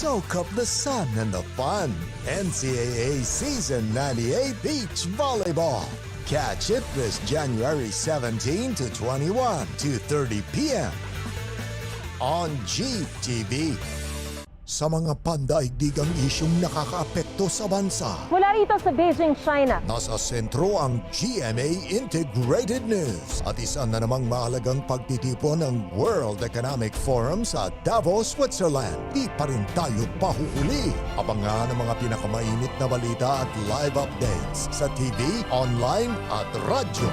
Soak up the sun and the fun. NCAA Season 98 Beach Volleyball. Catch it this January 17 to 21, 2:30 p.m. on GTV. Sa mga pandaigdigang isyong nakakaapekto sa bansa, Mula rito sa Beijing, China. nasa sentro ang GMA Integrated News at isa na namang mahalagang pagtitipon ng World Economic Forum sa Davos, Switzerland. Di pa rin tayo pahuhuli. Abangan ang mga pinakamainit na balita at live updates sa TV, online at radyo.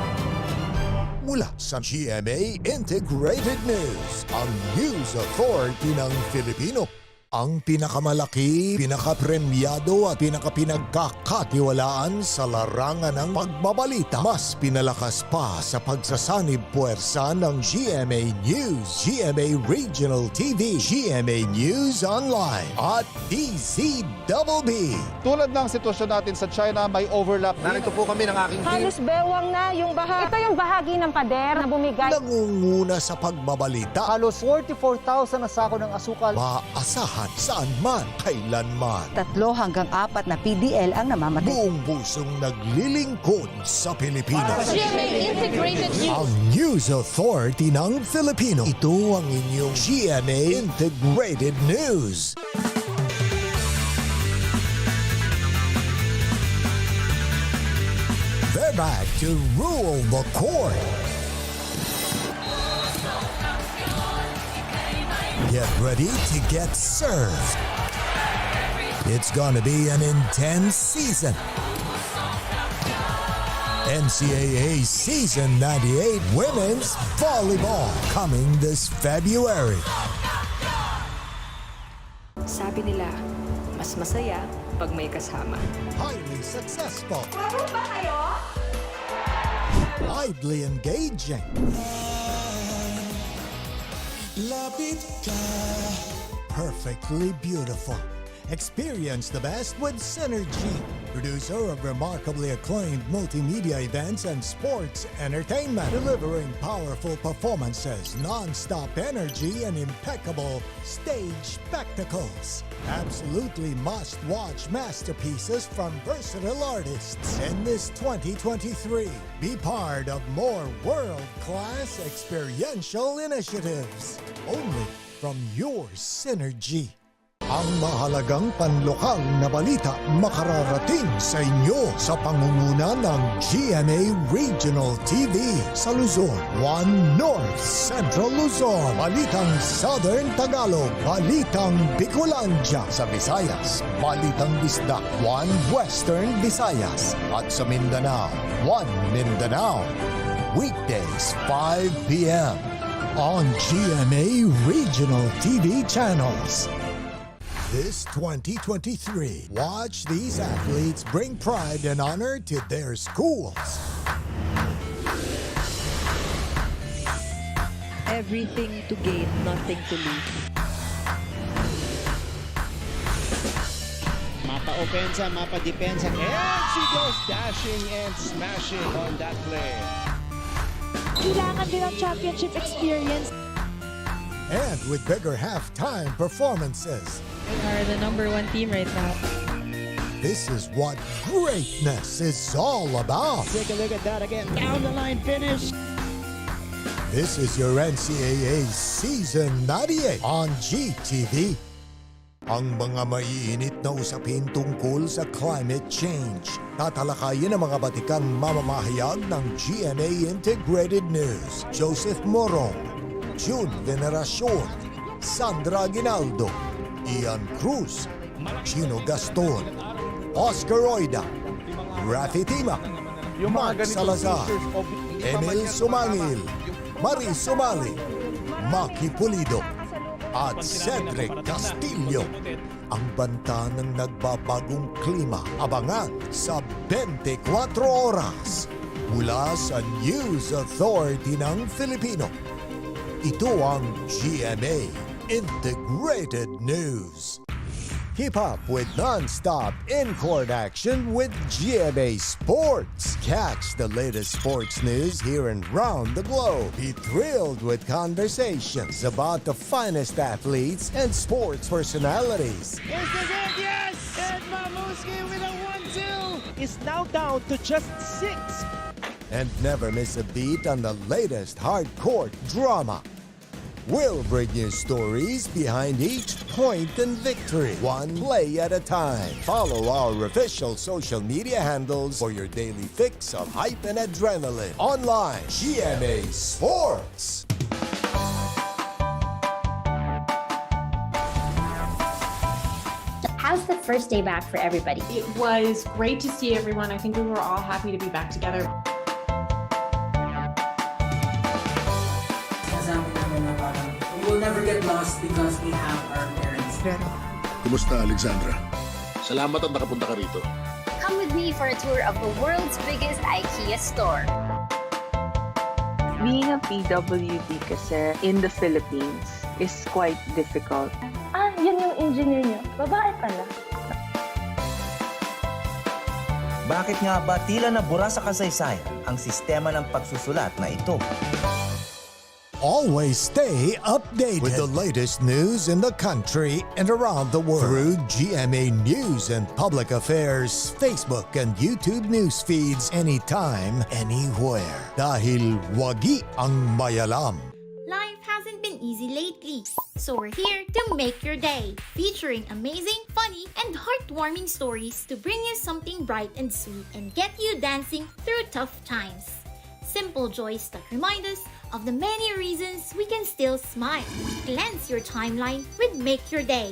Mula sa GMA Integrated News, ang News Authority ng Filipino. Ang pinakamalaki, pinakapremyado at pinakapinagkakatiwalaan sa larangan ng pagbabalita. Mas pinalakas pa sa pagsasanib puwersa ng GMA News, GMA Regional TV, GMA News Online at DZBB. Tulad ng sitwasyon natin sa China, may overlap din. Narito po kami ng aking team. Halos bewang na yung bahagi. Ito yung bahagi ng pader na bumigay. Nangunguna sa pagbabalita. Halos 44,000 na sako ng asukal. Maasahan saan man, kailanman. 3 hanggang 4 na PDL ang namamatay. Buong pusong naglilingkod sa Pilipinas. GMA Integrated News. Ang News Authority ng Filipino. Ito ang inyong GMA Integrated News. They're back to rule the court. Get ready to get served. It's going to be an intense season. NCAA Season 98 Women's Volleyball coming this February. Sabi nila, mas masaya pag may kasama. Highly successful. Marunong ba kayo? Widely engaging. Perfectly beautiful. Experience the best with Synergy, producer of remarkably acclaimed multimedia events and sports entertainment, delivering powerful performances, non-stop energy, and impeccable stage spectacles. Absolutely must-watch masterpieces from versatile artists in this 2023. Be part of more world-class experiential initiatives. Only from your Synergy. Ang mahalagang panlokal na balita makararating sa inyo sa pangunguna ng GMA Regional TV sa Luzon, 1 North Central Luzon, Balitang Southern Tagalog, Balitang Bicolandia sa Visayas, Balitang Bisdak, 1 Western Visayas, at sa Mindanao, 1 Mindanao. Weekdays, 5 p.m. on GMA Regional TV channels. This 2023, watch these athletes bring pride and honor to their schools. Everything to gain, nothing to lose. Mapa opensa, mapa depensa. And she goes dashing and smashing on that play. Kailangan din ang championship experience. And with bigger halftime performances. We are the #1 team right now. This is what greatness is all about. Take a look at that again. Down the line finish. This is your NCAA Season 98 on GTV. Ang mga maiinit na usapin tungkol sa climate change. Tatalakayin ang mga batikang mamamahayag ng GMA Integrated News. Joseph Morong, June Veneracion, Sandra Aguinaldo, Ian Cruz, Chino Gaston, Oscar Oida, Rafi Tima, Mark Salazar, Emil Sumangil, Marie Sumali, Maki Pulido, at Cedric Castillo. Ang banta ng nagbabagong klima. Abangan sa 24 oras mula sa News Authority ng Filipino. Ito ang GMA Integrated News. Keep up with non-stop in-court action with GMA Sports. Catch the latest sports news here and round the globe. Be thrilled with conversations about the finest athletes and sports personalities. Here's the game, yes! And Mamuski with a 1-2 is now down to just 6. And never miss a beat on the latest hard-court drama. We'll bring you stories behind each point and victory, one play at a time. Follow our official social media handles for your daily fix of hype and adrenaline. Online, GMA Sports. How's the first day back for everybody? It was great to see everyone. I think we were all happy to be back together. We will never get lost because we have our parents. Kumusta, Alexandra? Salamat at nakapunta ka rito. Come with me for a tour of the world's biggest IKEA store. Being a PWD kasi in the Philippines is quite difficult. Yun yung engineer niyo. Babae pala. Bakit nga ba tila nabura sa kasaysayan ang sistema ng pagsusulat na ito? Always stay updated with the latest news in the country and around the world through GMA News and Public Affairs, Facebook and YouTube news feeds anytime, anywhere. Dahil wagi ang mayalam. Life hasn't been easy lately, so we're here to make your day, featuring amazing, funny, and heartwarming stories to bring you something bright and sweet and get you dancing through tough times. Simple joys that remind us of the many reasons we can still smile. Cleanse your timeline with Make Your Day.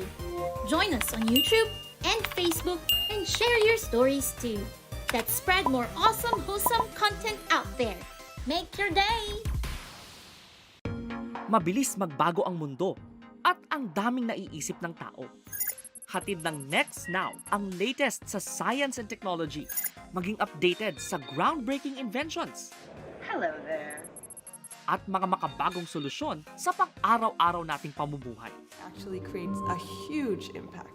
Join us on YouTube and Facebook and share your stories too. Let's spread more awesome, wholesome content out there. Make your day! Mabilis magbago ang mundo at ang daming naiisip ng tao. Hatid ng Next Now ang latest sa science and technology, maging updated sa groundbreaking inventions. Hello there. At mga makabagong solusyon sa pang-araw-araw nating pamumuhay. Actually creates a huge impact.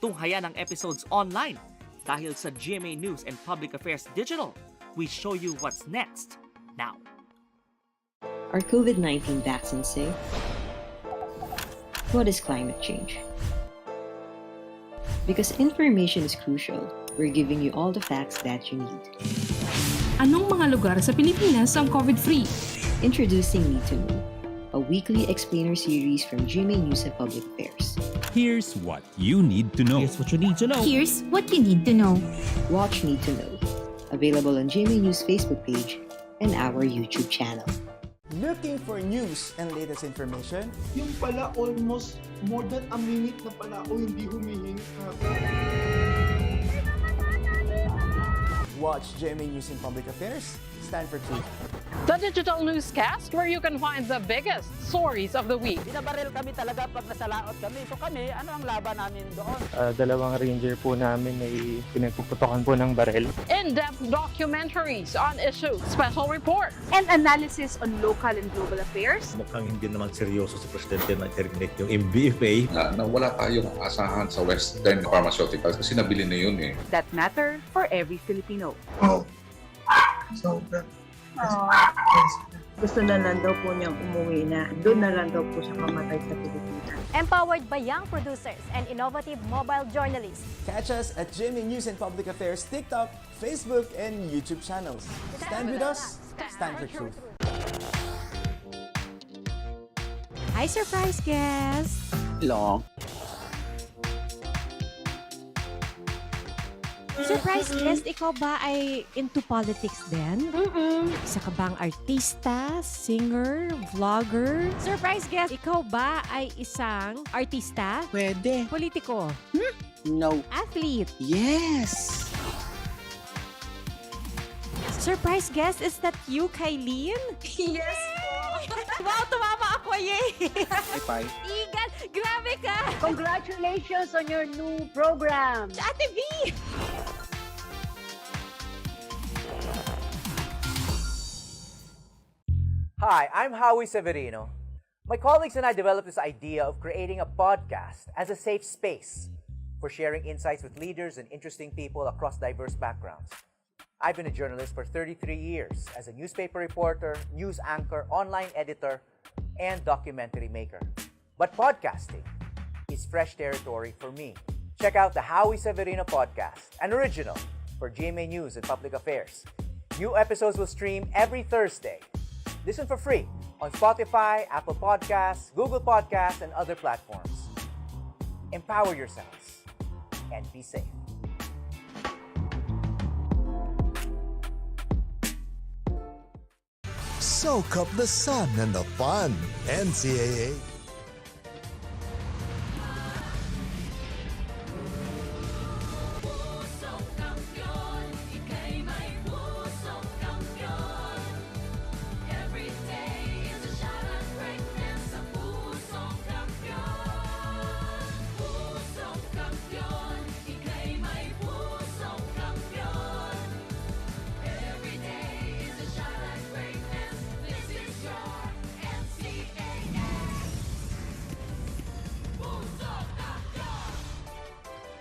Tunghayan ang episodes online dahil sa GMA News and Public Affairs Digital. We show you what's next now. Are COVID-19 vaccines safe? What is climate change? Because information is crucial, we're giving you all the facts that you need. Anong mga lugar sa Pilipinas ang COVID-free? Introducing Need to Know, a weekly explainer series from GMA News and Public Affairs. Here's what you need to know. Here's what you need to know. Here's what you need to know. Watch Need to Know, available on GMA News Facebook page and our YouTube channel. Looking for news and latest information? Yung pala almost more than a minute na pala ako hindi humihinga. Watch GMA News and Public Affairs. Stand for truth. The digital newscast where you can find the biggest stories of the week. Binabaril kami talaga pag nasalaot kami. So kami, ano ang laban namin doon? Dalawang ranger po namin ay pinagpuputokan po ng baril. In-depth documentaries on issues, special reports, and analysis on local and global affairs. Mukhang hindi naman seryoso si Presidente na terminate yung MBFA. Na wala tayong asahan sa Western Pharmaceuticals kasi nabili na yun eh. That matter for every Filipino. So, Gusto na lang daw po niyang umuwi na. Doon na lang daw po siya mamatay sa Pilipinas. Empowered by young producers and innovative mobile journalists. Catch us at GMA News and Public Affairs TikTok, Facebook, and YouTube channels. Stand with us, stand for truth. Hi, surprise guest! Long. Surprise guest, ikaw ba ay into politics din? Isa ka bang artista, singer, vlogger? Surprise guest, ikaw ba ay isang artista? Pwede. Politiko? No. Athlete? Yes! Surprise guest, is that you, Kylene? Yes po! Wow, tumama ako, yay! Bye. Igan, grabe ka! Congratulations on your new program! Ate V! Hi, I'm Howie Severino. My colleagues and I developed this idea of creating a podcast as a safe space for sharing insights with leaders and interesting people across diverse backgrounds. I've been a journalist for 33 years as a newspaper reporter, news anchor, online editor, and documentary maker. But podcasting is fresh territory for me. Check out the Howie Severino podcast, an original for GMA News and Public Affairs. New episodes will stream every Thursday. Listen for free on Spotify, Apple Podcasts, Google Podcasts, and other platforms. Empower yourselves and be safe. Soak up the sun and the fun. NCAA.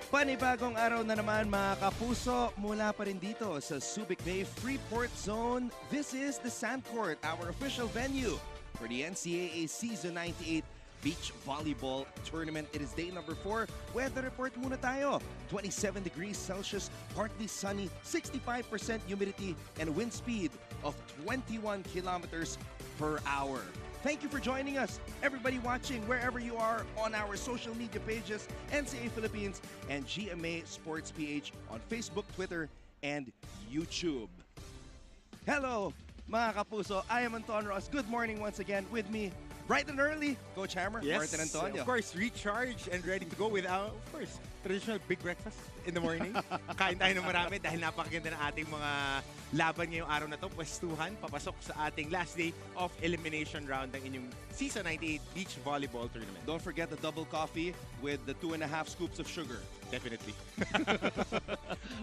Panibagong araw na naman mga kapuso, mula pa rin dito sa Subic Bay Freeport Zone. This is the Sand Court, our official venue for the NCAA Season 98 Beach Volleyball Tournament. It is day number 4. Weather report muna tayo. 27 degrees Celsius, partly sunny, 65% humidity, and a wind speed of 21 kilometers per hour. Thank you for joining us, everybody watching wherever you are on our social media pages, NCAA Philippines and GMA Sports PH on Facebook, Twitter, and YouTube. Hello, mga kapuso. I am Anton Ross. Good morning once again with me, bright and early, Coach Hammer, Martin Antonio. Of course, recharged and ready to go with our, of course, traditional big breakfast in the morning. Kain tayo ng marami dahil napakaganda ng ating mga laban ngayong araw na to. Pwestuhan, papasok sa ating last day of elimination round ng inyong Season 98 Beach Volleyball Tournament. Don't forget the double coffee with the 2.5 scoops of sugar. Definitely.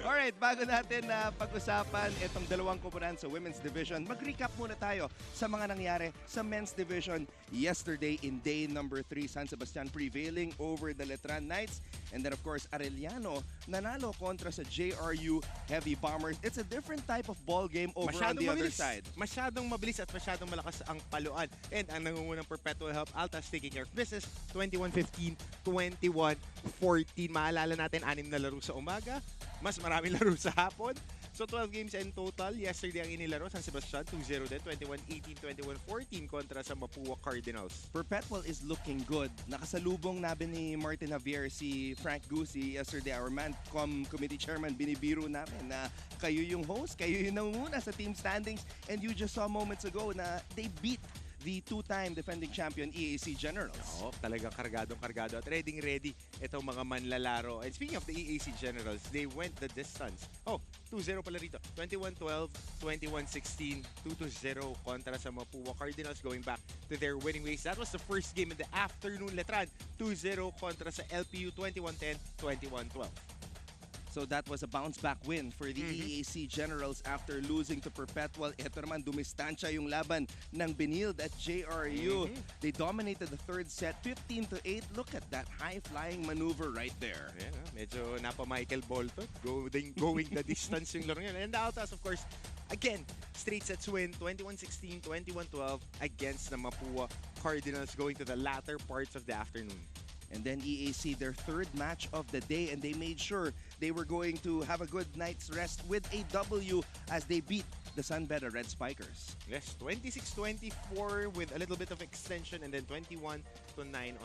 Alright, bago natin pag-usapan itong dalawang koponan sa Women's Division, mag-recap muna tayo sa mga nangyari sa Men's Division yesterday in day number 3. San Sebastian prevailing over the Letran Knights. And then of course, Arellano nanalo kontra sa JRU Heavy Bombers. It's a different type of ball game over on the other side. Masyadong mabilis at masyadong malakas ang paluan. And ang nangungunang Perpetual Help Altas taking care of business, 21-15, 21-14. Maalala natin, 6 na laro sa umaga, mas maraming laro sa hapon. So 12 games in total. Yesterday ang inilaro, San Sebastian 2-0 din, 21-18, 21-14 kontra sa Mapua Cardinals. Perpetual is looking good. Nakasalubong namin ni Martin Javier si Frank Gusi yesterday, our Mancom Committee Chairman. Binibiro namin na kayo yung host, kayo yung nanguna sa team standings, and you just saw moments ago na they beat the two-time defending champion EAC Generals. Oo, talagang kargadong-kargado at ready itong mga manlalaro. And speaking of the EAC Generals, they went the distance. Oh, 2-0 pala rito. 21-12, 21-16, 2-0 kontra sa Mapua Cardinals, going back to their winning ways. That was the first game in the afternoon. Letran, 2-0 kontra sa LPU, 21-10, 21-12. So that was a bounce-back win for the EAC Generals after losing to Perpetual. Ito naman, dumistansya yung laban ng Benilde at JRU. They dominated the third set, 15-8. Look at that high-flying maneuver right there. Yeah, medyo napa-Michael Bolton, going the distance yung laro yun. And the Altas, of course, again, straight sets win, 21-16, 21-12 against the Mapua Cardinals, going to the latter parts of the afternoon. And then EAC, their third match of the day, and they made sure they were going to have a good night's rest with a W as they beat the Sunbeta Red Spikers. Yes, 26-24 with a little bit of extension, and then 21-9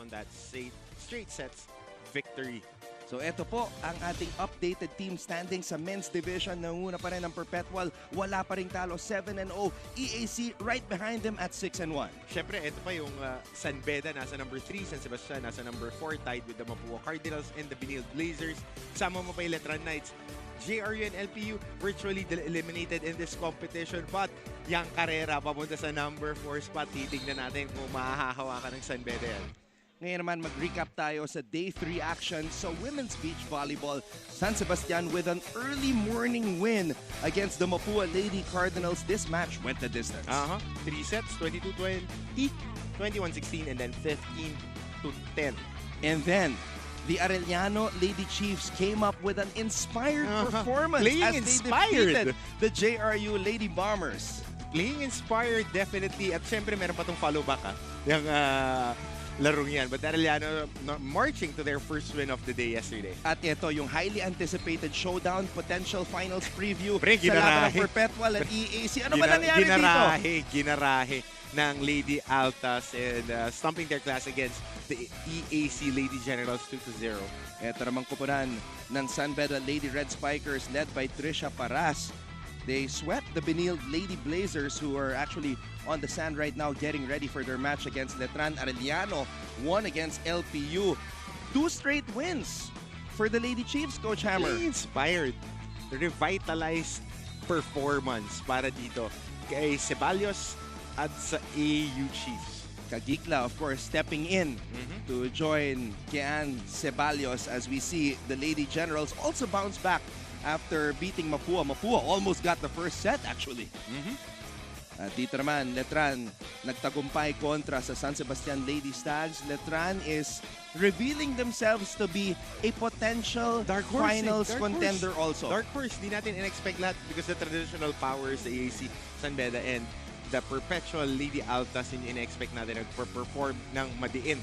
on that straight sets victory. So eto po ang ating updated team standing sa Men's Division. Nanguna pa rin ang Perpetual, wala pa ring talo, 7-0. EAC right behind them at 6-1. Siyempre, ito pa yung San Beda nasa number 3, San Sebastian nasa number 4, tied with the Mapua Cardinals and the Benilde Blazers. Sama mo pa yung Letran Knights. JRU and LPU virtually eliminated in this competition, but yung karera papunta sa number 4 spot, titignan natin kung mahahawakan ng San Beda yan. Ngayon naman mag-recap tayo sa Day 3 action sa Women's Beach Volleyball. San Sebastian with an early morning win against the Mapua Lady Cardinals. This match went the distance. 3 sets, 22-20, 21-16, and then 15-10. And then, the Arellano Lady Chiefs came up with an inspired performance Playing as inspired. they defeated the JRU Lady Bombers. Playing inspired, definitely. At syempre, meron pa itong follow-back yung larong yan. But Arellano marching to their first win of the day yesterday. At ito, yung highly anticipated showdown potential finals preview Pre, sa laban ng Perpetual at EAC. Ano ba nangyari dito? Ginarahe ng Lady Altas and stomping their class against the EAC Lady Generals 2-0. Ito namang kupunan ng San Beda Lady Red Spikers led by Trisha Paras. They swept the Benilde Lady Blazers, who are actually on the sand right now getting ready for their match against Letran. Arellano won against LPU. 2 straight wins for the Lady Chiefs, Coach Hammer. Really inspired. Revitalized performance para dito kay Ceballos at sa AU Chiefs. Kagikla, of course, stepping in to join Kian Ceballos as we see the Lady Generals also bounce back after beating Mapua. Mapua almost got the first set actually. At dito naman, Letran nagtagumpay kontra sa San Sebastian Lady Stags. Letran is revealing themselves to be a potential finals contender also. Dark horse, di natin in-expect lahat because the traditional powers, the AAC, San Beda, and the perpetual Lady Altas, yung in-expect natin nag-perform ng madiin.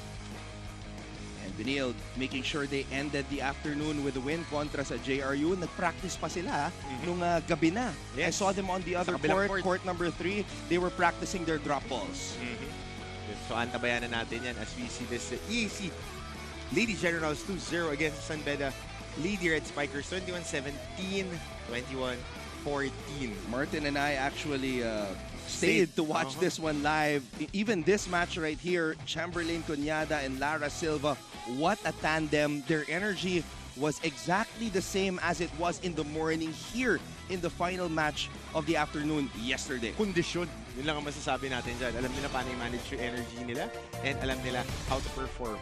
And Benilde making sure they ended the afternoon with a win kontra sa JRU. Nag-practice pa sila nung gabi na. I saw them on the other court number 3. They were practicing their drop balls. So antabayan na natin yan as we see this EAC Lady Generals 2-0 against San Beda Lady Red Spikers 21-17, 21-14. Martin and I actually stayed to watch this one live. Even this match right here, Chamberlain Cunyada and Lara Silva, what a tandem. Their energy was exactly the same as it was in the morning here in the final match of the afternoon yesterday. Kondisyon. Yun lang ang masasabi natin dyan. Alam nila paano i-manage yung energy nila and alam nila how to perform.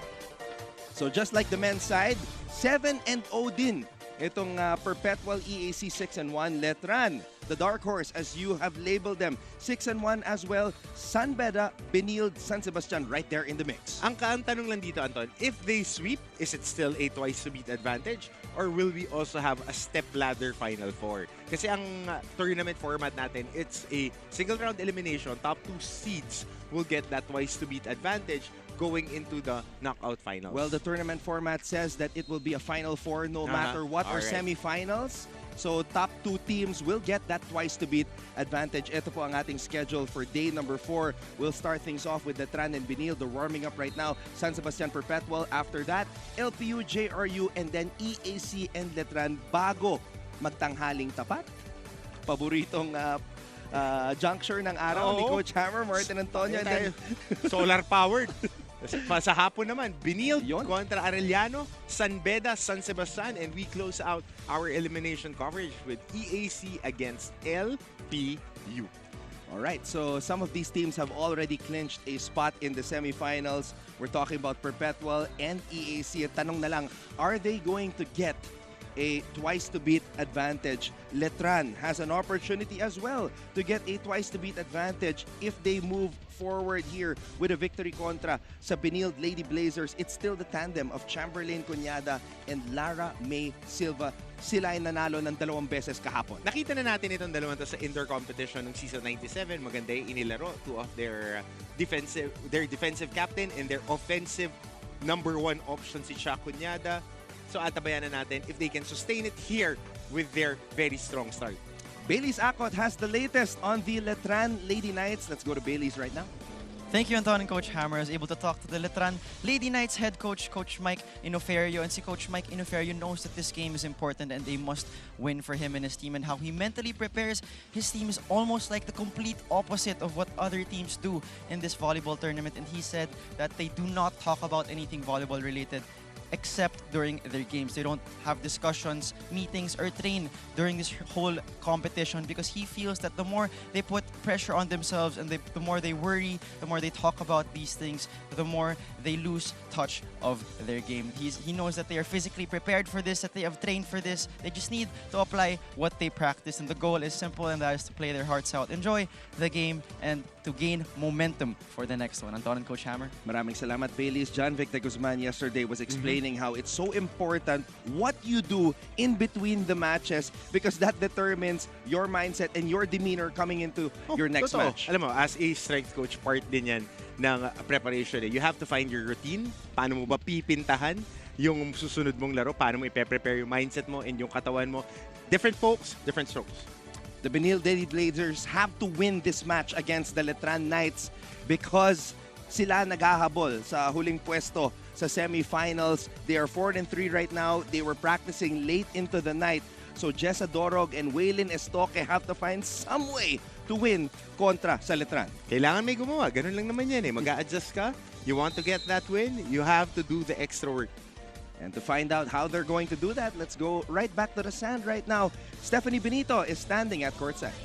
So just like the men's side, 7-0 din itong Perpetual EAC 6-1. Letran, the dark horse as you have labeled them, 6-1 as well. San Beda, Benilde, San Sebastian right there in the mix. Ang tanong lang dito, Anton, if they sweep, is it still a twice-to-beat advantage? Or will we also have a step-ladder Final Four? Kasi ang tournament format natin, it's a single-round elimination. Top 2 seeds will get that twice-to-beat advantage going into the knockout finals. Well, the tournament format says that it will be a Final Four no matter what, or semifinals. So top 2 teams will get that twice-to-beat advantage. Ito po ang ating schedule for day number 4. We'll start things off with Letran and Benilde. They're warming up right now. San Sebastian Perpetual. After that, LPU, JRU, and then EAC and Letran bago magtanghaling tapat. Paboritong juncture ng araw ni Coach Hammer, Martin Antonio. And then solar-powered. Sa hapon naman, Benilde kontra Arellano, San Beda, San Sebastian, and we close out our elimination coverage with EAC against LPU. Alright, so some of these teams have already clinched a spot in the semifinals. We're talking about Perpetual and EAC. Tanong na lang, are they going to get a twice-to-beat advantage? Letran has an opportunity as well to get a twice-to-beat advantage if they move forward here with a victory kontra sa Benilde Lady Blazers. It's still the tandem of Chamberlain Cunyada and Lara May Silva. Sila ay nanalo ng 2 beses kahapon. Nakita na natin itong dalawang to sa indoor competition ng season 97. Maganda yung inilaro. 2 of their defensive captain and their offensive number 1 option si Cha Cunyada. So atabayan na natin if they can sustain it here with their very strong start. Bailey's Akot has the latest on the Letran Lady Knights. Let's go to Bailey's right now. Thank you, Anton and Coach Hammer. I was able to talk to the Letran Lady Knights head coach, Coach Mike Inoferio. And si Coach Mike Inoferio knows that this game is important and they must win for him and his team. And how he mentally prepares his team is almost like the complete opposite of what other teams do in this volleyball tournament. And he said that they do not talk about anything volleyball related. except during their games. They don't have discussions, meetings, or train during this whole competition because he feels that the more they put pressure on themselves and the more they worry, the more they talk about these things, the more they lose touch of their game. He knows that they are physically prepared for this, that they have trained for this. They just need to apply what they practice, and the goal is simple, and that is to play their hearts out, enjoy the game, and to gain momentum for the next one. Anton and Coach Hammer. Maraming salamat, Bailey's. John Victor Guzman yesterday was explaining how it's so important what you do in between the matches because that determines your mindset and your demeanor coming into your next match. Alam mo, as a strength coach, part din yan ng preparation. You have to find your routine. Paano mo ba pipintahan yung susunod mong laro? Paano mo i-prepare yung mindset mo and yung katawan mo? Different folks, different strokes. The Benilde Blazers have to win this match against the Letran Knights because sila naghahabol sa huling pwesto sa semifinals. They are 4-3 right now. They were practicing late into the night. So Jessa Dorog and Waylin Estoque have to find some way to win kontra sa Letran. Kailangan may gumawa. Ganun lang naman yan eh. Mag-a-adjust ka. You want to get that win, you have to do the extra work. And to find out how they're going to do that, let's go right back to the sand right now. Stephanie Benito is standing at courtside.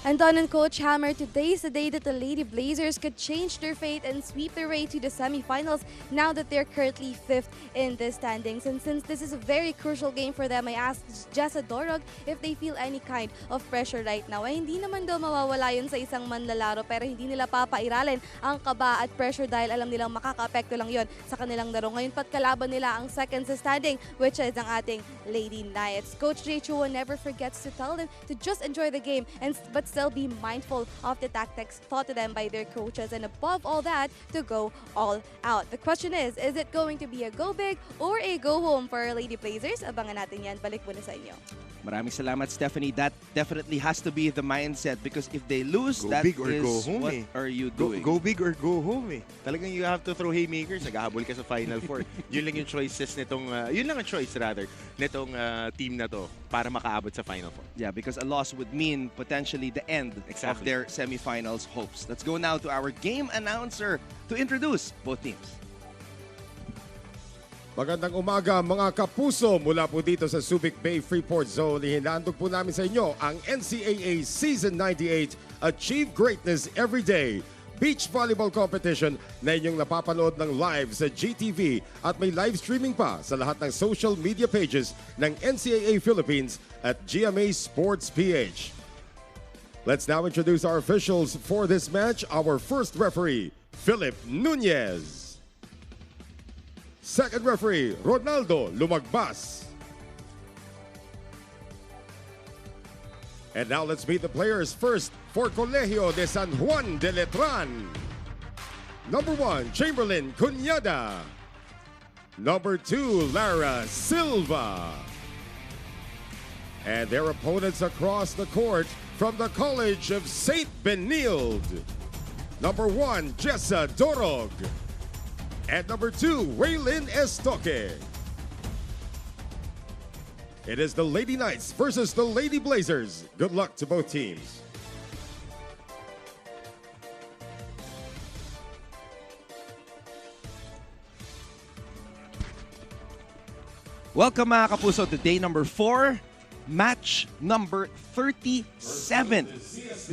Anton and Coach Hammer, today is the day that the Lady Blazers could change their fate and sweep their way to the semifinals now that they're currently 5th in the standings. And since this is a very crucial game for them, I asked Jessa Dorog if they feel any kind of pressure right now. Ay hindi naman daw mawawala yun sa isang manlalaro pero hindi nila papairalin ang kaba at pressure dahil alam nilang makaka-apekto lang yon sa kanilang laro. Ngayon pat kalaban nila ang second sa standing which is ang ating Lady Knights. Coach Jay Chua never forgets to tell them to just enjoy the game but still be mindful of the tactics taught to them by their coaches and above all that, to go all out. The question is it going to be a go big or a go home for our Lady Blazers? Abangan natin yan. Balik muna sa inyo. Maraming salamat, Stephanie. That definitely has to be the mindset because if they lose, Go that big or is go home, what are you doing? Go big or go home eh. Talagang you have to throw haymakers. Naghahabol ka sa Final Four. Yun lang yung choices nitong, yun lang ang choice rather, nitong team na to para makaabot sa Final Four. Yeah, because a loss would mean potentially the end of their semifinals hopes. Let's go now to our game announcer to introduce both teams. Magandang umaga mga kapuso mula po dito sa Subic Bay Freeport Zone. Hinandog po namin sa inyo ang NCAA Season 98 Achieve Greatness Every Day Beach Volleyball Competition na inyong napapanood ng live sa GTV at may live streaming pa sa lahat ng social media pages ng NCAA Philippines at GMA Sports PH. Let's now introduce our officials for this match. Our first referee, Philip Nunez. Second referee, Ronaldo Lumagbas. And now let's meet the players. First, for Colegio de San Juan de Letran. Number 1, Chamberlain Cunyada. Number 2, Lara Silva. And their opponents across the court from the College of St. Benilde. Number 1, Jessa Dorog. And number 2, Waylin Estoque. It is the Lady Knights versus the Lady Blazers. Good luck to both teams. Welcome mga kapuso to day number 4, match number 37.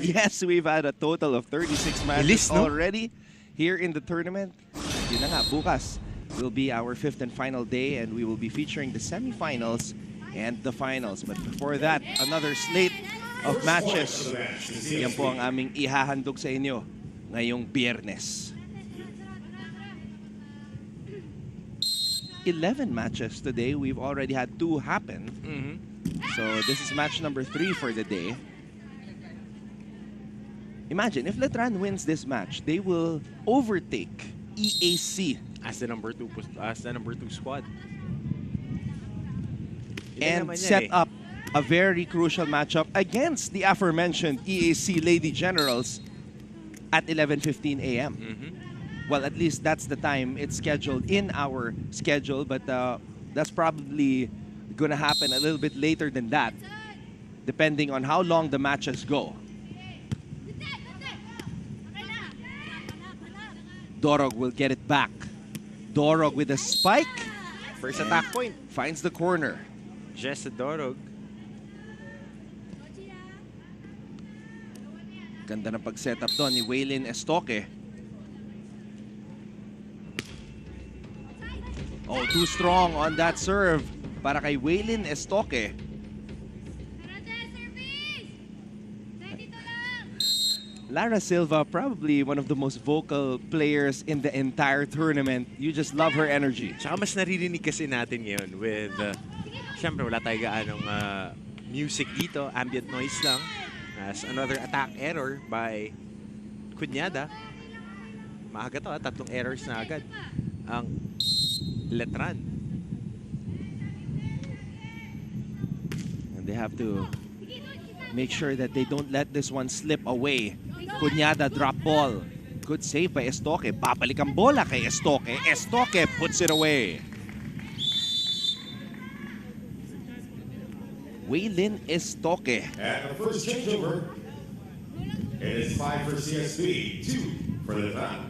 Yes, we've had a total of 36 matches already here in the tournament. Yun na nga, bukas will be our 5th and final day and we will be featuring the semifinals and the finals. But before that, another slate of matches. Yan po ang aming ihahandog sa inyo ngayong Biyernes. 11 matches today. We've already had 2 happen. So this is match number 3 for the day. Imagine, if Letran wins this match, they will overtake EAC as the number 2 squad. And set up a very crucial matchup against the aforementioned EAC Lady Generals at 11:15 a.m. Well, at least that's the time it's scheduled in our schedule, but that's probably going to happen a little bit later than that, depending on how long the matches go. Dorog will get it back. Dorog with a spike. First attack point. Finds the corner. Jessa Dorog. Ganda ng pag-setup doon ni Waylin Estoque. Oh, too strong on that serve para kay Waylin Estoque. Lara Silva, probably one of the most vocal players in the entire tournament. You just love her energy. Tsaka mas naririnig kasi natin ngayon with, syempre wala tayo gaanong music dito, ambient noise lang. As another attack error by Cuñada. Maaga to, 3 errors na agad ang Letran. And they have to make sure that they don't let this one slip away. Cuñada drop ball. Good save by Estoque. Babalik ang bola kay Estoque. Estoque puts it away. Waylin Estoque. At the first changeover, it is 5 for CSB, 2 for Letran.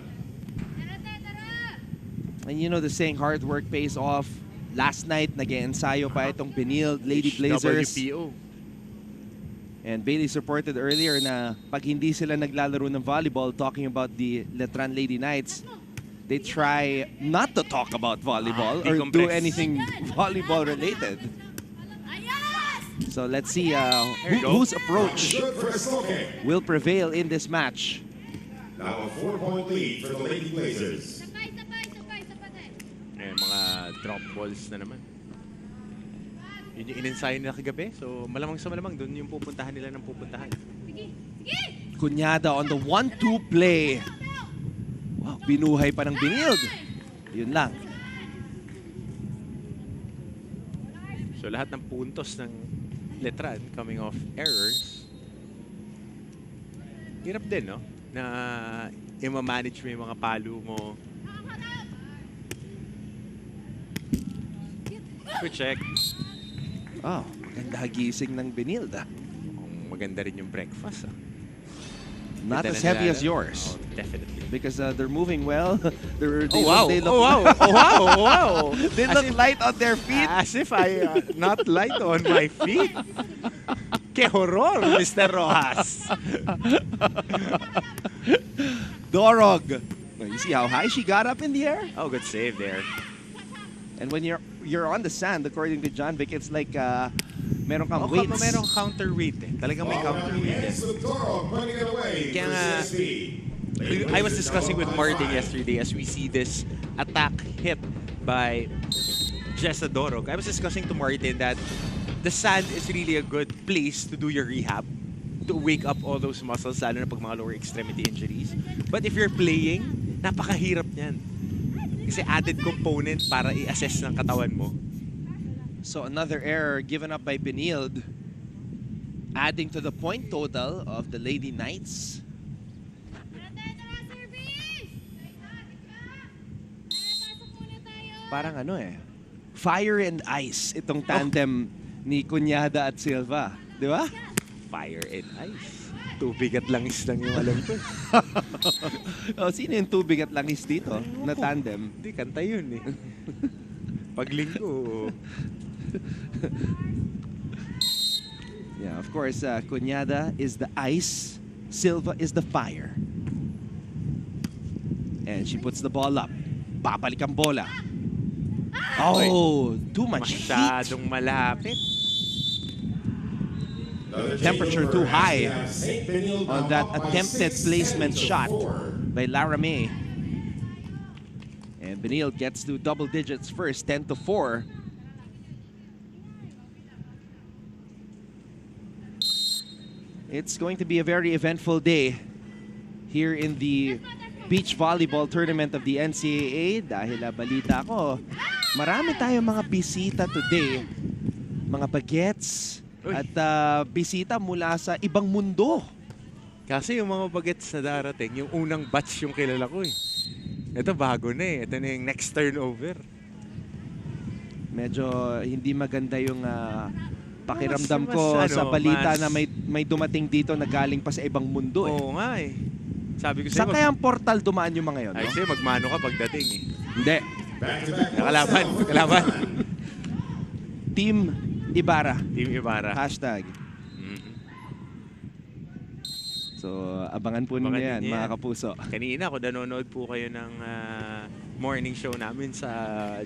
And you know the saying, hard work pays off. Last night, nag-ensayo pa itong Benilde Lady Blazers. WPO. And Bailey reported earlier na pag hindi sila naglalaro ng volleyball, talking about the Letran Lady Knights, they try not to talk about volleyball or do anything volleyball related. So let's see whose approach will prevail in this match. Now a 4-point lead for the Lady Blazers. Mga drop balls na naman. Yun yung in-ensayo nila kagabi. So malamang sa malamang doon yung pupuntahan nila ng pupuntahan. Cuñada on the 1-2 play. Wow, binuhay pa ng Benilde. Yun lang. So lahat ng puntos ng Letran coming off errors. Hirap din, no? Na i-manage mo yung mga palo mo. Good check. Oh, maganda gising ng Benilde. Maganda rin yung breakfast. Not as heavy as yours. Oh, definitely. Because they're moving well. They wow. They look, oh, wow. Oh, wow. Oh, wow. They look light on their feet. As if I not light on my feet. Que horror, Mr. Rojas. Dorog. You see how high she got up in the air? Oh, good save there. And when you're on the sand, according to John Vic, it's like meron kang weights. Merong counterweight eh. Talagang may counterweight eh. Kaya nga, I was discussing with Martin yesterday as we see this attack hit by Jessa Dorog. I was discussing to Martin that the sand is really a good place to do your rehab, to wake up all those muscles, lalo na pag mga lower extremity injuries. But if you're playing, napakahirap niyan. Kasi added component para i-assess ng katawan mo. So another error given up by Benilde, adding to the point total of the Lady Knights. Parang ano eh, fire and ice itong tandem ni Cuñada at Silva, di ba? Fire and ice. Tubig at langis lang yung alam ko. Oh, sino yung tubig at langis dito na tandem? Hindi, kanta yun eh. Paglinggo. Yeah, of course, Cuñada is the ice, Silva is the fire. And she puts the ball up. Babalik ang bola. Oh, too much heat. Masyadong malapit. Temperature too high on that attempted placement shot by Lara May. And Benilde gets to double digits first, 10-4. It's going to be a very eventful day here in the beach volleyball tournament of the NCAA. Dahil balita ko, marami tayong mga bisita today. Mga bagets. At bisita mula sa ibang mundo. Kasi yung mga bagets na darating, yung unang batch yung kilala ko eh. Ito bago na eh. Ito na yung next turnover. Medyo hindi maganda yung pakiramdam ko sa balita na may dumating dito na galing pa sa ibang mundo eh. Oo nga eh. Sabi ko saan kaya ang portal dumaan yung mga yun? Ay, sa'yo magmano ka pagdating eh. Hindi. Kalaban. Team Ibarra. Team Ibarra. Hashtag. So, abangan po ninyo yan, mga kapuso. Kanina, kung nanonood po kayo ng morning show namin sa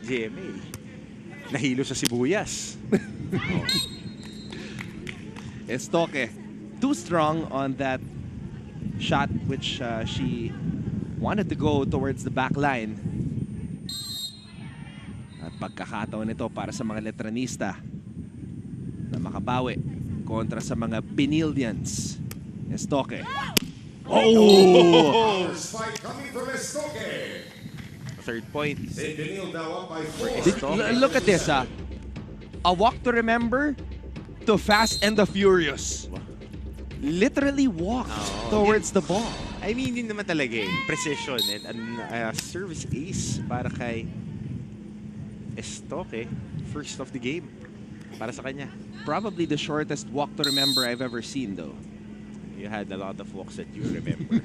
GMA, nahilo sa sibuyas. Estoque, too strong on that shot which she wanted to go towards the back line. At pagkakataon nito para sa mga Letranista na makabawi kontra sa mga Benildians. Estoque. Oh! Spike coming from Estoque. Third point. Look at this, A walk to remember to Fast and the Furious. Literally walked towards the ball. I mean, yun naman talaga eh. Precision and service ace para kay Estoque. First of the game. Para sa kanya. Probably the shortest walk to remember I've ever seen, though. You had a lot of walks that you remember.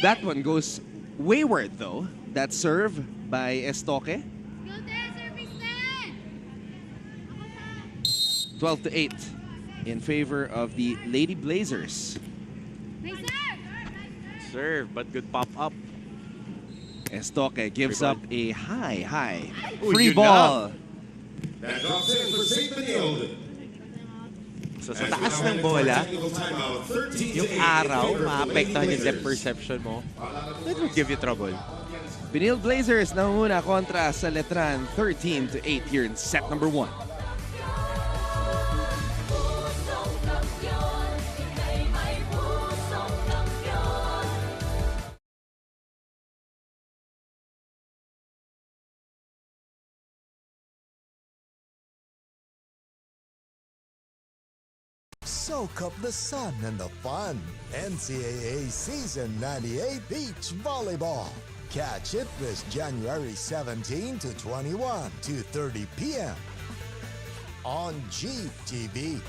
That one goes wayward, though. That serve by Estoque. 12-8 in favor of the Lady Blazers. Serve, but good pop-up. Estoque gives up a high Ooh, free ball. That drops in for St. Benilde. So sa taas ng bola, yung araw, maapektuhan yung depth perception mo. That would give you trouble. Benilde Blazers nanguna kontra sa Letran 13-8 here in set number 1. Soak up the sun and the fun. NCAA Season 98 Beach Volleyball. Catch it this January 17 to 21, 2:30 p.m. on GTV.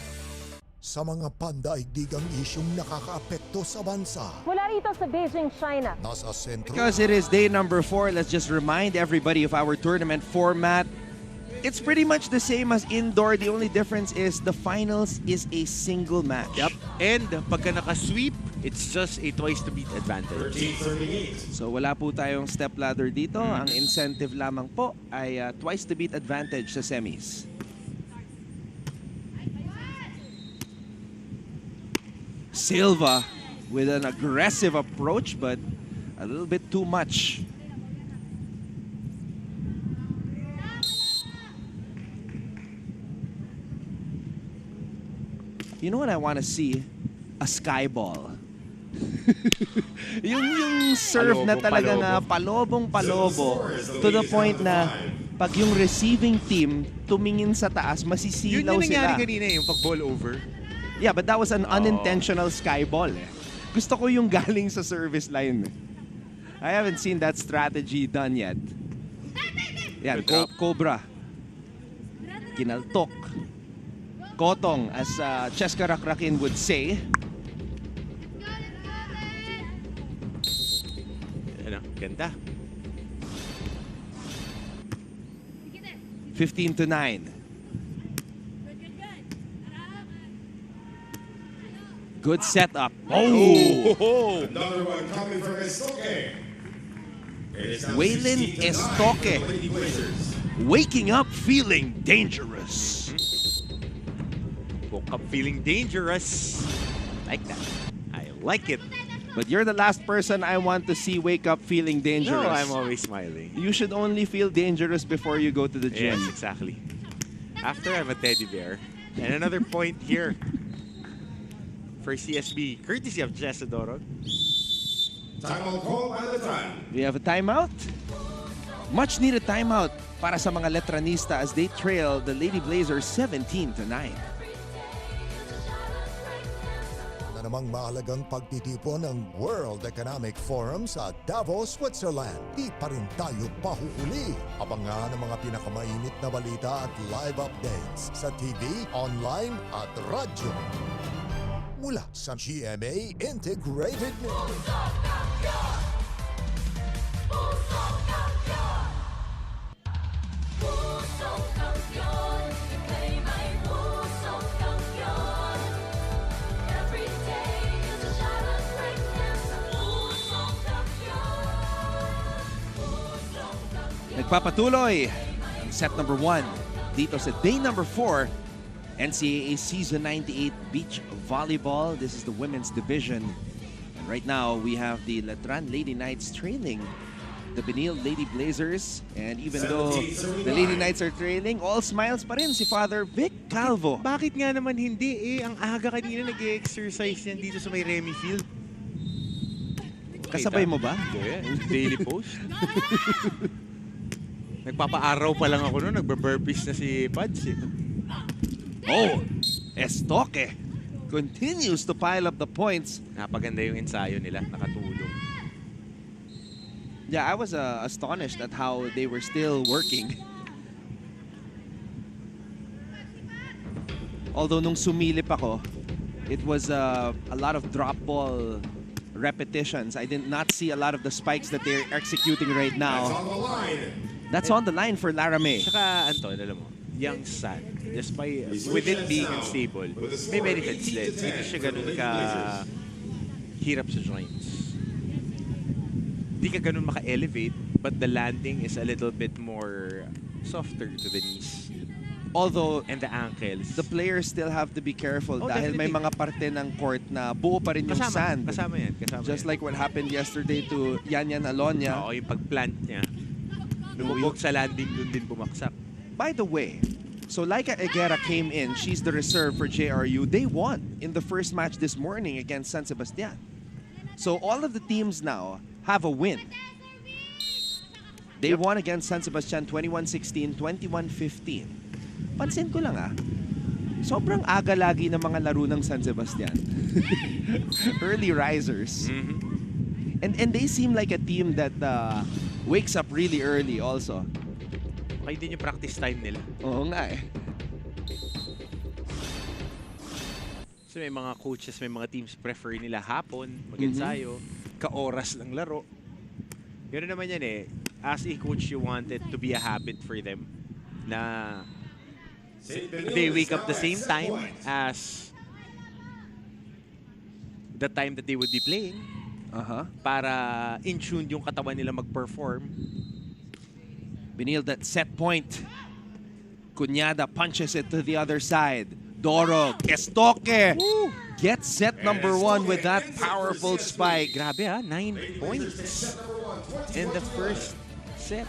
Sa mga pandaigdigang isyong nakakaapekto sa bansa. Mula rito sa Beijing, China. Nasa sentro. Because it is day number 4, let's just remind everybody of our tournament format. It's pretty much the same as indoor. The only difference is the finals is a single match. Yep. And pagka naka-sweep, it's just a twice-to-beat advantage. So wala po tayong step ladder dito. Ang incentive lamang po ay twice-to-beat advantage sa semis. Silva with an aggressive approach but a little bit too much. You know what I want to see? A sky ball. yung serve na talagang palobong-palobo to the point na pag yung receiving team tumingin sa taas, masisilaw sila. Yun yung nangyari kanina, yung pag-ball over. Yeah, but that was an unintentional sky ball. Gusto ko yung galing sa service line. I haven't seen that strategy done yet. Yan, Cobra. Kinaltok. Kotong, as Cheska Rakrakin would say. Ano, ganda. 15-9. Good setup. Oh! Another one coming from Estoque. Waylon Estoque. Waking up feeling dangerous. Woke up feeling dangerous. Like that. I like it. But you're the last person I want to see wake up feeling dangerous. No, I'm always smiling. You should only feel dangerous before you go to the gym. Yes, exactly. After I'm a teddy bear. And another point here for CSB, courtesy of Jess Adoro. Timeout call by Letran. We have a timeout. Much needed timeout para sa mga Letranista as they trail the Lady Blazers 17-9. Namang mahalagang pagtitipon ng World Economic Forum sa Davos, Switzerland. Di pa rin tayo pahuhuli. Abangan ang mga pinakamainit na balita at live updates sa TV, online at radyo. Mula sa GMA Integrated News. Nagpapatuloy ang set number 1 dito sa day number 4, NCAA Season 98 Beach Volleyball. This is the women's division. And right now, we have the Letran Lady Knights trailing the Benilde Lady Blazers. And even though the Lady Knights are trailing, all smiles pa rin si Father Vic Calvo. Bakit nga naman hindi Ang aga kanina nag-exercise yan dito sa may Remy Field. Kasabay mo ba? Daily post. Nagpapaaraw pa lang ako noon, nagbe-burpees na si Pads. Oh, Estoque continues to pile up the points. Napaganda yung ensayo nila, nakatulong. Yeah, I was astonished at how they were still working. Although nung sumilip ako, it was a lot of drop ball repetitions. I did not see a lot of the spikes that they're executing right now. That's on the line for Lara May. Saka, Anton, alam mo, young son, despite with it being unstable, may benefits din. Hindi siya ganun ka hirap sa joints. Hindi ka ganun maka-elevate, but the landing is a little bit more softer to the knees. Although, and the ankles. The players still have to be careful dahil definitely. may mga parte ng court na buo pa rin yung sand. Kasama yan. Just like what happened yesterday to Yanyan Alonia. Oo, yung pag-plant niya. Lumubog sa landing, dun din bumaksak. By the way, so Laika Eguera came in. She's the reserve for JRU. They won in the first match this morning against San Sebastian. So all of the teams now have a win. They won against San Sebastian 21-16, 21-15. Pansin ko lang sobrang aga lagi ng mga laro ng San Sebastian. Early risers. And they seem like a team that wakes up really early also. Okay din yung practice time nila. Oo nga So may mga coaches, may mga teams prefer nila hapon, mag-ensayo, ka-oras lang laro. Ganoon naman yan As a coach, you want it to be a habit for them na they wake up the same time as the time that they would be playing para in tune yung katawan nila mag-perform. Benilde at set point. Cuñada punches it to the other side. Dorog, Estoque gets set number 1 with that powerful spike. Grabe 9 points in the first set.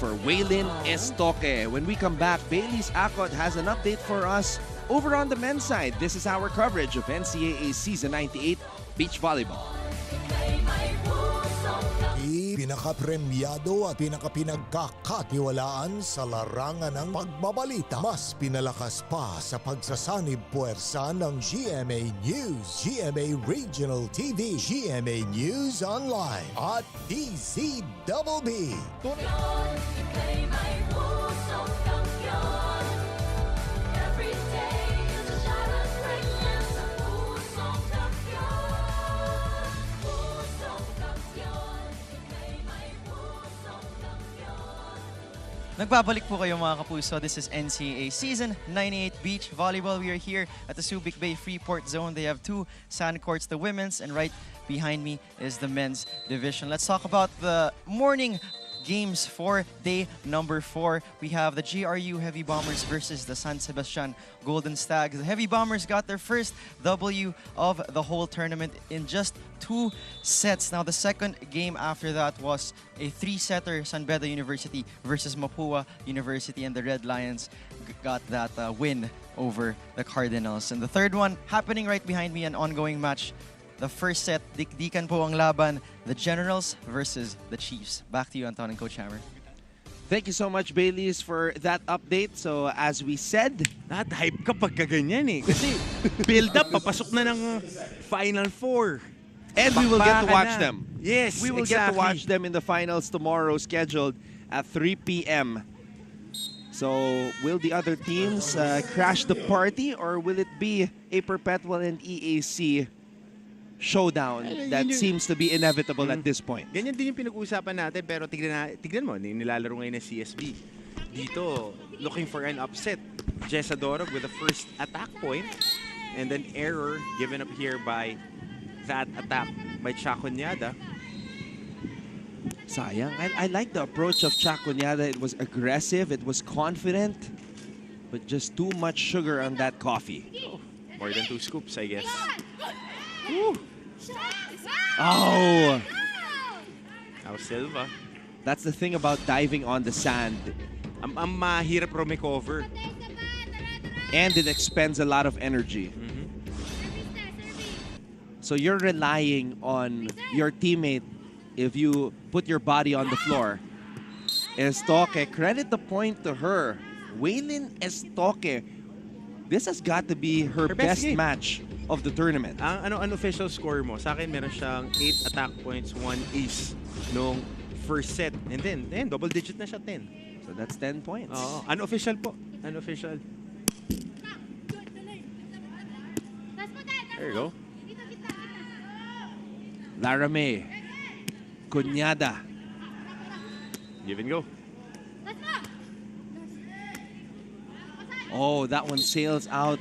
For Waylin Estoque. When we come back, Bailey's Acot has an update for us over on the men's side. This is our coverage of NCAA Season 98 Beach Volleyball. Pinakapremyado at pinakapinagkakatiwalaan sa larangan ng pagbabalita. Mas pinalakas pa sa pagsasanib puwersa ng GMA News, GMA Regional TV, GMA News Online at DZBB. Nagbabalik po kayo mga kapuso. This is NCAA Season 98 Beach Volleyball. We are here at the Subic Bay Freeport Zone. They have 2 sand courts, the women's, and right behind me is the men's division. Let's talk about the morning games for day number 4. We have the GRU Heavy Bombers versus the San Sebastian Golden Stags. The Heavy Bombers got their first W of the whole tournament in just 2 sets. Now, the second game after that was a 3-setter, San Beda University versus Mapua University, and the Red Lions got that win over the Cardinals. And the third one happening right behind me, an ongoing match. The first set, dikdikan po ang laban, the Generals versus the Chiefs. Back to you, Anton and Coach Hammer. Thank you so much, Baileys, for that update. So, as we said, hype ka pagka ganyan Kasi build up, papasok na ng Final Four. And we will get to watch them. Yes, we will get to watch them in the finals tomorrow, scheduled at 3 p.m. So, will the other teams crash the party, or will it be a Perpetual and EAC showdown that seems to be inevitable at this point? Ganyan din yung pinag-uusapan natin, pero tignan mo, nilalaro ngayon ng CSB. Dito, looking for an upset. Jessa Dorog with the first attack point, and then error given up here by that attack by Chacuñada. Sayang. I like the approach of Chacunyada. It was aggressive, it was confident, but just too much sugar on that coffee. Oh, more than 2 scoops, I guess. Woo. Oh! Now Silva. That's the thing about diving on the sand. Ang mahirap recover. And it expends a lot of energy. So you're relying on your teammate if you put your body on the floor. Estoque, credit the point to her. Waylin Estoque. This has got to be her best match of the tournament. Ang unofficial score mo, sa akin meron siyang 8 attack points, 1 ace nung first set. And then double digit na siya, 10. So that's 10 points. Oo, unofficial po. Unofficial. There you go. Lara May. Cunyada. Give and go. Oh, that one sails out.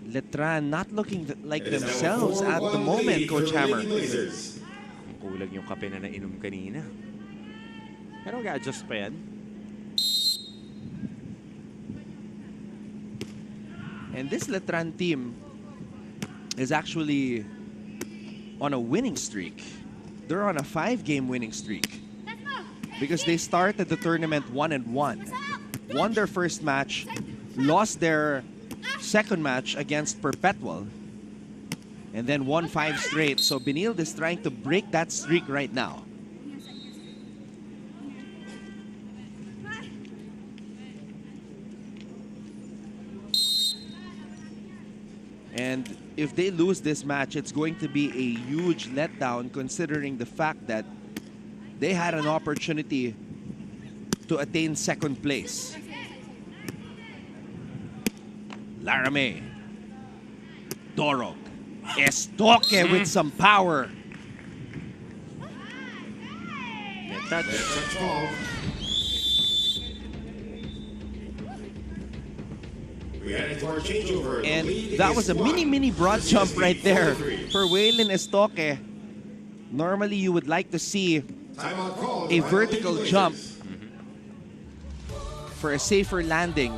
Letran not looking like themselves at the moment, Coach Hammer. Kulang yung kape na nainom kanina. Pero ga-adjust pa yan. And this Letran team is actually on a winning streak. They're on a 5-game winning streak. Because they started the tournament 1-1. Won their first match, lost their second match against Perpetual, and then won 5 straight. So Benilde is trying to break that streak right now. And if they lose this match, it's going to be a huge letdown considering the fact that they had an opportunity to attain second place. Lara May. Dorog. Estoque with some power. And that was a mini broad jump right there for Waylin Estoque. Normally you would like to see a vertical jump for a safer landing.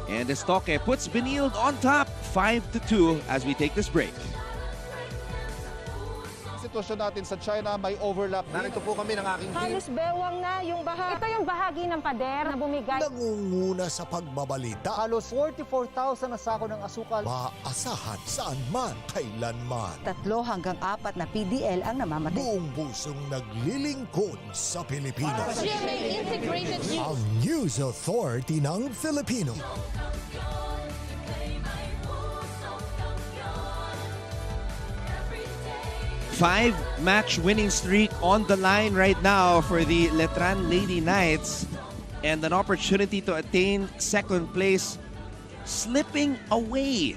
And Estoque puts Benilde on top, 5-2 as we take this break. Sitwasyon natin sa China, may overlap. Narito po kami ng aking team. Halos bewang na yung baha. Ito yung bahagi ng pader na bumigay. Nangunguna sa pagbabalita. Halos 44,000 na sako ng asukal. Maasahan saan man, kailanman. 3 hanggang 4 na PDL ang namamatay. Buong pusong naglilingkod sa Pilipino. GMA Integrated News. Ang News Authority ng Filipino. Five-match winning streak on the line right now for the Letran Lady Knights, and an opportunity to attain second place slipping away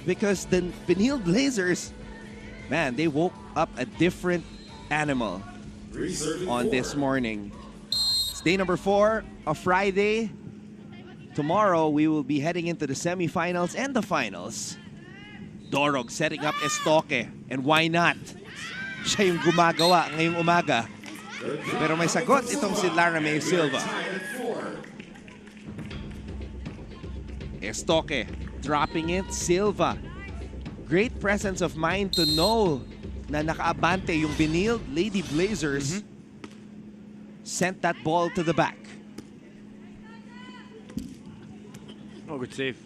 because the Benilde Blazers, man, they woke up a different animal on this morning. It's day number 4 of Friday. Tomorrow we will be heading into the semifinals and the finals. Dorog setting up Estoque, and why not? Siya yung gumagawa ngayong umaga. Pero may sagot itong si Lara May Silva. Estoque dropping it. Silva. Great presence of mind to know na nakaabante yung Benilde Lady Blazers. Sent that ball to the back. Oh, good save.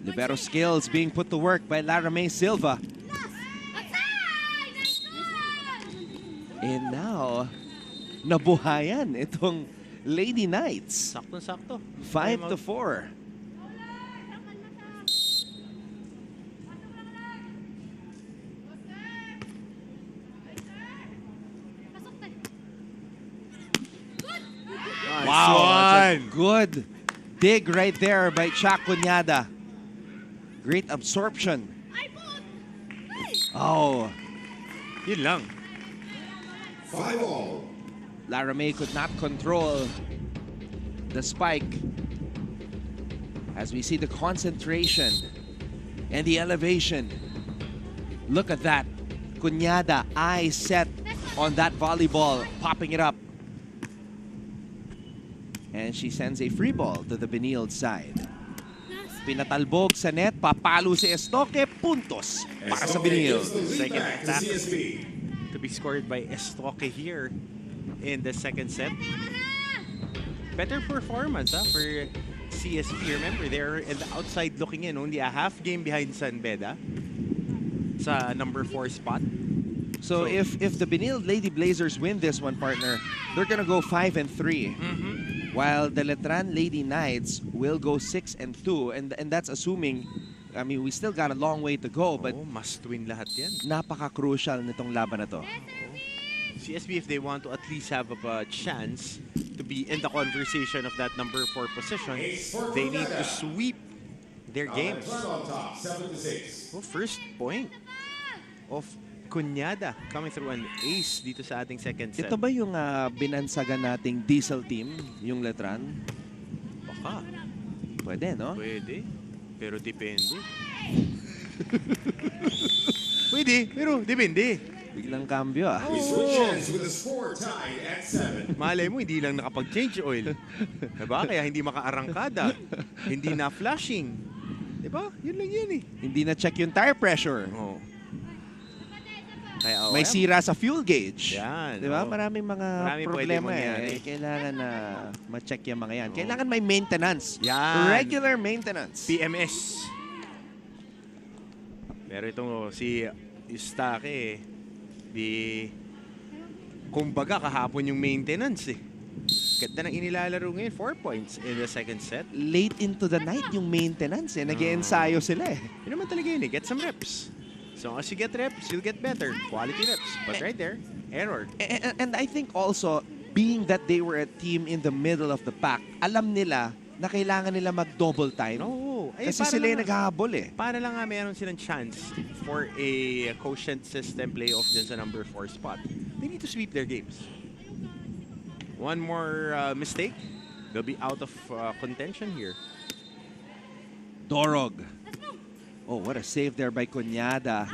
Libero skills being put to work by Lara May Silva. And now, nabuhayan itong Lady Knights. Sakto-sakto. 5-4. Wow, that's a good dig right there by Chacunyada. Great absorption. Oh. Yun lang. 5-all. Lara May could not control the spike. As we see the concentration and the elevation. Look at that. Cunyada, eyes set on that volleyball, popping it up. And she sends a free ball to the Benilde side. Pinatalbog sa net, papalo si Estoque, puntos para sa Benilde. Second attack to be scored by Estoque here in the second set. Better performance for CSP. Remember, they're in the outside looking in, only a half game behind San Beda sa number 4 spot. So if the Benilde Lady Blazers win this one, partner, they're gonna go 5-3. While the Letran Lady Knights will go 6-2, and that's assuming, I mean, we still got a long way to go, but must win lahat yan. Napaka-crucial nitong laban na to. CSB, if they want to at least have a chance to be in the conversation of that number 4 position, they need to sweep their games. Oh, first point of Cunyada coming through an ace dito sa ating second set. Ito ba yung binansagan nating diesel team, yung Letran? Baka. Pwede, no? Pwede. Pero depende. Pwede, pero depende. Biglang cambio, We switch ends with the score tied at 7. Malay mo, hindi lang nakapag-change oil. Diba? Kaya hindi maka-arangkada. Hindi na flashing. Diba? Yun lang yan eh. Hindi na check yung tire pressure. Oo. Kaya, May sira sa fuel gauge. Yan. Diba? Oo. Maraming problema Kailangan na ma-check yung mga yan. Kailangan may maintenance. Yan. Regular maintenance. PMS. Pero itong si Eustake, kumbaga kahapon yung maintenance eh. Ganda nang inilalaro ngayon, 4 points in the second set. Late into the night yung maintenance nag-iensayo sila eh. Yun naman talaga yun eh, get some reps. So as you get reps, you'll get better. Quality reps. But right there, error. And I think also, being that they were a team in the middle of the pack, alam nila na kailangan nila mag-double time. Oo. Kasi sila yung naghahabol eh. Para lang nga meron silang chance for a quotient system playoff dyan sa number 4 spot. They need to sweep their games. One more mistake, they'll be out of contention here. Dorog. Oh, what a save there by Cunyada.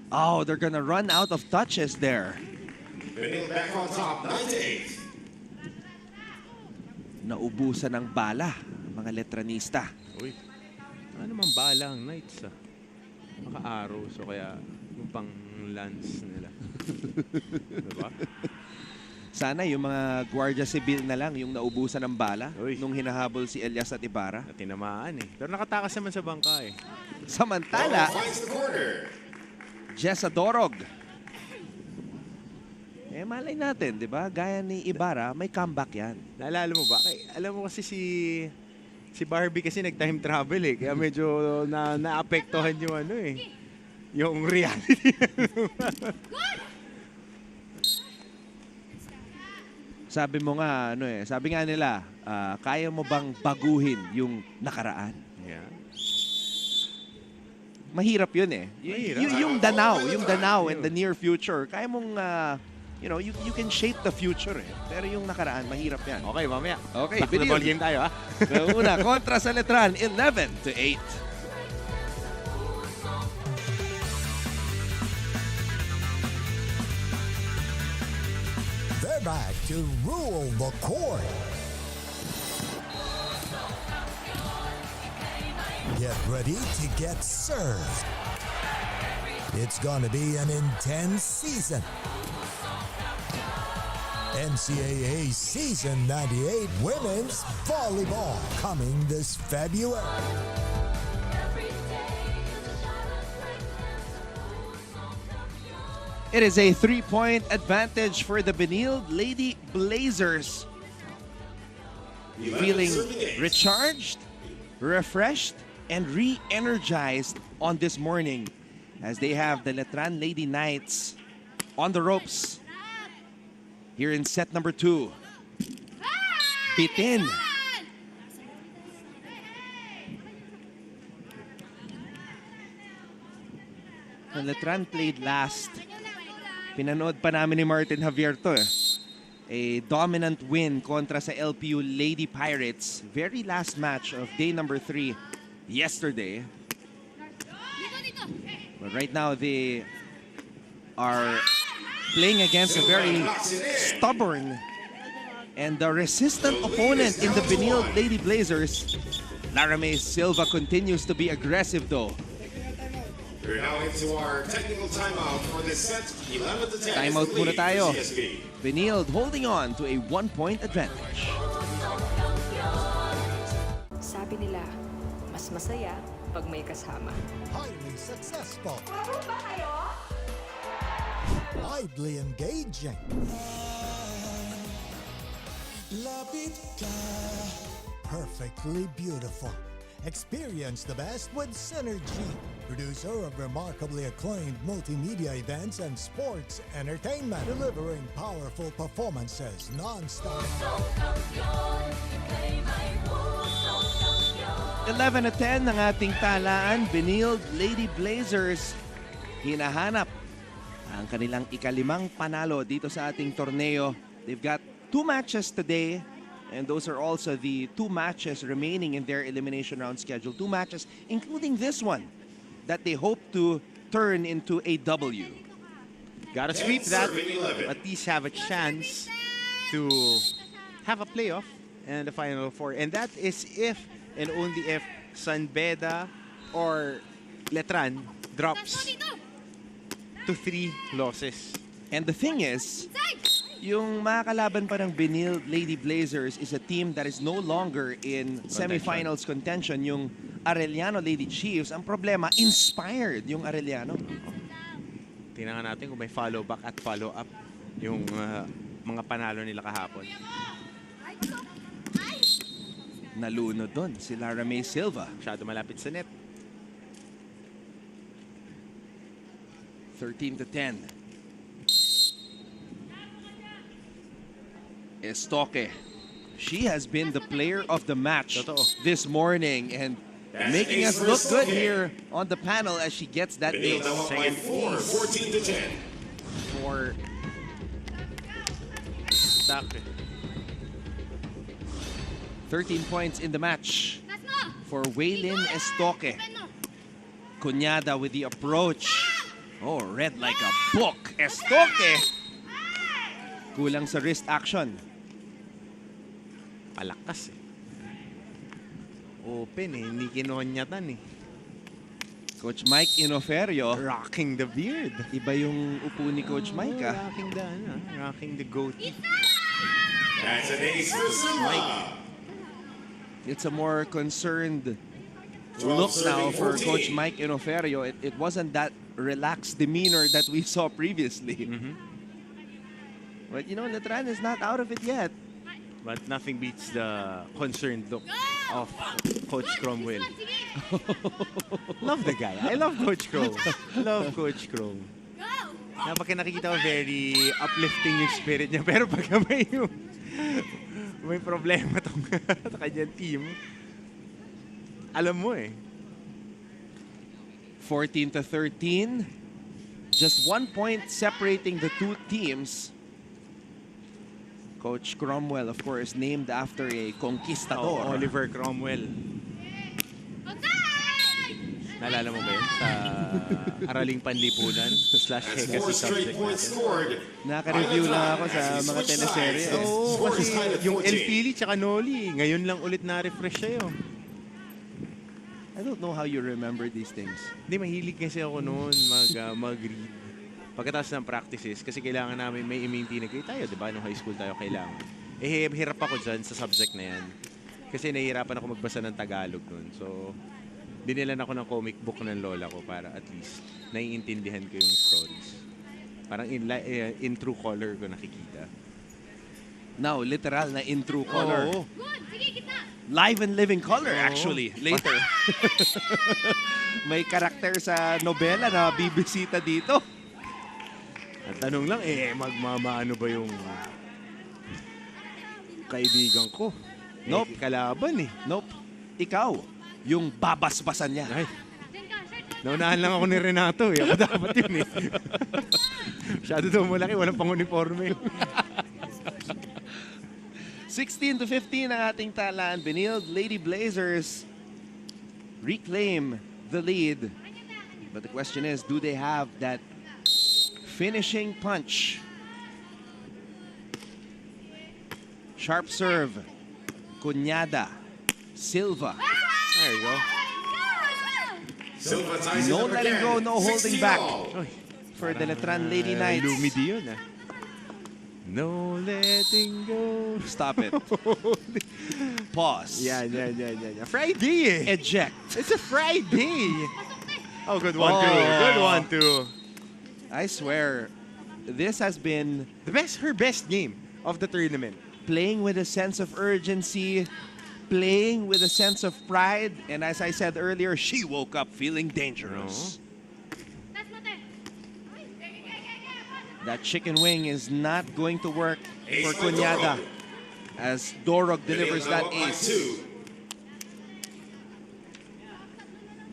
Oh, they're gonna run out of touches there. Benilde back on top, 9-8. Naubusan ng bala ang mga Letranista. Uy, ano naman bala ang Knights Maka-arrow, so kaya yung pang lance nila. Diba? Sana yung mga Guardia Civil na lang yung naubusan ng bala nung hinahabol si Elias at Ibarra. Tinamaan eh. Pero nakatakas naman sa bangka eh. Samantala, Jessa Dorog. Malay natin, di ba? Gaya ni Ibarra, may comeback yan. Naalala mo ba? Alam mo kasi si Barbie kasi nag-time travel eh. Kaya medyo naapektuhan yung yung reality. Sabi mo nga, sabi nga nila, kaya mo bang baguhin yung nakaraan? Yeah. Mahirap yun eh. Yung Danao in the near future, kaya mong, you can shape the future eh. Pero yung nakaraan, mahirap yan. Okay, mamaya. Okay, back to the ball game tayo ha. Una, kontra sa Letran, 11-8. They're back to rule the court. Get ready to get served. It's going to be an intense season. NCAA Season 98 Women's Volleyball coming this February. It is a 3-point advantage for the Benilde Lady Blazers. Feeling recharged, refreshed, and re-energized on this morning as they have the Letran Lady Knights on the ropes here in set number 2. Bitin. When Letran played last, pinanood pa namin ni Martin Javier to eh. A dominant win kontra sa LPU Lady Pirates. Very last match of day number 3 yesterday. But right now they are playing against a very stubborn and resistant opponent in the Benilde Lady Blazers. Laramie Silva continues to be aggressive though. We're now into our technical timeout for this set. 11-10. Timeout muna tayo. Benilde holding on to a 1-point advantage. Sabi nila, mas masaya pag may kasama. Highly successful. Widely engaging. Perfectly beautiful. Experience the best with Synergy, producer of remarkably acclaimed multimedia events and sports entertainment, delivering powerful performances non-stop. 11-10 ng ating talaan. Benilde Lady Blazers hinahanap ang kanilang ikalimang panalo dito sa ating torneo. They've got 2 matches today. And those are also the 2 matches remaining in their elimination round schedule. 2 matches, including this one, that they hope to turn into a W. Gotta sweep that, at least have a chance to have a playoff and the Final Four. And that is if and only if San Beda or Letran drops to 3 losses. And the thing is, yung makakalaban pa ng Benilde Lady Blazers is a team that is no longer in semifinals contention. Yung Arellano Lady Chiefs, ang problema, inspired yung Arellano. Tingnan natin kung may follow back at follow up yung mga panalo nila kahapon. Nalunod doon si Laramie Silva. Masyado malapit sa net. 13-10. Estoque. She has been the player of the match this morning and making us look good here on the panel as she gets that big second piece. 14-10. For Estoque. 13 points in the match for Waylin Estoque. Cuñada with the approach. Oh, read like a book. Estoque. Kulang sa wrist action. Palakas eh. Open eh, hindi kinonyatan eh. Coach Mike Inoferio. Rocking the beard. Iba yung upo ni Coach Mike ah. Rocking the goatee. That's an ace for Silva. It's a more concerned look now for Coach Mike Inoferio. It wasn't that relaxed demeanor that we saw previously. But you know, Letran is not out of it yet. But nothing beats the concerned look of Coach Cromwell. Love the guy. I love Coach Crom. Love Coach Crom. Pag nakikita ko, very uplifting yung spirit niya. Pero pag may problema tong kanyang team, alam mo eh. 14-13. Just 1 point separating the 2 teams. Coach Cromwell, of course, named after a conquistador. Oliver Cromwell. Naalala mo ba yun? Sa Araling Panlipunan /Hekasi subject natin. Naka-review lang ako sa mga teleserye. Oo, kasi yung El Pili tsaka Noli, ngayon lang ulit na-refresh sa'yo. I don't know how you remember these things. Hindi, mahilig kasi ako noon mag-read. Pagkatapos ng practices, kasi kailangan namin may i-maintain tayo, di ba? Nung high school tayo kailangan. Eh, hirap ako dyan sa subject na yan. Kasi nahihirapan ako magbasa ng Tagalog noon. So, binilan ako ng comic book ng lola ko para at least naiintindihan ko yung stories. Parang in true color ko nakikita. Now, literal na in true color. Oo. Live and living color, actually, later. May karakter sa nobela na bibisita dito. At tanong lang, magmamaano ba yung kaibigan ko? Nope. Kalaban eh. Nope. Ikaw, yung babasbasan niya. Ay. Naunahan lang ako ni Renato eh. Ako dapat yun eh. Masyado daw malaki, walang pang-uniforme. 16-15 ang ating talaan. Benilde Lady Blazers reclaim the lead. But the question is, do they have that finishing punch. Sharp serve. Cunyada. Silva. There you go. No letting go, no holding back. For the Letran Lady Knights. Lumidi yun, ah. No letting go. Stop it. Pause. Yan. Friday eh. Eject. It's a Friday. Oh, good one too. Good one too. I swear, this has been her best game of the tournament. Playing with a sense of urgency, playing with a sense of pride, and as I said earlier, she woke up feeling dangerous. That chicken wing is not going to work for Cunyada as Dorog delivers that ace.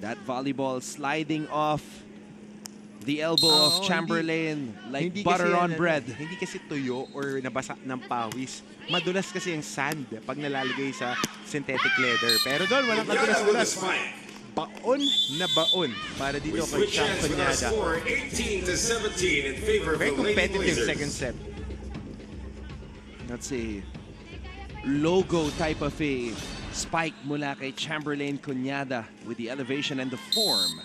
That volleyball sliding off the elbow of Chamberlain like butter on bread. Hindi kasi tuyo or nabasa ng pawis. Madulas kasi yung sand pag nalalagay sa synthetic leather. Pero doon, walang kadulas-dulas. Baon na baon para dito kay Cunyada. 18-17 in favor of Very the Lady competitive Blazers. second set. That's a logo type of a spike mula kay Chamberlain Cunyada with the elevation and the form.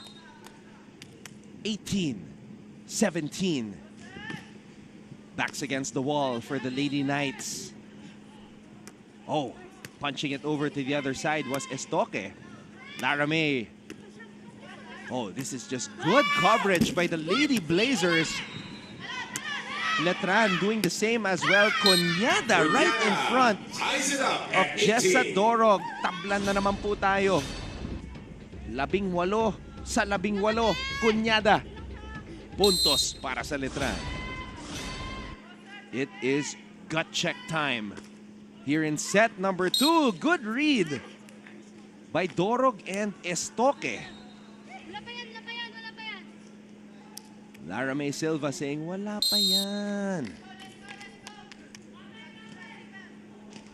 18-17. Backs against the wall for the Lady Knights. Oh, punching it over to the other side was Estoque. Laramay. Oh, this is just good coverage by the Lady Blazers. Letran doing the same as well. Cunyada right in front of Jessa Dorog. Tablan na naman po tayo. 18 sa 18. Cunyada. Puntos para sa Letran. It is gut check time. Here in set number 2. Good read by Dorog and Estoque. Laramay Silva saying, wala pa yan.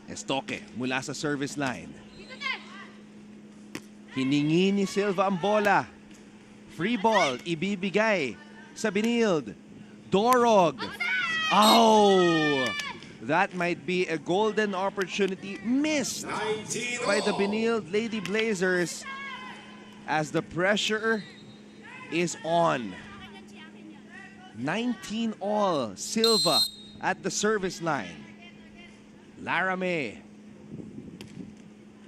Estoque mula sa service line. Hiningi ni Silva ang bola. Free ball, ibibigay sa Benilde. Dorog. Oh! That might be a golden opportunity missed by the Benilde Lady Blazers as the pressure is on. 19-all. Silva at the service line. Laramay.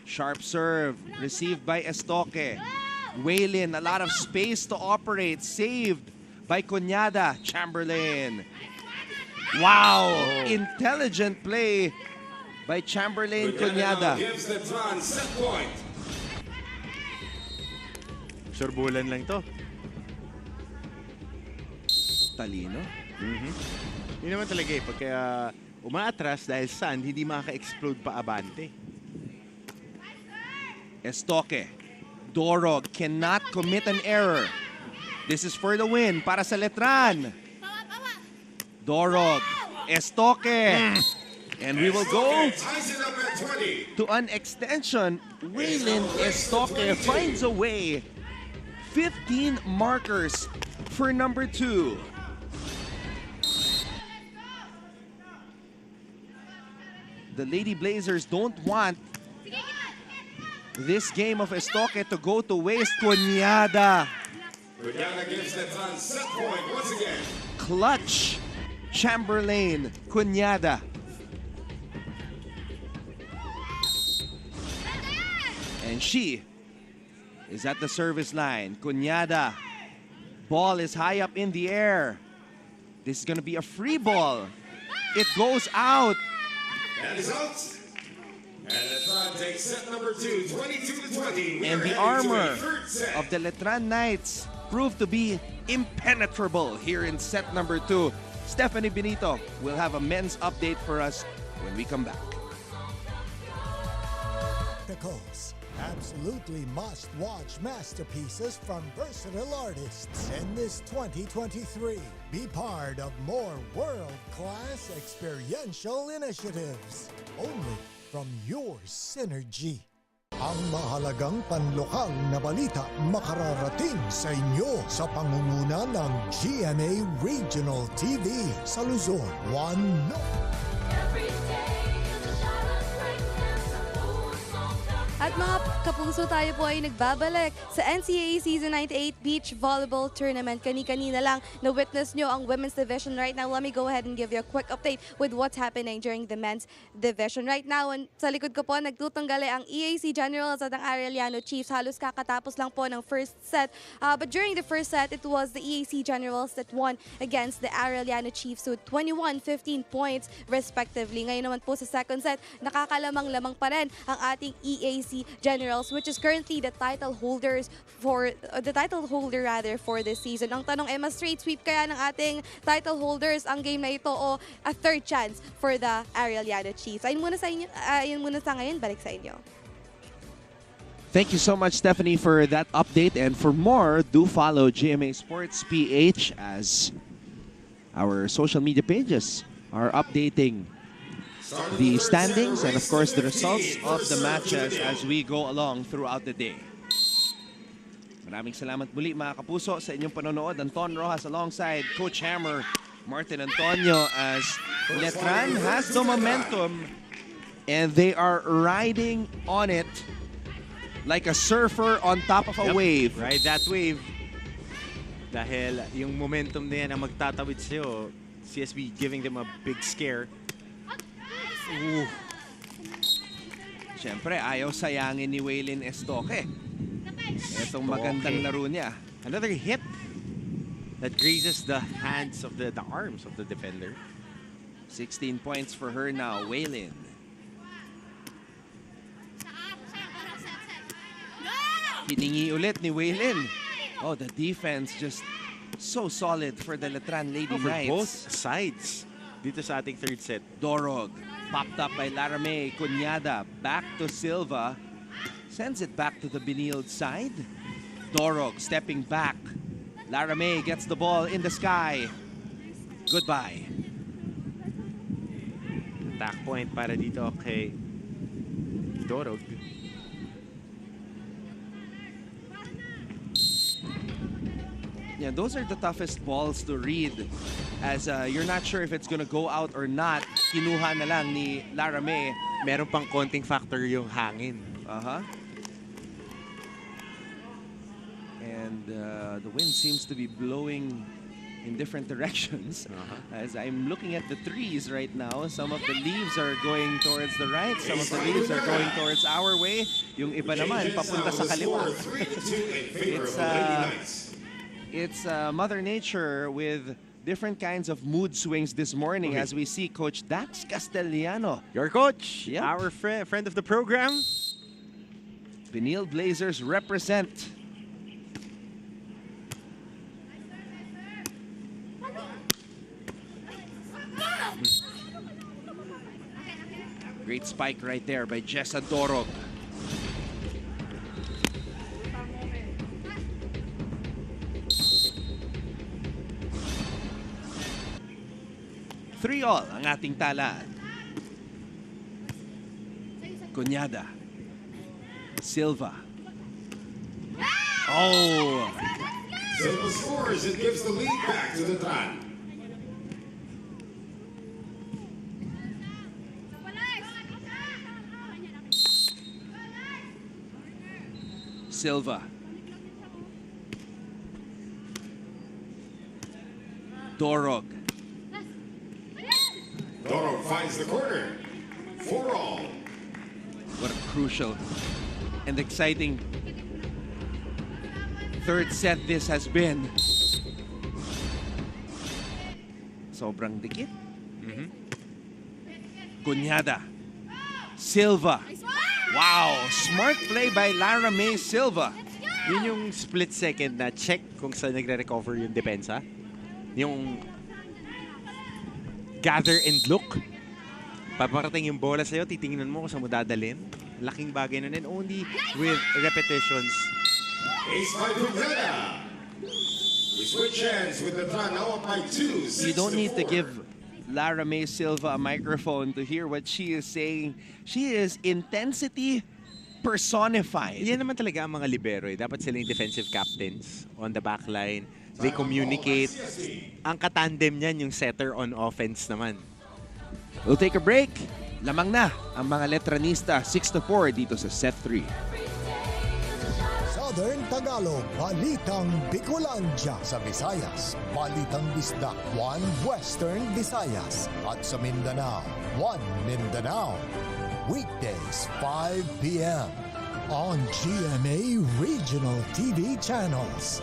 Sharp serve received by Estoque. Waylin, a lot of space to operate. Saved by Cunyada. Chamberlain. Wow! Intelligent play by Chamberlain Cunyada. Surbulan lang to. Talino. Yun naman talaga eh. Pagka umaatras dahil sand, hindi maka-explode pa abante. Estoque. Dorog cannot commit an error. This is for the win para sa Letran. Dorog. Estoque. And we will go to an extension. Waylin Estoque finds a way. 15 markers for number 2. The Lady Blazers don't want this game of Estoque to go to waste. Cunyada. Cunyada gives Letran set point once again. Clutch. Chamberlain. Cunyada. And she is at the service line. Cunyada. Ball is high up in the air. This is going to be a free ball. It goes out. That is out. And Letran takes set number 2, 22-20. And the armor of the Letran Knights proved to be impenetrable here in set number 2. Stephanie Benito will have a men's update for us when we come back. Spectacles. Absolutely must-watch masterpieces from versatile artists in this 2023. Be part of more world-class experiential initiatives. Only from your Synergy. Ang mahalagang panlokal na balita makararating sa inyo sa pangunguna ng GMA Regional TV sa Luzon. One no. At mga kapuso, tayo po ay nagbabalik sa NCAA Season 98 Beach Volleyball Tournament. Kani-kanina lang na-witness nyo ang women's division. Right now, let me go ahead and give you a quick update with what's happening during the men's division. Right now, sa likod ko po, nagtutunggali ang EAC Generals at ang Arellano Chiefs. Halos kakatapos lang po ng first set. But during the first set, it was the EAC Generals that won against the Arellano Chiefs with 21-15 points respectively. Ngayon naman po sa second set, nakakalamang-lamang pa rin ang ating EAC Generals, which is currently the title holder for this season. Ang tanong ay, mas straight sweep kaya ng ating title holders ang game na ito o a third chance for the Arellano Chiefs? Ayun muna sa ngayon, balik sa inyo. Thank you so much, Stephanie, for that update. And for more, do follow GMA Sports PH as our social media pages are updating the standings and of course the results of the matches as we go along throughout the day. Maraming salamat muli mga kapuso sa inyong panonood. Anton Rojas alongside Coach Hammer, Martin Antonio, as Letran has the momentum and they are riding on it like a surfer on top of a wave. Ride that wave. Dahil yung momentum na yan ang magtatawid sa'yo, CSB giving them a big scare. Siyempre, ayaw sayangin ni Waylin Estoque. Itong magandang laro niya. Another hit that grazes the hands of the arms of the defender. 16 points for her now, Waylin. Hiningi ulit ni Waylin. Oh, the defense just so solid for the Letran Lady Knights. Both sides dito sa ating third set. Dorog. Popped up by Laramay. Cunyada back to Silva. Sends it back to the Benilde side. Dorog stepping back. Laramay gets the ball in the sky. Goodbye. Attack point para dito kay Dorog. Yeah, those are the toughest balls to read as you're not sure if it's gonna go out or not. Kinuha na lang ni Laramay. Meron pang konting factor yung hangin. And the wind seems to be blowing in different directions. As I'm looking at the trees right now, some of the leaves are going towards the right, some of the leaves are going towards our way. Yung iba naman, papunta sa kaliwa. It's Mother Nature with different kinds of mood swings this morning as we see Coach Dax Castellano. Your coach, our friend of the program. Benilde Blazers represent. Great spike right there by Jessa Dorog. Three all ang ating talaan. Cunyada. Silva. Oh! Silva scores and gives the lead back to Letran. Silva. Dorog. Dorog finds the corner. 4-all. What a crucial and exciting third set this has been. Sobrang dikit. Cunyada. Silva. Wow! Smart play by Laramay Silva. Yun yung split second na check kung saan nagre-recover yung depensa. Yung gather and look. Paparating yung bola sa'yo, titingnan mo kung saan mo dadalhin. Laking bagay na din, only with repetitions. Ace by Cunyada. We switch hands with Letran now up by 2. You don't need to give Laramay Silva a microphone to hear what she is saying. She is intensity personified. Yan naman talaga ang mga libero. Dapat sila yung defensive captains on the back line. They communicate. Ang katandem niyan yung setter on offense naman. We'll take a break. Lamang na ang mga Letranista 6-4 dito sa set 3. Southern Tagalog, Balitang Bicolandia. Sa Visayas, Balitang Bisdak, 1 Western Visayas. At sa Mindanao, 1 Mindanao. Weekdays, 5 p.m. on GMA Regional TV channels.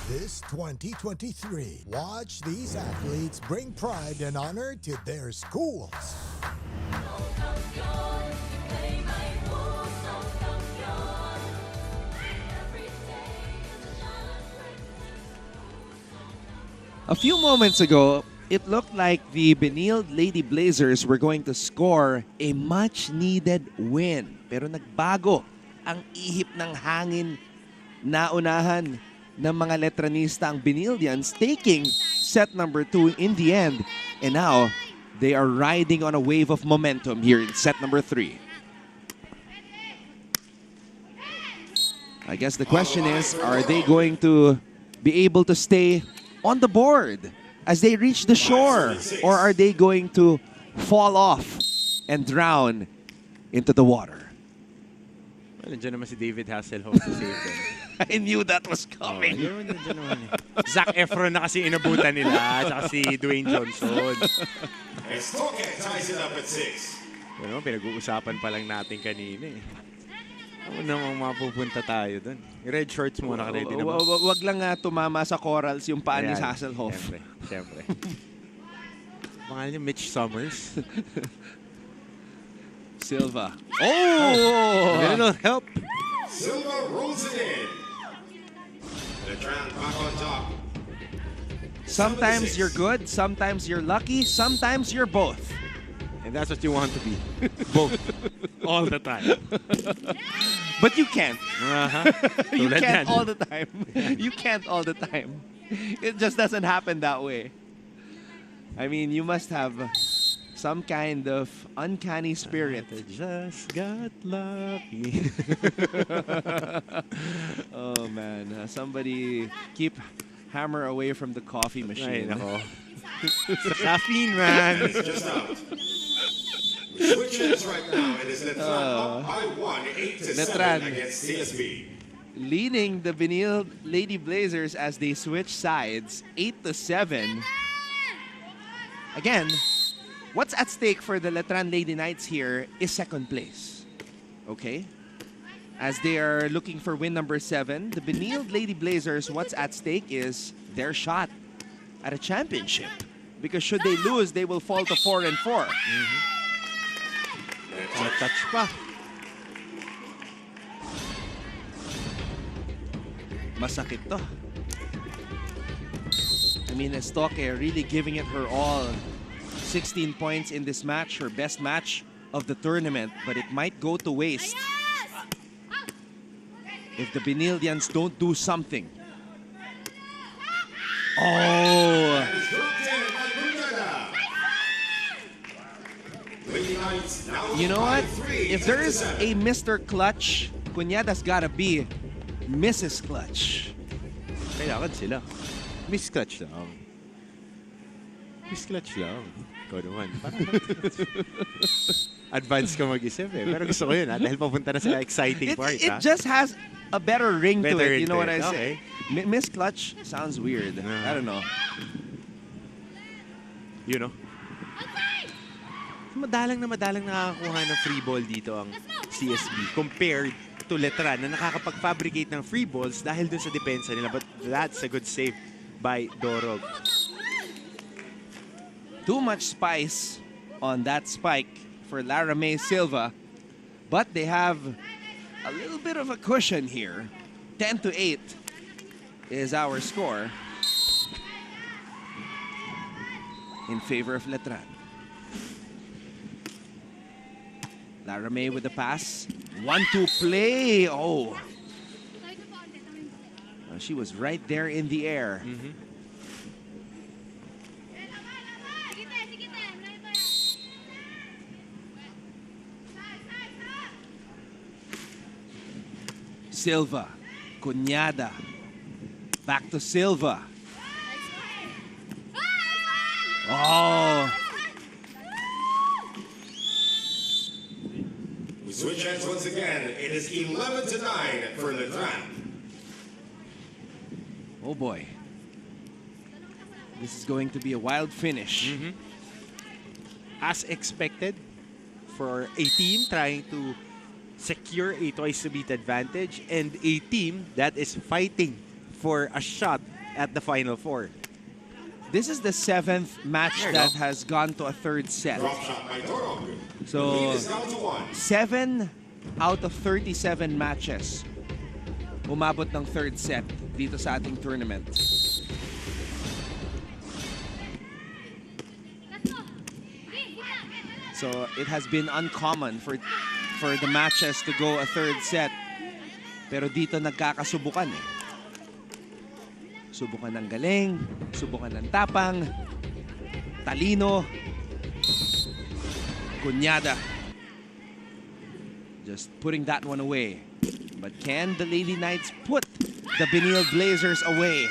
This 2023, watch these athletes bring pride and honor to their schools. A few moments ago, it looked like the Benilde Lady Blazers were going to score a much-needed win. Pero nagbago ang ihip ng hangin. Naunahan ng mga Letranista ang Benildians, taking set number 2 in the end. And now, they are riding on a wave of momentum here in set number 3. I guess the question is, are they going to be able to stay on the board as they reach the shore? Or are they going to fall off and drown into the water? Well, nandiyan naman si David Hasselhoff to save them. I knew that was coming. Zac Efron na kasi inabutan nila, at si Dwayne Johnson. Estoque ties it up at 6. Ano, pinag-uusapan pa lang natin kanina eh. Ano namang mapupunta tayo doon? Red shorts muna ka ready naman. Wag lang tumama sa corals yung paan ni Hasselhoff. Siyempre. Pangalan niya Mitch Summers. Silva. Oh! Little help. Silva rolls it in. Letran back on top. Sometimes you're good, sometimes you're lucky, sometimes you're both. And that's what you want to be. Both. All the time. But you can't. You Tulad can't yan. all the time. You can't all the time. It just doesn't happen that way. I mean, you must have some kind of uncanny spirit. I just got lucky. Oh man, somebody keep Hammer away from the coffee machine. Ay, nako. Sa caffeine, man. It's just out. Switch ends right now. It is Letran up by 1, 8-7 against CSB. Leading the Benilde Lady Blazers as they switch sides, 8-7. Again, what's at stake for the Letran Lady Knights here is second place. Okay? As they are looking for win number 7, the Benilde Lady Blazers, what's at stake is their shot at a championship. Because should they lose, they will fall to 4-4. Touch pa. Masakit to. I mean, Estoque really giving it her all. 16 points in this match, her best match of the tournament, but it might go to waste if the Benildians don't do something. Oh! You know what? If there is a Mr. Clutch, Cuñada's gotta be Mrs. Clutch. Kailangan sila. Miss Clutch lang. Miss Clutch lang. Ikaw naman. Advance ka mag-isip eh. Pero gusto ko yun dahil papunta na sa exciting part. It just has a better ring to it. You know what I Okay. say? Miss Clutch sounds weird. I don't know. You know? Madalang nakakakuha ng free ball dito ang CSB compared to Letran na nakakapag-fabricate ng free balls dahil dun sa depensa nila. But that's a good save by Dorog. Too much spice on that spike for Lara May Silva. But they have a little bit of a cushion here. 10-8 is our score in favor of Letran. Lara May with the pass. 1-2 play. Oh. She was right there in the air. Silva, Cunyada, back to Silva. Oh! We switch ends once again. It is 11-9 for Letran. Oh boy. This is going to be a wild finish. As expected, for a team trying to secure a twice-to-beat advantage and a team that is fighting for a shot at the Final Four. This is the 7th match that has gone to a third set. So, 7 out of 37 matches umabot ng third set dito sa ating tournament. So, it has been uncommon for the matches to go a third set. Pero dito nagkakasubukan eh. Subukan ng galing, subukan ng tapang, talino, Cunyada. Just putting that one away. But can the Lady Knights put the Benilde Blazers away?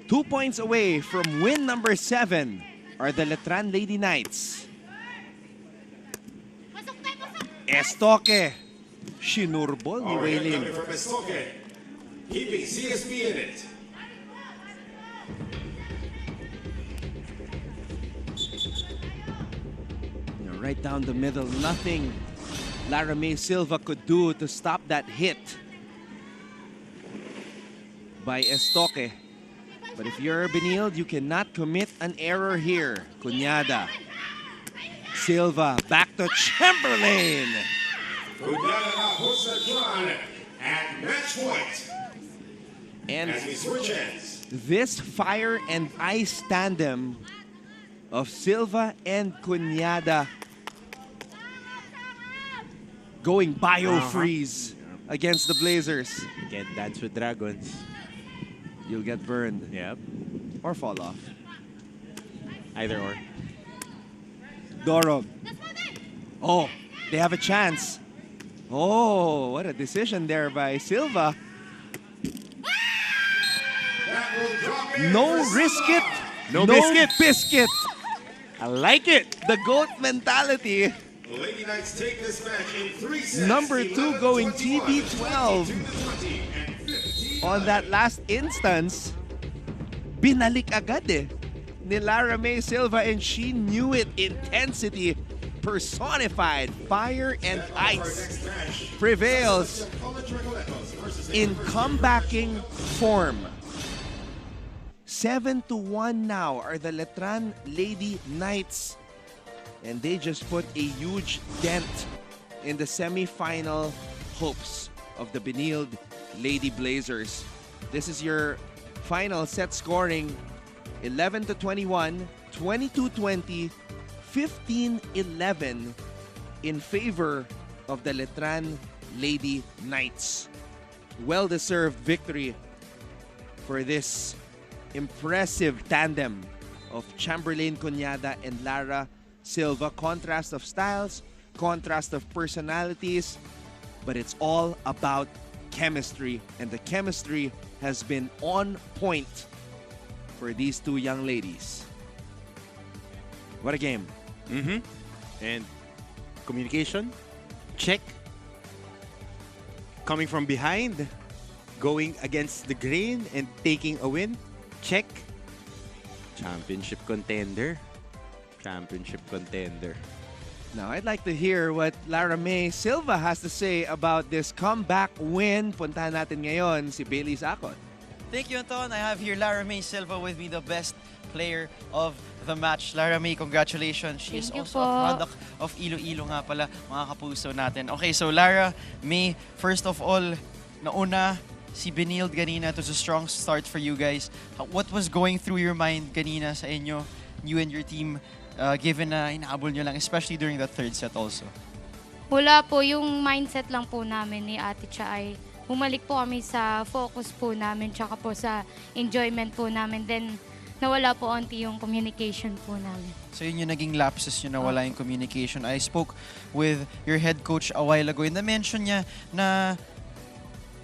Two points away from win number 7 are the Letran Lady Knights. Estoque. Sinurbol ni Waylin. Keeping CSP in it. Right down the middle, nothing Lara May Silva could do to stop that hit by Estoque. But if you're Benilde, you cannot commit an error here. Cunyada. Silva back to Chamberlain. Cunyada puts Letran at match point. And as we switch ends. This fire and ice tandem of Silva and Cunyada going bio-freeze against the Blazers. You can't dance with dragons. You'll get burned. Yep. Or fall off. Either or. Dorog. Oh, they have a chance. Oh, what a decision there by Silva. No risk it. No biscuit. Biscuit. I like it. The GOAT mentality. Lady Knights take this match in 3 sets. Number 2 going TB12. On that last instance, binalik agad eh ni Lara May Silva, and she knew it. Intensity personified. Fire and ice prevails in comebacking form. 7-1 now are the Letran Lady Knights, and they just put a huge dent in the semi-final hopes of the Benilde Lady Blazers. This is your final set scoring: 11-21, 22-20, 15-11 in favor of the Letran Lady Knights. Well-deserved victory for this impressive tandem of Chamberlain Cunyada and Lara Silva. Contrast of styles, contrast of personalities, but it's all about chemistry, and the chemistry has been on point for these two young ladies. What a game. And communication, check. Coming from behind, going against the grain and taking a win, check. Championship contender. Championship contender. Now, I'd like to hear what Lara May Silva has to say about this comeback win. Puntahan natin ngayon si Bailey Sakot. Thank you, Anton. I have here Lara May Silva with me, the best player of the match. Lara May, congratulations. She is also a product of Iloilo nga pala, mga kapuso natin. Okay, so Lara May, first of all, nauna si Benilde ganina. It was a strong start for you guys. What was going through your mind ganina sa inyo, you and your team, given na inaabol nyo lang, especially during the third set also? Wala po, yung mindset lang po namin ni Ate Cha ay bumalik po kami sa focus po namin tsaka po sa enjoyment po namin. Then, nawala po onti yung communication po namin. So yun yung naging lapses yun, nawala yung communication. I spoke with your head coach a while ago and na-mention niya na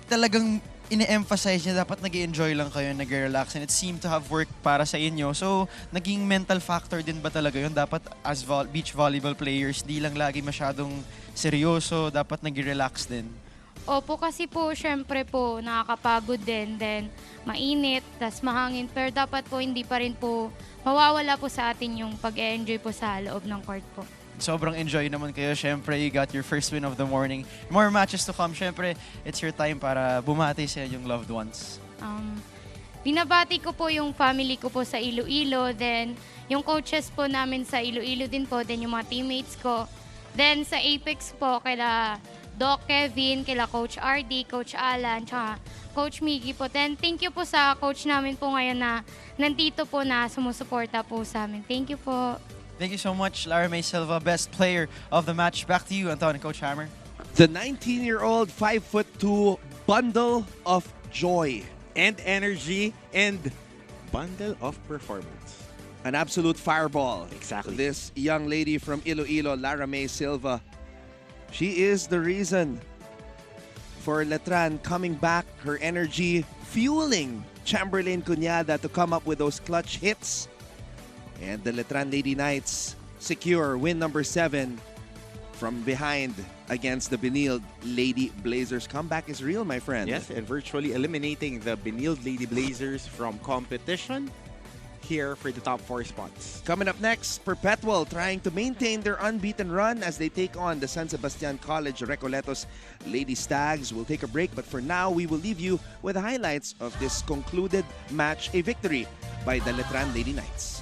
talagang ine-emphasize niya dapat nag-enjoy lang kayo, nag-relax, and it seemed to have worked para sa inyo. So, naging mental factor din ba talaga yun? Dapat as beach volleyball players, di lang lagi masyadong seryoso, dapat nag-relax din. Opo, kasi po, syempre po, nakakapagod din, then mainit, tas mahangin, pero dapat po hindi pa rin po mawawala po sa atin yung pag-enjoy po sa loob ng court po. Sobrang enjoy naman kayo. Syempre, you got your first win of the morning. More matches to come. Syempre, it's your time para bumati sa yung loved ones. Binabati ko po yung family ko po sa Iloilo, then yung coaches po namin sa Iloilo din po, then yung mga teammates ko. Then sa Apex po, kila Doc Kevin, kila Coach RD, Coach Alan, tsaka Coach Miggy po. Then thank you po sa coach namin po ngayon na nandito po na sumusuporta po sa amin. Thank you po. Thank you so much, Lara May Silva, best player of the match. Back to you, Anton and Coach Hammer. The 19-year-old 5'2" bundle of joy and energy and bundle of performance. An absolute fireball. Exactly. This young lady from Iloilo, Lara May Silva, she is the reason for Letran coming back, her energy fueling Chamberlain Cunyada to come up with those clutch hits. And the Letran Lady Knights secure win number 7 from behind against the Benilde Lady Blazers. Comeback is real, my friend. Yes, and virtually eliminating the Benilde Lady Blazers from competition here for the top 4 spots. Coming up next, Perpetual trying to maintain their unbeaten run as they take on the San Sebastian College Recoletos Lady Stags. We'll take a break, but for now, we will leave you with the highlights of this concluded match, a victory by the Letran Lady Knights.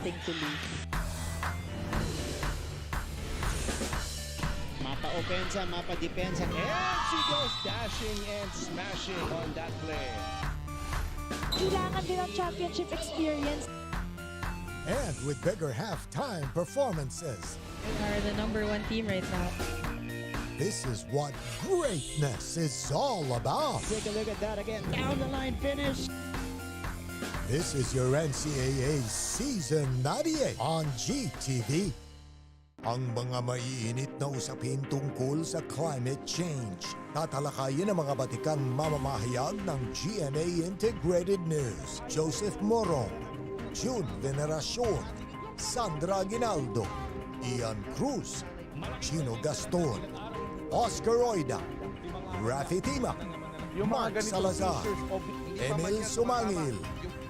nothing to lose. Mapa opensa, mapa depensa, and she goes dashing and smashing on that play. Kailangan din ang championship experience. And with bigger halftime performances, They are the #1 team right now. this is what greatness is all about. Take a look at that again. Down the line finish. This is your NCAA Season 98 on GTV. Ang mga maiinit na usapin tungkol sa climate change. Tatalakayin ang mga batikang mamamahayag ng GMA Integrated News. Joseph Morong, June Veneracion, Sandra Aguinaldo, Ian Cruz, Chino Gaston, Oscar Oida, Rafi Tima, Mark Salazar, Emil Sumangil,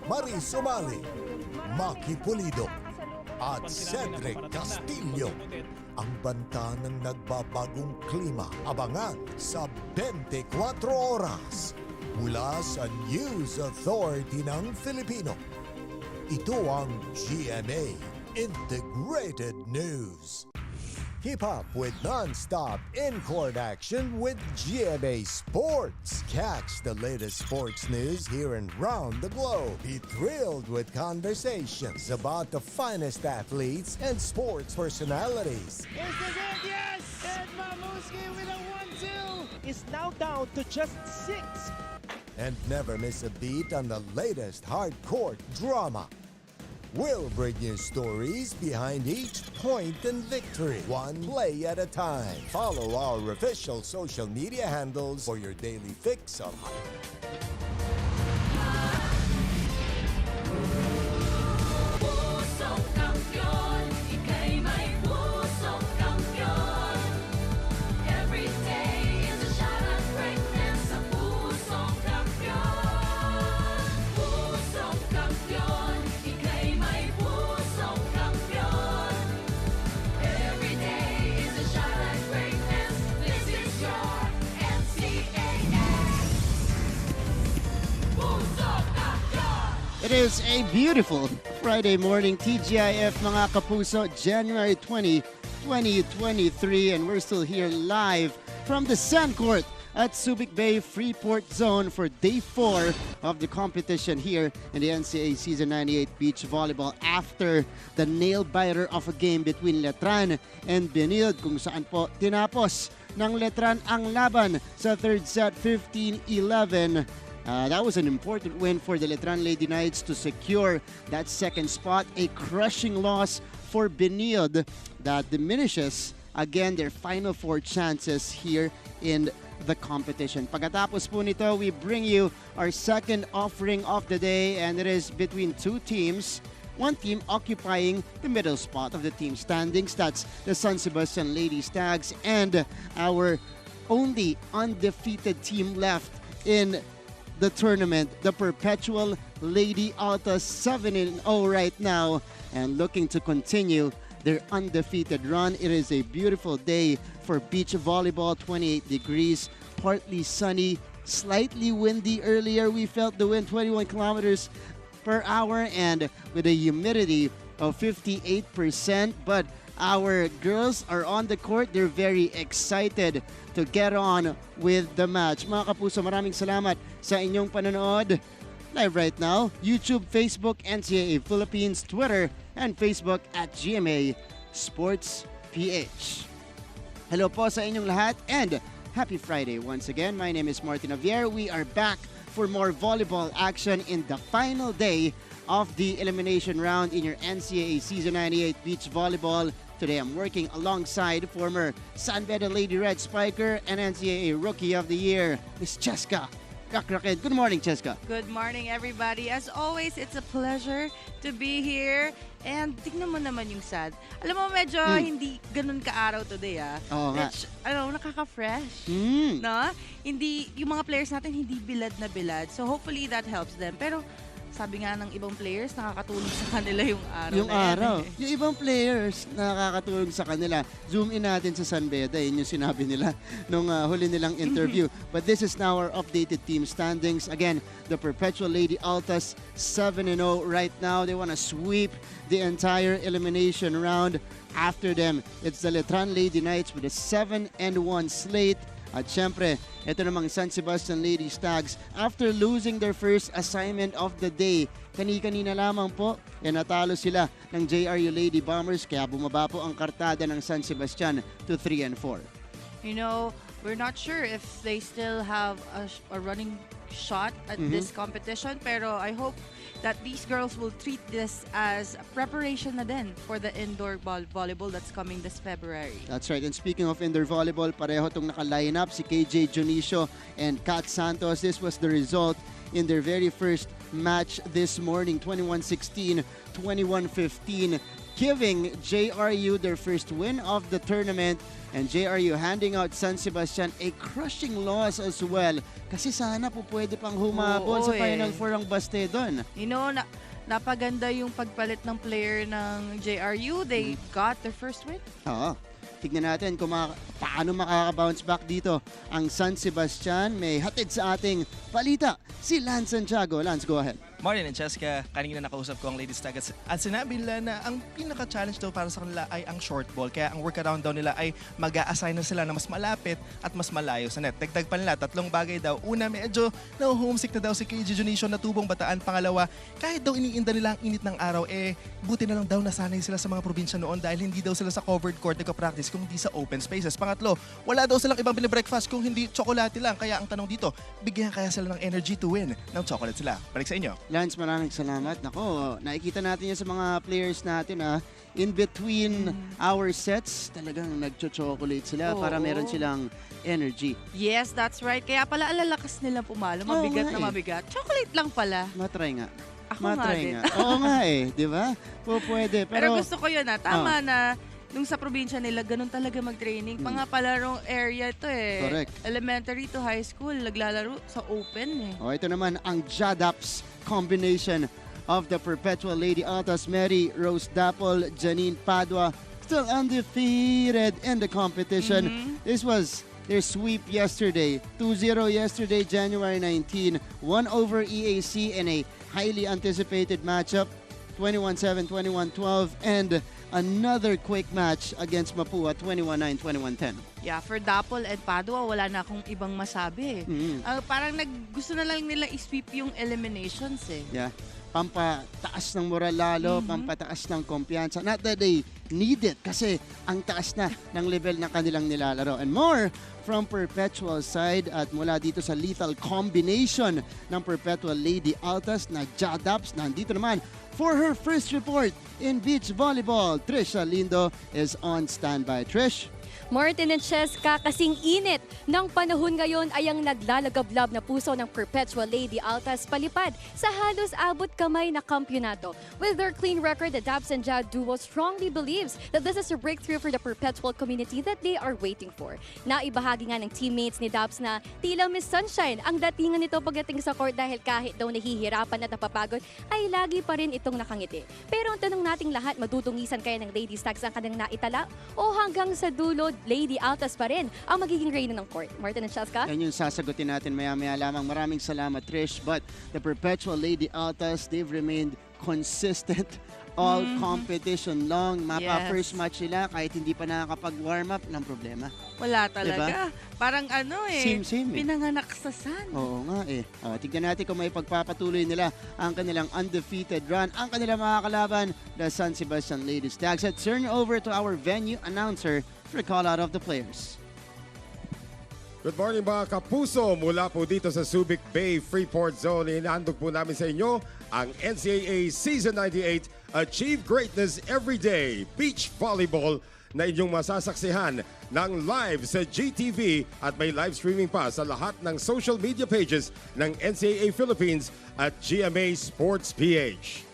Marie Sumali, Maki Pulido, at Cedric Castillo. Ang banta ng nagbabagong klima. Abangan sa 24 oras mula sa News Authority ng Filipino. Ito ang GMA Integrated News. Keep up with non-stop in-court action with GMA Sports. Catch the latest sports news here and round the globe. Be thrilled with conversations about the finest athletes and sports personalities. Is this it? Yes! And Mamuski with a 1-2 is now down to just 6. And never miss a beat on the latest hardcourt drama. We'll bring you stories behind each point and victory, one play at a time. Follow our official social media handles for your daily fix of It is a beautiful Friday morning, TGIF mga kapuso, January 20, 2023, and we're still here live from the Sand Court at Subic Bay Freeport Zone for Day 4 of the competition here in the NCAA Season 98 Beach Volleyball after the nail-biter of a game between Letran and Benilde, kung saan po tinapos ng Letran ang laban sa third set 15-11. That was an important win for the Letran Lady Knights to secure that second spot. A crushing loss for Benilde that diminishes, again, their final 4 chances here in the competition. Pagkatapos po nito, we bring you our second offering of the day, and it is between 2 teams. One team occupying the middle spot of the team standings. That's the San Sebastian Lady Stags, and our only undefeated team left in the tournament, the perpetual Lady Altas, 7-0 right now and looking to continue their undefeated run. It is a beautiful day for beach volleyball, 28 degrees, partly sunny, slightly windy earlier. We felt the wind 21 kilometers per hour and with a humidity of 58%, but our girls are on the court. They're very excited to get on with the match. Mga kapuso, maraming salamat sa inyong panonood. Live right now, YouTube, Facebook, NCAA Philippines, Twitter, and Facebook at GMA Sports PH. Hello po sa inyong lahat and happy Friday once again. My name is Martin Javier. We are back for more volleyball action in the final day of the elimination round in your NCAA Season 98 Beach Volleyball. Today I'm working alongside former San Beda Lady Red Spiker and NCAA Rookie of the Year, Miss Cheska Rakraken. Good morning, Cheska. Good morning, everybody. As always, it's a pleasure to be here. And tignan mo naman yung sad. Alam mo, medyo hindi ganun ka-araw today, ah. Oo nga. Nakaka-fresh. No? Hindi, yung mga players natin hindi bilad na bilad. So hopefully that helps them. Pero sabi nga ng ibang players, nakakatulong sa kanila yung araw. Yung araw. Yung ibang players nakakatulong sa kanila. Zoom in natin sa San Beda. Yun yung sinabi nila nung huli nilang interview. But this is now our updated team standings. Again, the Perpetual Lady Altas 7-0 right now. They want to sweep the entire elimination round. After them, it's the Letran Lady Knights with a 7-1 slate. At syempre, ito namang San Sebastian Lady Stags, after losing their first assignment of the day, kani-kanina lamang po, natalo sila ng JRU Lady Bombers, kaya bumaba po ang kartada ng San Sebastian to 3-4. You know, we're not sure if they still have a running shot at this competition, pero I hope that these girls will treat this as preparation na din for the indoor volleyball that's coming this February. That's right. And speaking of indoor volleyball, pareho itong naka-line up si KJ Junicio and Kat Santos. This was the result in their very first match this morning, 21-16, 21-15, giving JRU their first win of the tournament, and JRU handing out San Sebastian a crushing loss as well. Kasi sana po pwede pang humabol sa Final Four ang Bastidon. You know, napaganda yung pagpalit ng player ng JRU. They got their first win. Oo. Tignan natin kung paano makaka-bounce back dito ang San Sebastian. May hatid sa ating balita si Lance Santiago. Lance, go ahead. Martin and Cheska, kanina nakausap ko ang Lady Stags at sinabi nila na ang pinaka-challenge daw para sa kanila ay ang short ball. Kaya ang workaround daw nila ay mag-a-assign na sila na mas malapit at mas malayo sa net. Dagdag pa nila, 3 bagay daw. Una, medyo na-homesick na daw si KJ Junicio na tubong bataan. Pangalawa, kahit daw iniinda nila ang init ng araw, buti na lang daw nasanay sila sa mga probinsya noon dahil hindi daw sila sa covered court nagka-practice kung hindi sa open spaces. Pangatlo, wala daw silang ibang binibreakfast kung hindi tsokolate lang. Kaya ang tanong dito, bigyan kaya sila ng energy to win ng chocolate sila. Balik sa inyo. Lance, maraming salamat. Nako, nakikita natin yan sa mga players natin. In between our sets, talagang nagcho-chocolate sila para meron silang energy. Yes, that's right. Kaya pala alalakas nila pumalo. Mabigat na mabigat. Chocolate lang pala. Matry nga. Ako nga din. Oo nga di ba? Pwede. Pero gusto ko yun Tama na. Nung sa probinsya nila, ganun talaga mag-training. Mga palarong area ito Correct. Elementary to high school, naglalaro sa open Ito naman ang Jadaps combination of the Perpetual Lady Altas, Mary Rose Dapol, Janine Padua, still undefeated in the competition. This was their sweep yesterday. 2-0 yesterday, January 19. 1 over EAC in a highly anticipated matchup. 21-7, 21-12, and another quick match against Mapua, 21-9, 21-10. Yeah, for Dapol and Padua, wala na akong ibang masabi. Parang gusto na lang nila i-sweep yung eliminations Yeah. Pampataas ng moral lalo, pampataas ng kumpiyansa. Not that they need it kasi ang taas na ng level ng kanilang nilalaro. And more from Perpetual side at mula dito sa lethal combination ng Perpetual Lady Altas na Jadaps. Nandito naman for her first report in beach volleyball, Trisha Lindo is on standby. Trish? Martin and Cheska, kasing init ng panahon ngayon ay ang naglalagablab na puso ng Perpetual Lady Altas palipad sa halos abot kamay na kampyonato. With their clean record, the Dabs and Jad duo strongly believes that this is a breakthrough for the Perpetual community that they are waiting for. Naibahagi nga ng teammates ni Dabs na tila Miss Sunshine ang datingan nito pagdating sa court dahil kahit daw nahihirapan at napapagod ay lagi pa rin itong nakangiti. Pero ang tanong nating lahat, madudungisan kaya ng Lady Stags ang kanilang naitala o hanggang sa dulo Lady Altas pa rin ang magiging reyna ng court? Martin and Cheska? Yan yung sasagutin natin maya-maya lamang. Maraming salamat, Trish. But the Perpetual Lady Altas, they've remained consistent all competition long. First match nila, kahit hindi pa nakakapag-warm up, ng problema. Wala talaga. Diba? Parang Same. pinanganak sa sun. Oo nga tignan natin kung may pagpapatuloy nila ang kanilang undefeated run. Ang kanilang mga kalaban, the San Sebastian Lady Stags. Let's turn over to our venue announcer for a call out of the players. Good morning mga kapuso. Mula po dito sa Subic Bay Freeport Zone, inahandog po namin sa inyo ang NCAA Season 98 Achieve Greatness Every Day Beach Volleyball na inyong masasaksihan ng live sa GTV at may live streaming pa sa lahat ng social media pages ng NCAA Philippines at GMA Sports PH.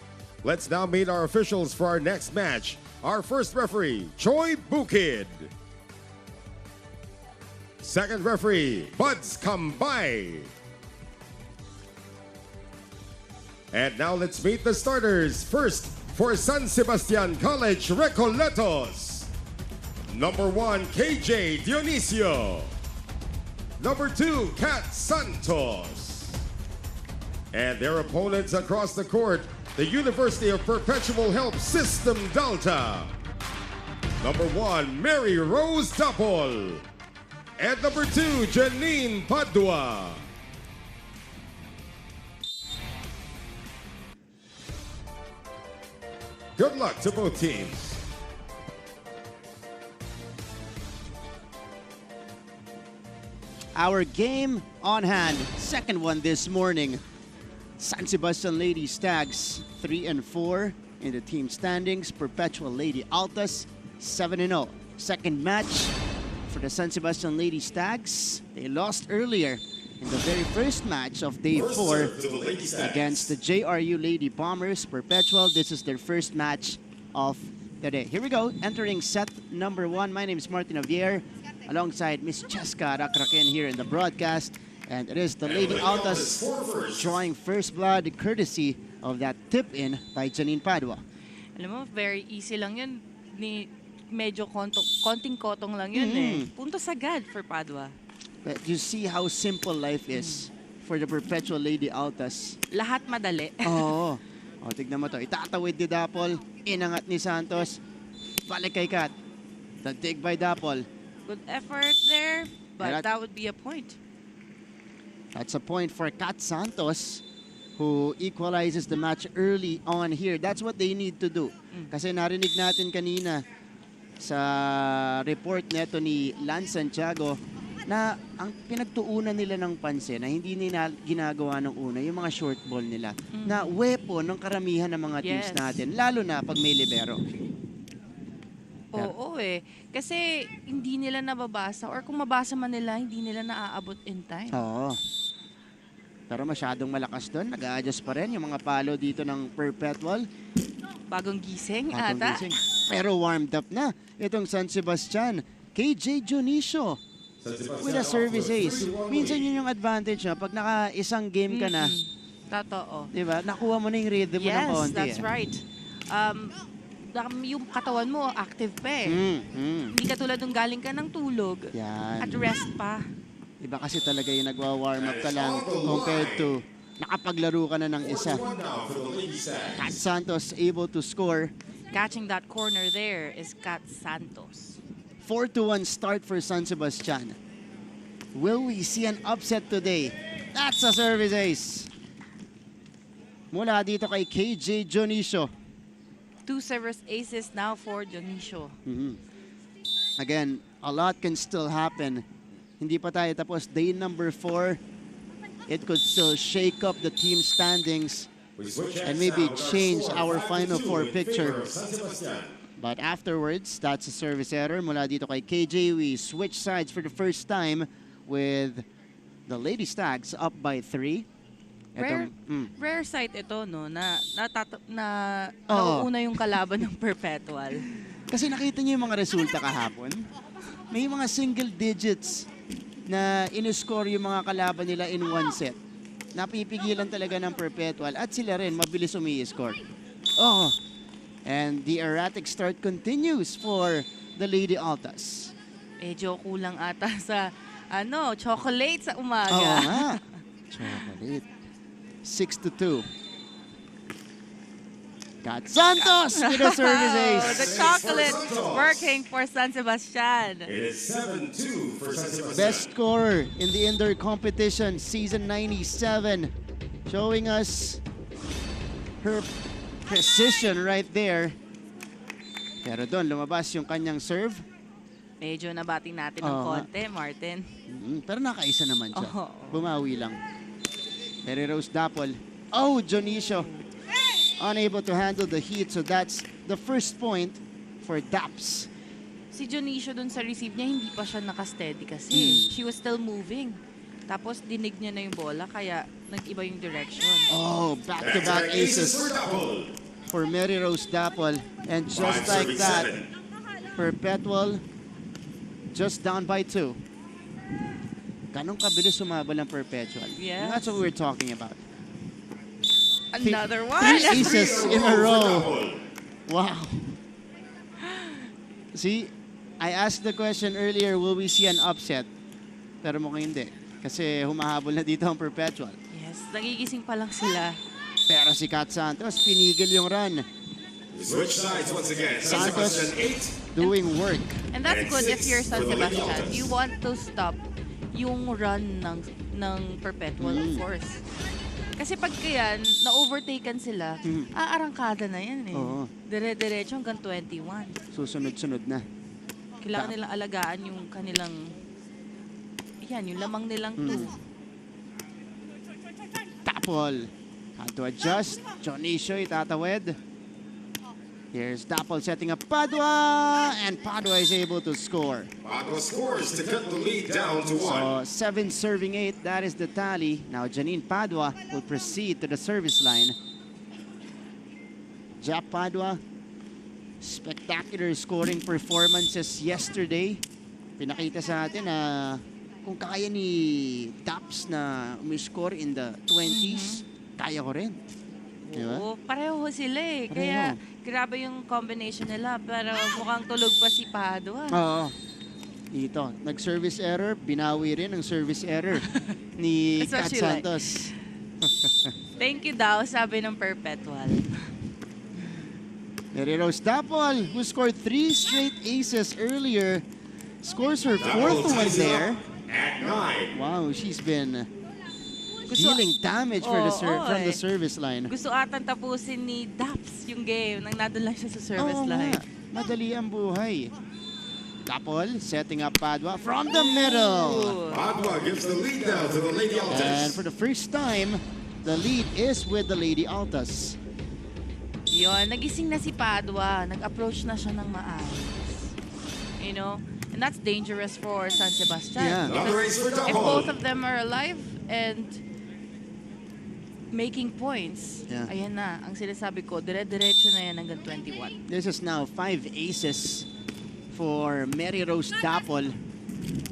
Let's now meet our officials for our next match. Our first referee, Choi Bukid. Second referee, Buds Kambay. And now let's meet the starters. First, for San Sebastian College Recoletos. Number 1, KJ Dionisio. Number 2, Kat Santos. And their opponents across the court, the University of Perpetual Help System Delta. Number 1, Mary Rose Dapol. And number 2, Janine Padua. Good luck to both teams. Our game on hand, second one this morning. San Sebastian Lady Stags 3-4 in the team standings. Perpetual Lady Altas 7-0. Second match for the San Sebastian Lady Stags. They lost earlier in the very first match of day 4 against the JRU Lady Bombers. Perpetual, this is their first match of the day. Here we go, entering set number 1. My name is Martin Javier, alongside Miss Cheska Rakraken here in the broadcast. And it is the Lady Altas drawing first blood courtesy of that tip-in by Janine Padua. Alam mo, very easy lang yun. Medyo konting-kotong lang yun eh. Puntos agad for Padua. But you see how simple life is for the Perpetual Lady Altas. Lahat madali. Oo. O, tignan mo to. Itatawid ni Dapol. Inangat ni Santos. Balik kay Kat. The dig by Dapol. Good effort there, but that would be a point. That's a point for Kat Santos, who equalizes the match early on here. That's what they need to do. Kasi narinig natin kanina sa report neto ni Lance Santiago na ang pinagtuunan nila ng pansin na hindi nila ginagawa ng una yung mga short ball nila na weapon ng karamihan ng mga teams natin, lalo na pag may libero. Oo eh. Kasi hindi nila nababasa or kung mabasa man nila, hindi nila naaabot in time. Oo. Pero masyadong malakas doon. Nag-a-adjust pa rin yung mga palo dito ng Perpetual. Bagong gising ata. Gising. Pero warmed up na itong San Sebastian. KJ Junicio with a service ace. Minsan yun yung advantage na pag naka-isang game ka na. Totoo. Diba? Nakuha mo na yung rhythm mo ng konti. Yes, that's right. Yung katawan mo active pa eh. Hindi ka tulad nung galing ka ng tulog. Yan. At rest pa. Iba kasi talaga yung nagwa-warm up ka lang compared to nakapaglaro ka na ng isa. Kat Santos able to score. Catching that corner there is Kat Santos. 4-1 start for San Sebastian. Will we see an upset today? That's a service ace. Mula dito kay KJ Junicio. 2 service aces now for Dionisio. Again, a lot can still happen. Hindi pa tayo tapos. Day number 4, it could still shake up the team standings and maybe change our Final Four picture. But afterwards, that's a service error. Mula dito kay KJ, we switch sides for the first time with the Lady Stags up by 3. Rare sight ito, no? Nauuna yung kalaban ng Perpetual. Kasi nakita niyo yung mga resulta kahapon. May mga single digits na in-score yung mga kalaban nila in one set. Napipigilan talaga ng Perpetual at sila rin mabilis umi-score. And the erratic start continues for the Lady Altas. Medyo kulang ata sa chocolate sa umaga. Oo nga. Chocolate. 6-2. Kat Santos with a service ace. The chocolate working for San Sebastian. It is 7-2 for San Sebastian. Best scorer in the indoor competition, season 97. Showing us her precision right there. Pero doon, lumabas yung kanyang serve. Medyo nabating natin ng konti, Martin. Pero nakaisa naman siya. Bumawi lang. Mary Rose Dapol. Jonicio. Unable to handle the heat, so that's the first point for Daps. Si Jonicio dun sa receive niya, hindi pa siya nakasteady kasi. She was still moving. Tapos dinig niya na yung bola, kaya nag-iba yung direction. Back-to-back aces for Mary Rose Dapol. And just like that, Perpetual just down by 2. Ganong kabilis sumabal ang Perpetual. Yes. And that's what we're talking about. Another one. 3 aces in a row. Wow. See, I asked the question earlier, will we see an upset? Pero mukhang hindi. Kasi humahabol na dito ang Perpetual. Yes, nagigising pa lang sila. Pero si Kat Santos, pinigil yung run. Switch sides once again. Santos doing work. And that's good if you're San for the Lady Sebastian. Altas. You want to stop yung run ng Perpetual, of course. Kasi pag kaya na-overtaken sila, aarangkada na yan eh. Oo. Dire-diretso hanggang 21. Susunod-sunod na. Kailangan nilang alagaan yung kanilang, yung lamang nilang two. Dapol. Had to adjust. Jonicio itatawid. Here's Dapol setting up Padua, and Padua is able to score. Padua scores to cut the lead down to 1. So 7 serving 8, that is the tally. Now Janine Padua will proceed to the service line. Jap Padua, spectacular scoring performances yesterday. Pinakita sa atin na kung kaya ni Daps na umiscore in the 20s, kaya ko rin. Diba? Oo, pareho sila eh. Kaya grabe yung combination nila. Pero mukhang tulog pa si Padua. Oo. Dito, nag-service error, binawi rin ang service error ni Kat Santos. Thank you daw, sabi ng Perpetual. Mary Rose Dapol, who scored 3 straight aces earlier, scores her 4th one there. At 9. Wow, she's been dealing damage for the from the service line. Gusto atang tapusin ni Daps yung game nang nandun lang siya sa service line. Madali ang buhay. Dapol setting up Padua from the middle. Padua gives the lead now to the Lady Altas. And for the first time, the lead is with the Lady Altas. Yun, nagising na si Padua. Nag-approach na siya ng maayos. You know? And that's dangerous for San Sebastian. Yeah. Because if both of them are alive and making points, ayan na. Ang sinasabi ko, dire-diretso na yan hanggang 21. This is now 5 aces for Mary Rose Dapol.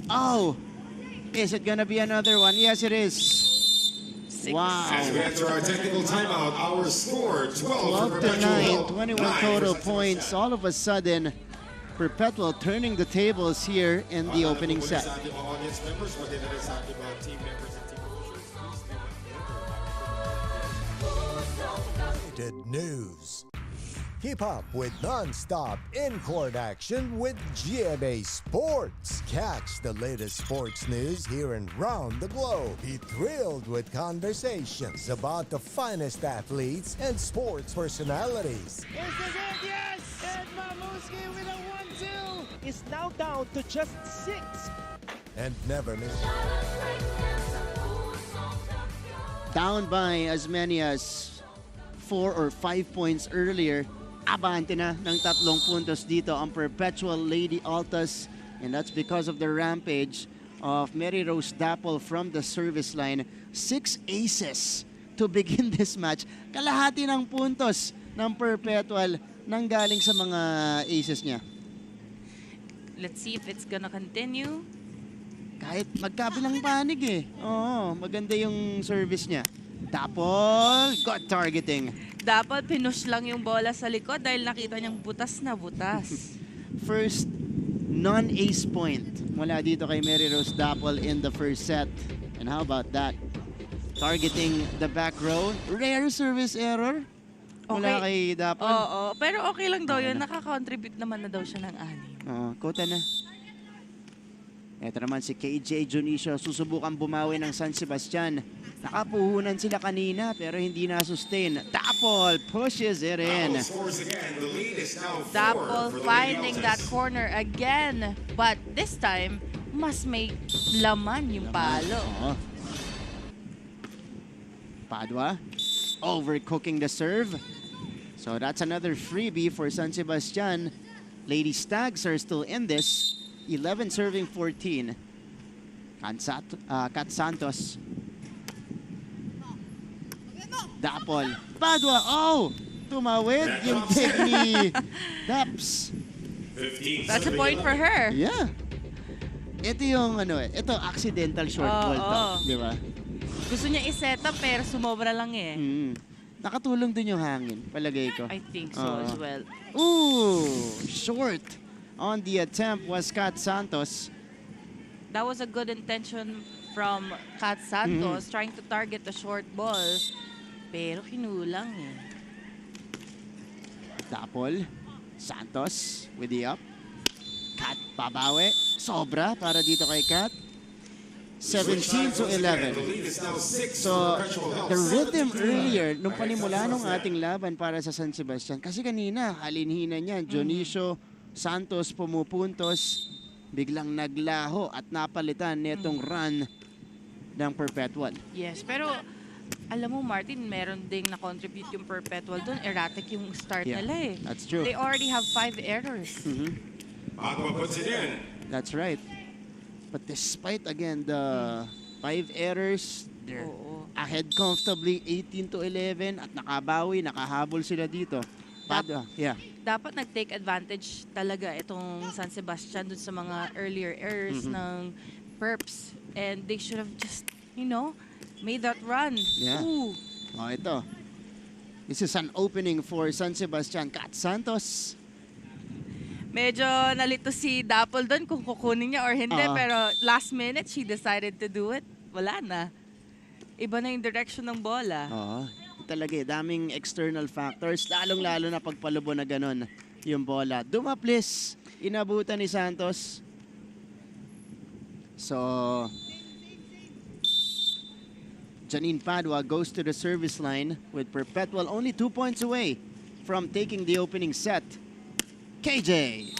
Oh! Is it gonna be another one? Yes, it is. 6. Wow. As we enter our technical timeout, our score 12 to 9, 21 total points. All of a sudden, Perpetual turning the tables here in the opening set. News. Keep up with non-stop in-court action with GMA Sports. Catch the latest sports news here and round the globe. Be thrilled with conversations about the finest athletes and sports personalities. This is it, yes! And Mamuski with a 1-2 is now down to just 6. And never miss. Down by as many as 4 or 5 points earlier. Abante na ng 3 puntos dito ang Perpetual Lady Altas, and that's because of the rampage of Mary Rose Dapol from the service line. 6 aces to begin this match. Kalahati ng puntos ng Perpetual nanggaling sa mga aces niya. Let's see if it's gonna continue. Kahit magkabilang panig eh. Oo, maganda yung service niya. Dapol, good targeting. Dapat pinush lang yung bola sa likod dahil nakita niyang butas na butas. First non-ace point mula dito kay Mary Rose Dapol in the first set. And how about that? Targeting the back row. Rare service error mula kay Dapol. Oo, pero okay lang daw yun. Nakaka-contribute naman na daw siya ng 6. Kota na. Ito naman si KJ Junicio. Susubukan bumawi ng San Sebastian. Nakapuhunan sila kanina pero hindi na-sustain. Dapol pushes it in. Dapol finding that corner again. But this time, mas may laman yung palo. Padua overcooking the serve. So that's another freebie for San Sebastian. Lady Stags are still in this. 11 serving 14. Kat Santos. Dapol. Padua. Oh! Tumawid yung tip ni Daps. That's a point for her. Yeah. Ito yung ito accidental short ball to, di ba? Gusto niya i-set up pero sumobra lang eh. Nakatulong din yung hangin, palagay ko. I think so as well. Ooh! Short on the attempt was Kat Santos. That was a good intention from Kat Santos trying to target the short ball. Pero kinulang eh. Dapol. Santos with the up. Kat babawi. Sobra para dito kay Kat. 17-11. So, the rhythm earlier, nung panimula nung ating laban para sa San Sebastian, kasi kanina, halinhina niya, Dionisio Santos pumupuntos, biglang naglaho at napalitan netong run ng Perpetual. Yes, pero alam mo Martin, meron ding na-contribute yung Perpetual doon. Erratic yung start nila eh. That's true. They already have 5 errors. That's right. But despite, again, the 5 errors, they're ahead comfortably, 18-11, at nakabawi, nakahabol sila dito. Dapat nag-take advantage talaga itong San Sebastian dun sa mga earlier errors ng Perps. And they should have just, you know, made that run. Yeah. Ooh. Oh, ito. This is an opening for San Sebastian. Kat Santos. Medyo nalito si Dapol doon kung kukunin niya or hindi. Pero last minute, she decided to do it. Wala na. Iba na yung direction ng bola. Oo. Talaga eh. Daming external factors. Lalong-lalo na pagpalubo na ganun yung bola. Dumaplis. Inabutan ni Santos. So, Janine Padua goes to the service line with Perpetual only 2 points away from taking the opening set. KJ.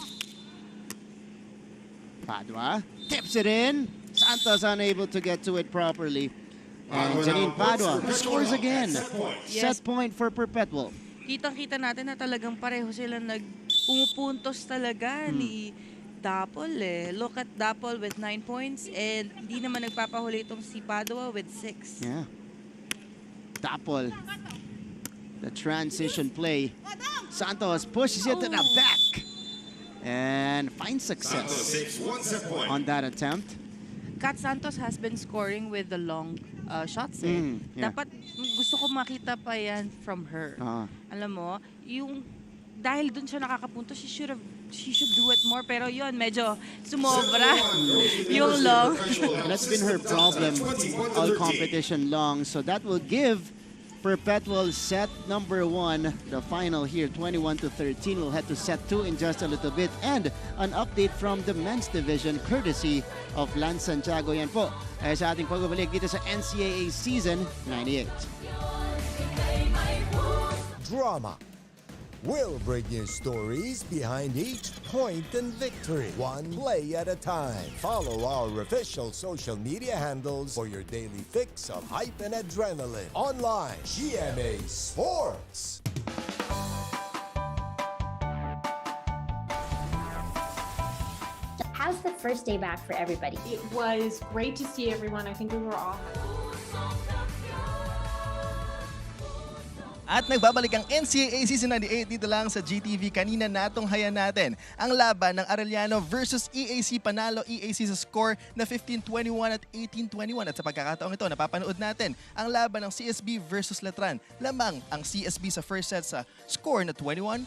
Padua tips it in. Santos unable to get to it properly. And Janine Padua scores again. Set point for Perpetual. Kitang-kita natin na talagang pareho sila pumupuntos talaga ni Dapol eh. Look at Dapol with 9 points and hindi naman nagpapahuli itong si Padua with 6. Yeah. Dapol. The transition play. Santos pushes it to the back and finds success on that attempt. Kat Santos has been scoring with the long shots eh. Dapat gusto ko makita pa yan from her. Alam mo, yung dahil dun siya nakakapunto, she should do it more. Pero yun, medyo sumobra yung long. That's been her problem all competition long. So that will give Perpetual set number 1, the final here, 21-13. We'll head to set 2 in just a little bit. And an update from the men's division courtesy of Lance Santiago. Yan po ay sa ating pagbabalik dito sa NCAA Season 98. Drama. We'll bring you stories behind each point and victory, one play at a time. Follow our official social media handles for your daily fix of hype and adrenaline. Online, GMA Sports. How's the first day back for everybody? It was great to see everyone. I think we were all... At nagbabalik ang NCAA Season 98 dito lang sa GTV. Kanina natunghayan natin ang laban ng Arellano versus EAC. Panalo EAC sa score na 15-21 at 18-21. At sa pagkakataong ito, napapanood natin ang laban ng CSB versus Letran. Lamang ang CSB sa first set sa score na 21-14.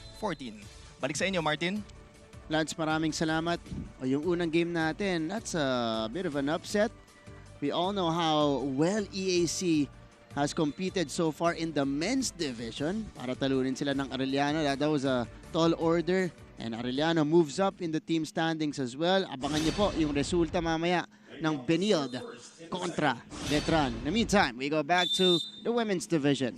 Balik sa inyo, Martin. Lance, maraming salamat. O yung unang game natin, that's a bit of an upset. We all know how well EAC has competed so far in the men's division para talunin sila ng Arellano. That was a tall order and Arellano moves up in the team standings as well. Abangan niyo po yung resulta mamaya ng Benilde kontra Letran. In the meantime, we go back to the women's division.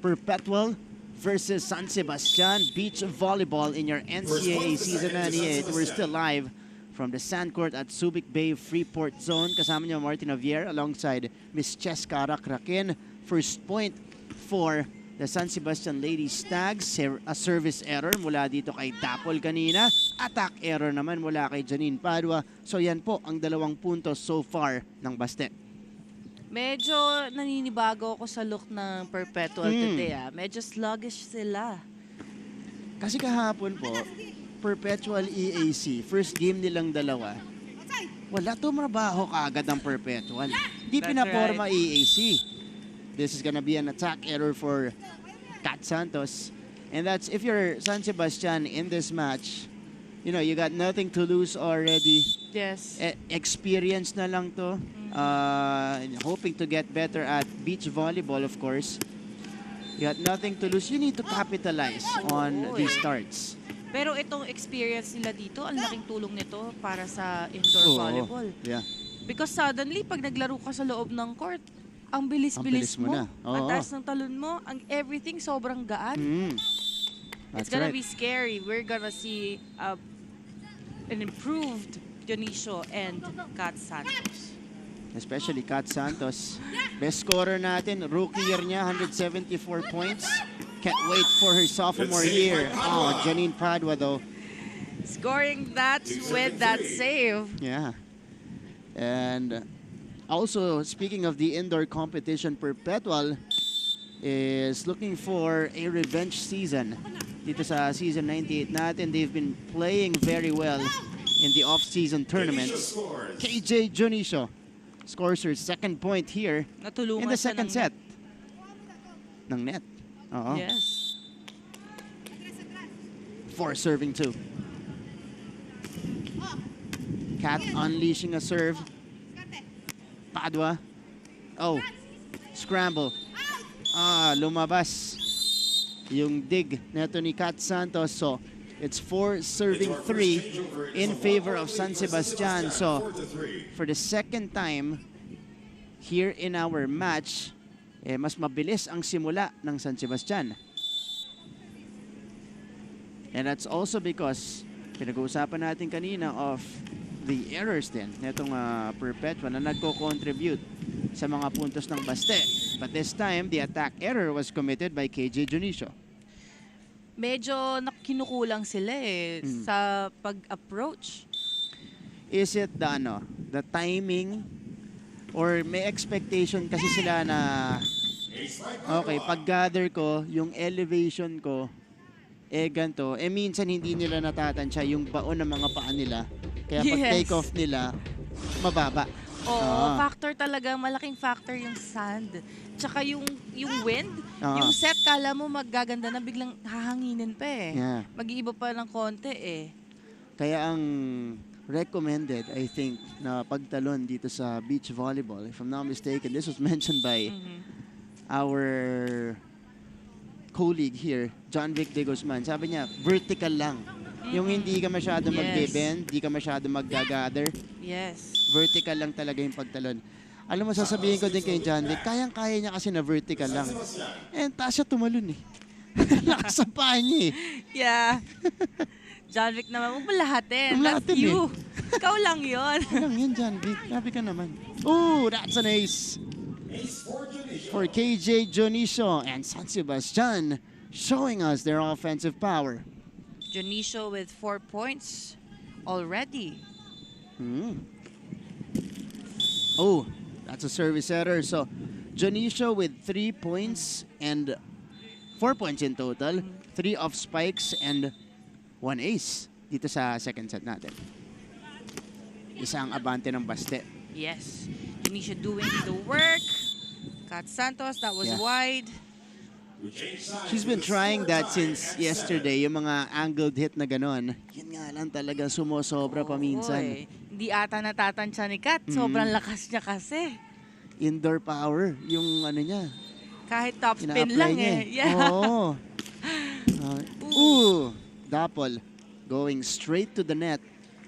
Perpetual versus San Sebastian Beach Volleyball in your NCAA Season 98. We're still live from the sand court at Subic Bay Freeport Zone. Kasama niyo Martin Javier alongside Miss Cheska Rakrakin. First point for the San Sebastian Ladies Stags. A service error mula dito kay Dapol kanina. Attack error naman mula kay Janine Padua. So yan po ang 2 puntos so far ng Bastet. Medyo naninibago ako sa look ng Perpetual today. Medyo sluggish sila. Kasi kahapon po, Perpetual EAC, first game nilang dalawa, wala tumrabaho kaagad ang Perpetual. Di pinaporma EAC. This is gonna be an attack error for Kat Santos. And that's, if you're San Sebastian in this match, you know, you got nothing to lose already. Yes. Experience na lang to. Hoping to get better at beach volleyball, of course. You got nothing to lose. You need to capitalize on these starts. Pero itong experience nila dito, ang laking tulong nito para sa indoor volleyball. Yeah. Because suddenly, pag naglaro ka sa loob ng court, ang bilis-bilis mo. na. Ang taas ng talon mo, ang everything sobrang gaan. It's gonna be scary. We're gonna see an improved Dionisio and Kat Santos. Especially Kat Santos. Best scorer natin, rookie year niya, 174 points. Can't wait for her sophomore year. Oh, Janine Padua though. Scoring that with that save. Yeah. And also, speaking of the indoor competition, Perpetual is looking for a revenge season. Dito sa season 98 natin, they've been playing very well in the off-season tournaments. KJ Dionisio scores her second point here in the second set. Ng net. Yes. 4 serving 2. Kat unleashing a serve. Padua. Oh, scramble. Lumabas yung dig neto ni Kat Santos. So, it's 4 serving 3 in favor of San Sebastian. So, for the second time here in our match, mas mabilis ang simula ng San Sebastian. And that's also because pinag-uusapan natin kanina of the errors din netong Perpetua na nagko-contribute sa mga puntos ng Baste. But this time, the attack error was committed by KJ Dionisio. Medyo kinukulang sila sa pag-approach. Is it the timing or may expectation kasi sila na okay, pag-gather ko, yung elevation ko ganito, minsan hindi nila natatansya yung baon ng mga paa nila. Kaya pag take off nila, mababa. Factor talaga, malaking factor yung sand. Tsaka yung wind, yung set kala mo maggaganda na biglang hahanginin pa Yeah. Mag-iiba pa ng konti Kaya ang recommended, I think, na pagtalon dito sa beach volleyball, if I'm not mistaken, this was mentioned by our colleague here, John Vic de Guzman. Sabi niya, vertical lang. Yung hindi ka masyado mag-bend, hindi ka masyado mag-gather. Yes. Vertical lang talaga yung pagtalon. Alam mo, sasabihin ko din kay John Vic, kayang-kaya niya kasi na vertical lang. Taas siya tumalon Lakas sa paa niya Yeah. John Vic naman, huwag mo lahatin. That's you. Ikaw lang yun. Ikaw lang yun, John Vic. Grabe ka naman. Ooh, that's an ace. For KJ Dionisio and San Sebastian showing us their offensive power. Dionisio with 4 points already. Oh, that's a service error. So, Dionisio with 3 points and 4 points in total. 3 off spikes and 1 ace dito sa second set natin. Isang abante ng Baste. Yes. Dionisio doing the work. Kat Santos, that was wide. She's been trying that since yesterday, yung mga angled hit na ganon. Yun nga lang talaga sumosobra paminsan. Hindi ata natatansya ni Kat. Sobrang lakas niya kasi. Indoor power, yung niya. Kahit top spin lang Yeah. Ooh, Dapol going straight to the net.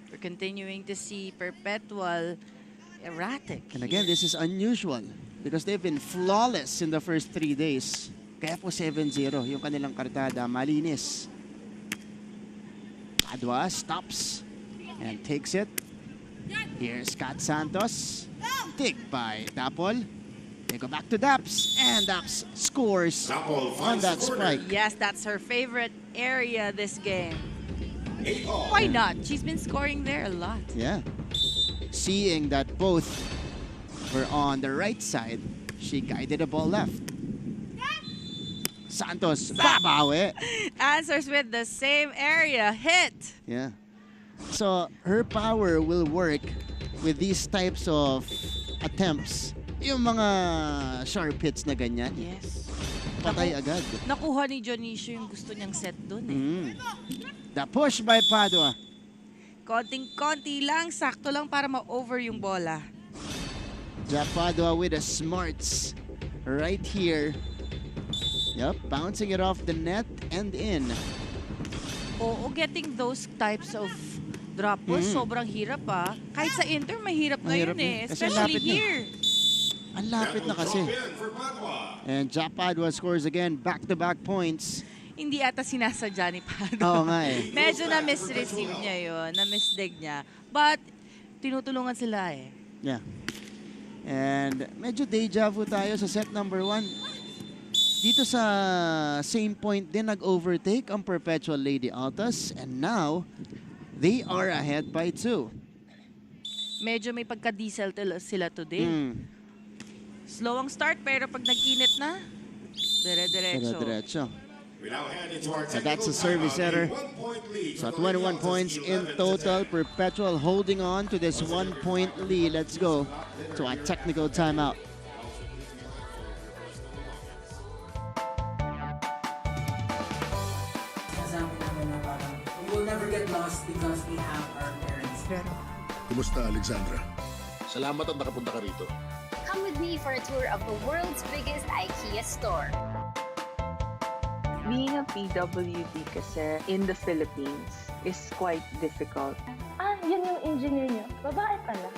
We're continuing to see Perpetual erratic. And again, this is unusual because they've been flawless in the first 3 days. Kaya po 7-0 yung kanilang kartada, malinis. Padua stops and takes it. Here's Kat Santos. Take by Dapol. They go back to Daps, and Daps scores on that spike. Yes, that's her favorite area this game. Why not? She's been scoring there a lot. Yeah. Seeing that both were on the right side, she guided the ball left. Santos, babawi. Answers with the same area. Hit. Yeah. So, her power will work with these types of attempts. Yung mga sharp hits na ganyan. Yes. Patay agad. Nakuha ni Dionisio yung gusto niyang set dun The push by Padua. Konting-konti lang, sakto lang para ma-over yung bola. Padua with the smarts right here. Yep, bouncing it off the net and in. Oo, getting those types of drop balls, sobrang hirap Kahit sa Inter, mahirap na yun Kasi especially lapit na. here. Ang lapit na kasi. And Jack Padua scores again, back-to-back points. Hindi ata sinasadya ni Padua. Oo nga Medyo na-misreceive niya yun, na-misdig niya. But, tinutulungan sila Yeah. And medyo deja vu tayo sa set number 1. Dito sa same point din nag-overtake ang Perpetual Lady Altas. And now, they are ahead by 2. Medyo may pagka-diesel sila today. Slow ang start, pero pag nag-init na, dire-diretso. So that's a service error. So 21 points in total. Perpetual holding on to this 1-point lead. Let's go to a technical timeout. We will never get lost because we have our parents. Kumusta, Alexandra? Salamat at nakapunta ka rito. Come with me for a tour of the world's biggest IKEA store. Being a PWD kasi in the Philippines is quite difficult. Yun yung engineer nyo. Babae pala.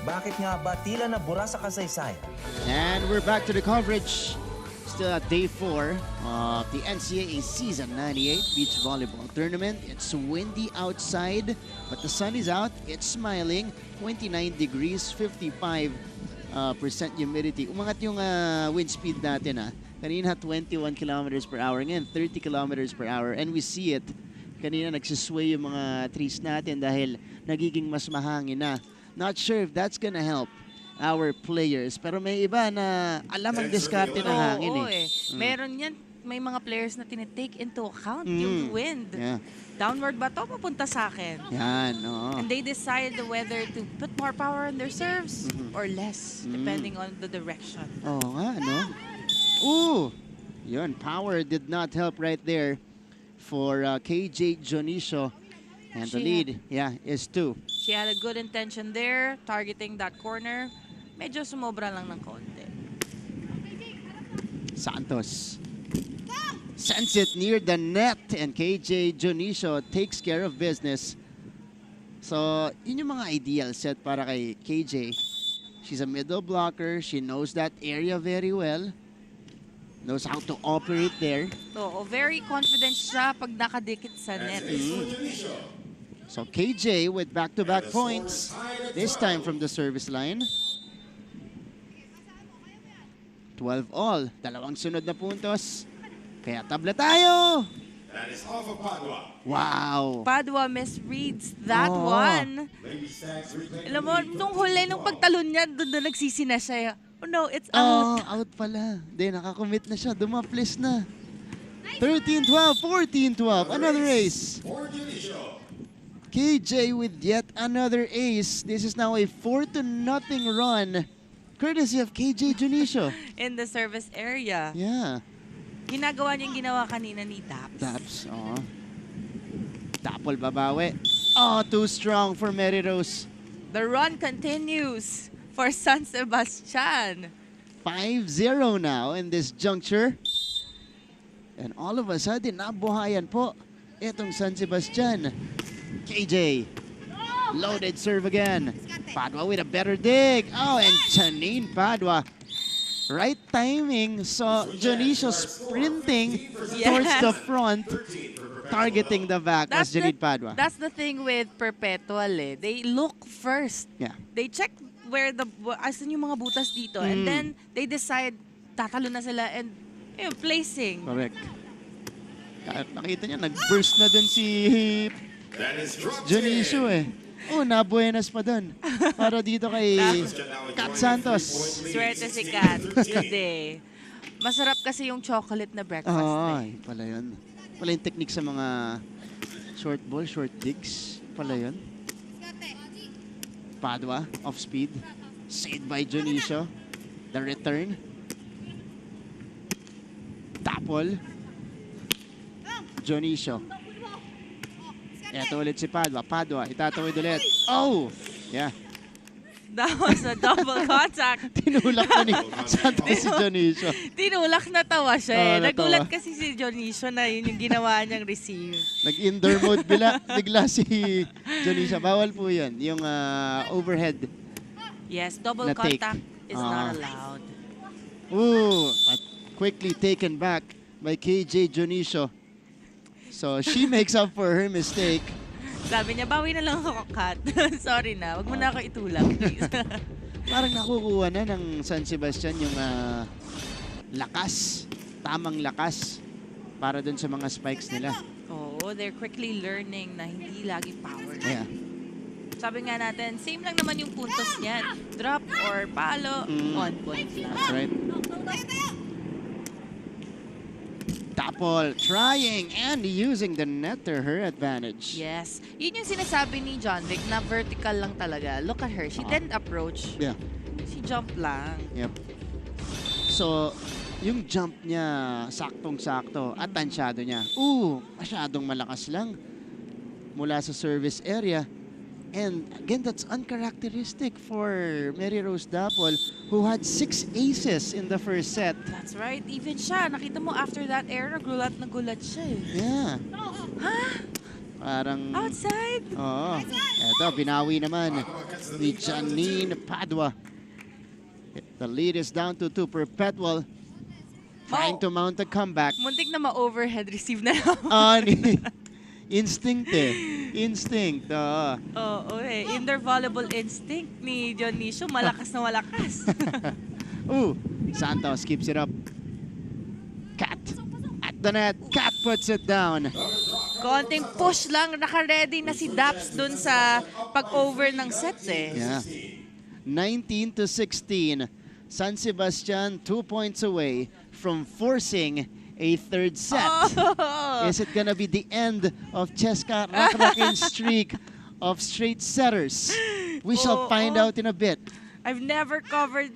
Bakit nga ba tila nabura sa kasaysayan? And we're back to the coverage. Still at day 4 of the NCAA Season 98 Beach Volleyball Tournament. It's windy outside, but the sun is out. It's smiling. 29 degrees, 55% humidity. Umangat yung wind speed natin. Kanina 21 kilometers per hour. Ngayon 30 kilometers per hour. And we see it. Kanina nagsisway yung mga trees natin dahil nagiging mas mahangin na. Not sure if that's gonna help our players. Pero may iba na alam ang diskarte ng hangin Meron yan. May mga players na tinitake into account yung wind. Yeah. Downward ba to? Papunta sa akin. Yan, oo. And they decide whether to put more power in their serves or less, depending on the direction. Oo nga, no? Ooh! Yun, power did not help right there for KJ Jonicio. And the lead, is 2. She had a good intention there, targeting that corner. Medyo sumobra lang ng konti. Santos sends it near the net, and KJ Jonicio takes care of business. So, yun yung mga ideal set para kay KJ. She's a middle blocker. She knows that area very well. Knows how to operate there. So, very confident siya pag nakadikit sa net. So KJ with back-to-back points, this time from the service line. 12 all. Dalawang sunod na puntos. Kaya tabla tayo! That is off of Padua. Wow! Padua misreads that one. Alam mo, nung huli, nung pagtalon niya, doon na nagsisina siya. Oh no, it's out. Out pala. Hindi, nakakommit na siya. Dumaplis na. 13-12, 14-12. Another ace. KJ with yet another ace. This is now a 4-0 run, courtesy of KJ Jonicio. In the service area. Yeah. Ginagawa niya yung ginawa kanina ni Daps. Daps, Tapol babawi. Too strong for Mary Rose. The run continues for San Sebastian. 5-0 now in this juncture. And all of a sudden, nabuhayan po itong San Sebastian. KJ, loaded serve again. Padua with a better dig. And Janine Padua, right timing. So Jonicio sprinting towards the front, targeting the back as Janine Padua. That's the thing with Perpetual. They look first. Yeah. They check where asan yung mga butas dito, and then they decide tatalo na sila and placing. Correct. Nakita niya, nag-burst na dun si Jonicio nabuenas pa dun. Para dito kay Kat Santos. Swerte si Kat. Good day. Masarap kasi yung chocolate na breakfast. Pala yun. Pala yung technique sa mga short ball, short digs. Pala yun. Padua, off speed. Saved by Jonicio. The return. Tapol. Jonicio. Ito ulit si Padua. Padua, itatawid ulit. Yeah. That was a double contact. Tinulak na ni Santos si Dionisio. Tinulak na tawa siya eh. Oo, natawa. Nagulat kasi si Dionisio na yun yung ginawa niyang receive. Nag-indoor mode bigla si Dionisio. Bawal po yun. Yung overhead. Yes, double na take. contact is not allowed. Ooh, but quickly taken back by KJ Dionisio. So she makes up for her mistake. Sabi niya, bawi na lang ako, Kat. Sorry na, wag mo na ako itulak, please. Parang nakukuha na ng San Sebastian yung lakas, tamang lakas para dun sa mga spikes nila. Oo, they're quickly learning na hindi lagi power. Yeah. Sabi nga natin, same lang naman yung puntos niyan. Drop or palo, 1 point lang. That's right. Tapol trying and using the net to her advantage. Yes. Yun yung sinasabi ni John Vic na vertical lang talaga. Look at her. She didn't approach. Yeah. She jumped lang. Yep. So, yung jump niya, saktong-sakto at tansyado niya. Masyadong malakas lang mula sa service area. And again, that's uncharacteristic for Mary Rose Dapol, who had 6 aces in the first set. That's right. Even siya. Nakita mo after that error, na gulat siya eh. Yeah. Huh? Parang... Outside? Oo. Eto, binawi naman ni Janine Padua. The lead is down to 2. Perpetual trying to mount a comeback. Muntik na ma-overhead receive na lang. Instinct eh. Instinct. Oo eh. Indoor volleyball instinct ni Dionisio. Malakas na malakas. Santos keeps it up. Kat at the net. Kat puts it down. Konting push lang. Naka-ready na si Daps dun sa pag-over ng set eh. Yeah. 19-16. San Sebastian 2 points away from forcing a third set. Is it gonna be the end of Cheska Rakrakin's streak of straight setters? We shall find out in a bit. I've never covered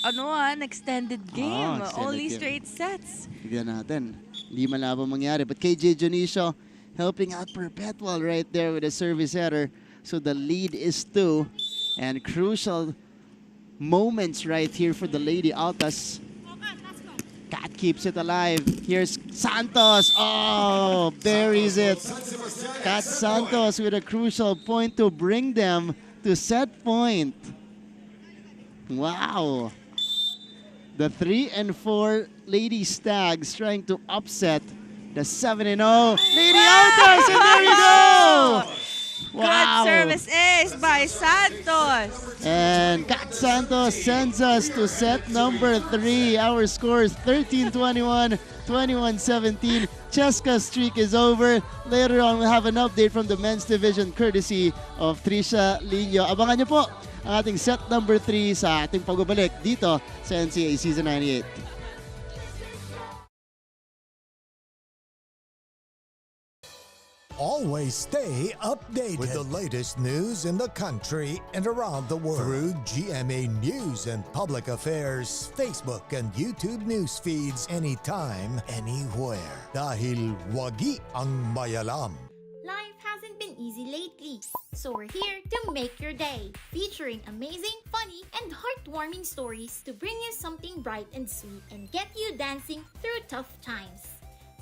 an extended game. Extended Only game. straight sets. Tignan natin. Hindi malabang mangyari. But KJ Dionisio helping out Perpetual right there with a service error. So the lead is 2. And crucial moments right here for the Lady Altas. Kat keeps it alive. Here's Santos. Buries it. Kat Santos with a crucial point to bring them to set point. Wow. The 3 and 4 Lady Stags trying to upset the 7-0 Lady Altas. And there you go. Wow. Good service ace by Santos. And Kat Santos sends us to set number 3. Our score is 13-21, 21-17. Cheska's streak is over. Later on, we'll have an update from the men's division courtesy of Trisha Lino. Abangan niyo po ang ating set number 3 sa ating pagbabalik dito sa NCAA Season 98. Always stay updated with the latest news in the country and around the world through GMA News and Public Affairs, Facebook and YouTube news feeds anytime, anywhere. Dahil wagi ang mayalam. Life hasn't been easy lately, so we're here to make your day, featuring amazing, funny, and heartwarming stories to bring you something bright and sweet and get you dancing through tough times.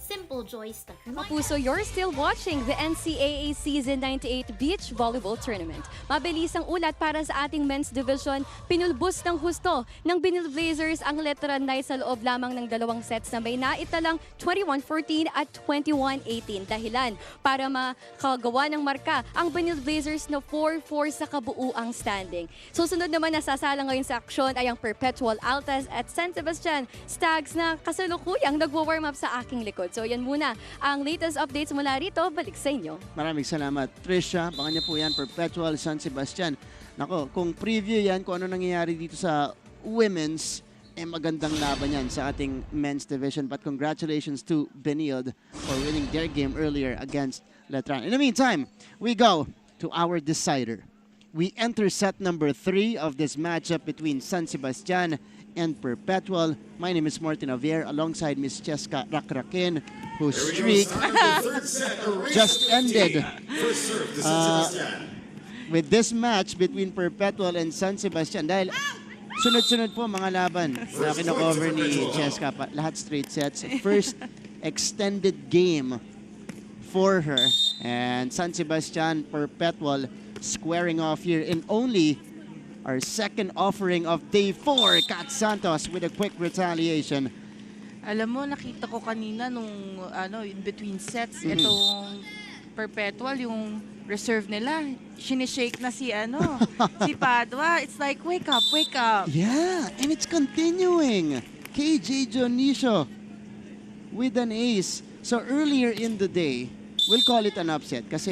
Simple joys that remind Kapuso, you're still watching the NCAA Season 98 Beach Volleyball Tournament. Mabilis ang ulat para sa ating men's division. Pinulbos ng husto ng Benilde Blazers ang Letran Knights sa loob lamang ng 2 sets na may naitalang 21-14 at 21-18. Dahilan para makagawa ng marka ang Benilde Blazers na 4-4 sa kabuuang standing. Susunod naman na sasala ngayon sa aksyon ay ang Perpetual Altas at San Sebastian Stags na kasalukuyang nagwa-warm up sa aking likod. So yan muna ang latest updates mula rito. Balik sa inyo. Maraming salamat, Trisha. Baka niya po yan, Perpetual San Sebastian. Nako, kung preview yan, kung ano nangyayari dito sa women's, magandang laban yan sa ating men's division. But congratulations to Benilde for winning their game earlier against Letran. In the meantime, we go to our decider. We enter set number 3 of this matchup between San Sebastian and Perpetual. My name is Martin Javier alongside Miss Cheska Rakrakin, whose streak just ended. with this match between Perpetual and San Sebastian. Dahil sunod-sunod po mga laban na kino-cover ni Cheska. Lahat straight sets. First extended game for her. And San Sebastian, Perpetual squaring off here in only our second offering of day 4. Kat Santos with a quick retaliation. Alam mo, nakita ko kanina nung in between sets, itong Perpetual, yung reserve nila, sinishake na si si Padua. It's like, wake up, wake up. Yeah, and it's continuing. KJ Dionisio with an ace. So earlier in the day, we'll call it an upset kasi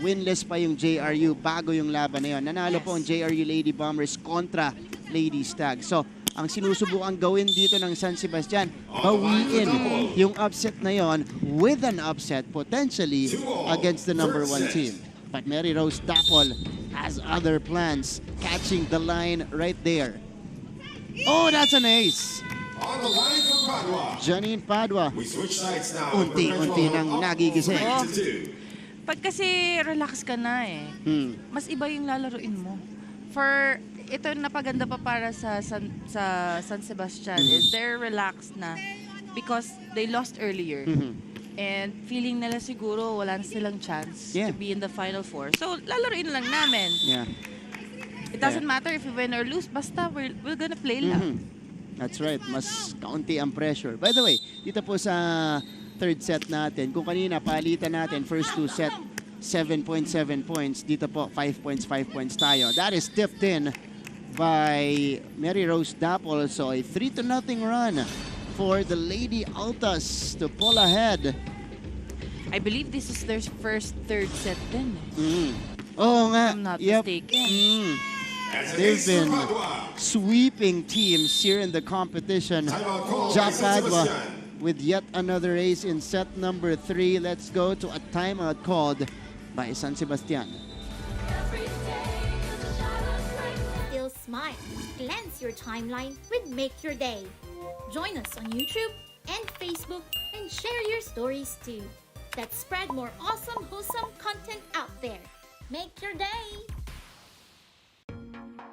winless pa yung JRU bago yung laban na yun. Nanalo po ang JRU Lady Bombers kontra Lady Stag. So, ang sinusubukan gawin dito ng San Sebastian, bawiin yung upset na yon with an upset potentially against the number 1 team. But Mary Rose Dapol has other plans, catching the line right there. Oh, that's an ace! On the line from Padua. Janine Padua. We switch sides now. Unti-unti nang nagigising. Pag kasi relax ka na mas iba yung lalaruin mo. For ito napaganda pa para sa San Sebastian is they're relaxed na because they lost earlier. And feeling nila siguro wala na silang chance to be in the Final Four. So lalaruin lang namin. It doesn't matter if we win or lose, basta we're gonna play lang. That's right, mas kaunti ang pressure. By the way, dito po sa third set natin, kung kanina palitan natin first 2 set 7.7 points, dito po 5 points tayo. That is tipped in by Mary Rose Dapol. So a 3-0 run for the Lady Altas to pull ahead. I believe this is their first third set din. Oh nga, I'm not mistaken. They've been sweeping teams here in the competition. Japadwa with yet another ace in set number 3. Let's go to a timeout called by San Sebastian. Still smile. Cleanse your timeline with Make Your Day. Join us on YouTube and Facebook and share your stories too. Let's spread more awesome, wholesome content out there. Make your day!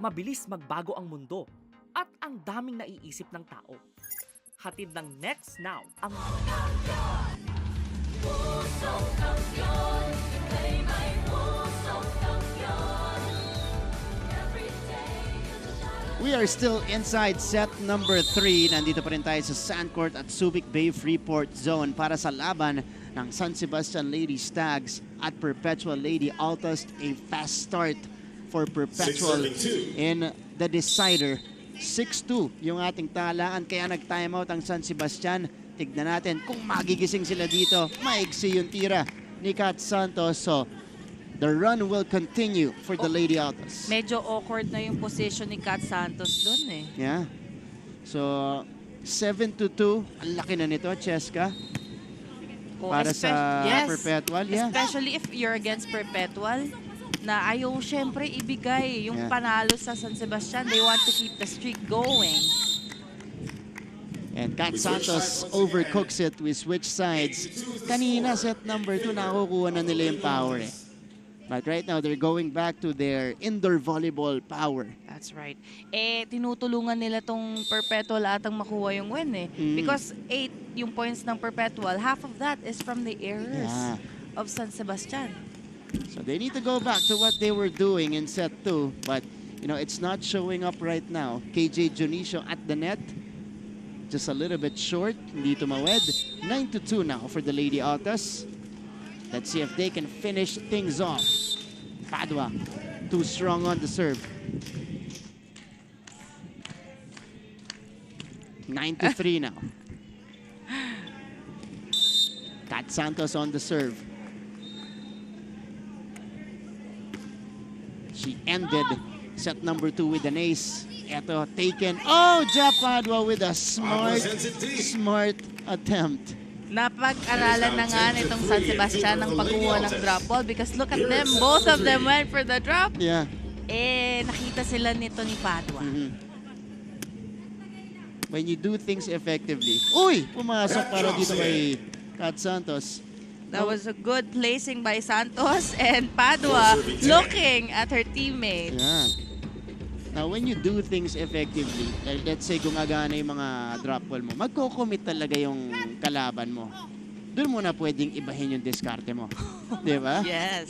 Mabilis magbago ang mundo at ang daming naiisip ng tao. Hatid ng Next Now ang We are still inside set number 3. Nandito pa rin tayo sa Sandcourt at Subic Bay Freeport Zone para sa laban ng San Sebastian Lady Stags at Perpetual Lady Altas. A fast start for Perpetual in the decider. 6-2 yung ating talaan, kaya nag-timeout ang San Sebastian. Tignan natin kung magigising sila dito. Maigsi yung tira ni Kat Santos. So, the run will continue for the Lady Altas. Medyo awkward na yung position ni Kat Santos doon Yeah. So, 7-2. Ang laki na nito, Cheska. Para sa Perpetual. Especially if you're against Perpetual. Na ayaw syempre ibigay yung panalo sa San Sebastian. They want to keep the streak going. And Kat Santos overcooks it. We switch sides. Kanina, set number 2, nakukuha na nila yung power But right now, they're going back to their indoor volleyball power. That's right. Tinutulungan nila tong Perpetual atang makuha yung win Because 8 yung points ng Perpetual, half of that is from the errors of San Sebastian. So they need to go back to what they were doing in set 2. But, you know, it's not showing up right now. KJ Dionisio at the net. Just a little bit short. Hindi tumawid. 9-2 now for the Lady Altas. Let's see if they can finish things off. Padua, too strong on the serve. 9-3 now. Kat Santos on the serve. She ended set number 2 with an ace. Eto, taken. Oh, Japadwa with a smart attempt. Napag-aralan na nga nitong San Sebastian ng pagkuha ng drop ball because look at them. Both of them went for the drop. Yeah. Nakita sila nito ni Padua. When you do things effectively. Uy! Pumasok para dito kay Kat Santos. That was a good placing by Santos and Padua looking at her teammates. Yeah. Now, when you do things effectively, like let's say gumagana yung mga drop ball mo, magko-commit talaga yung kalaban mo. Doon mo na pwedeng ibahin yung diskarte mo. Di ba? Yes.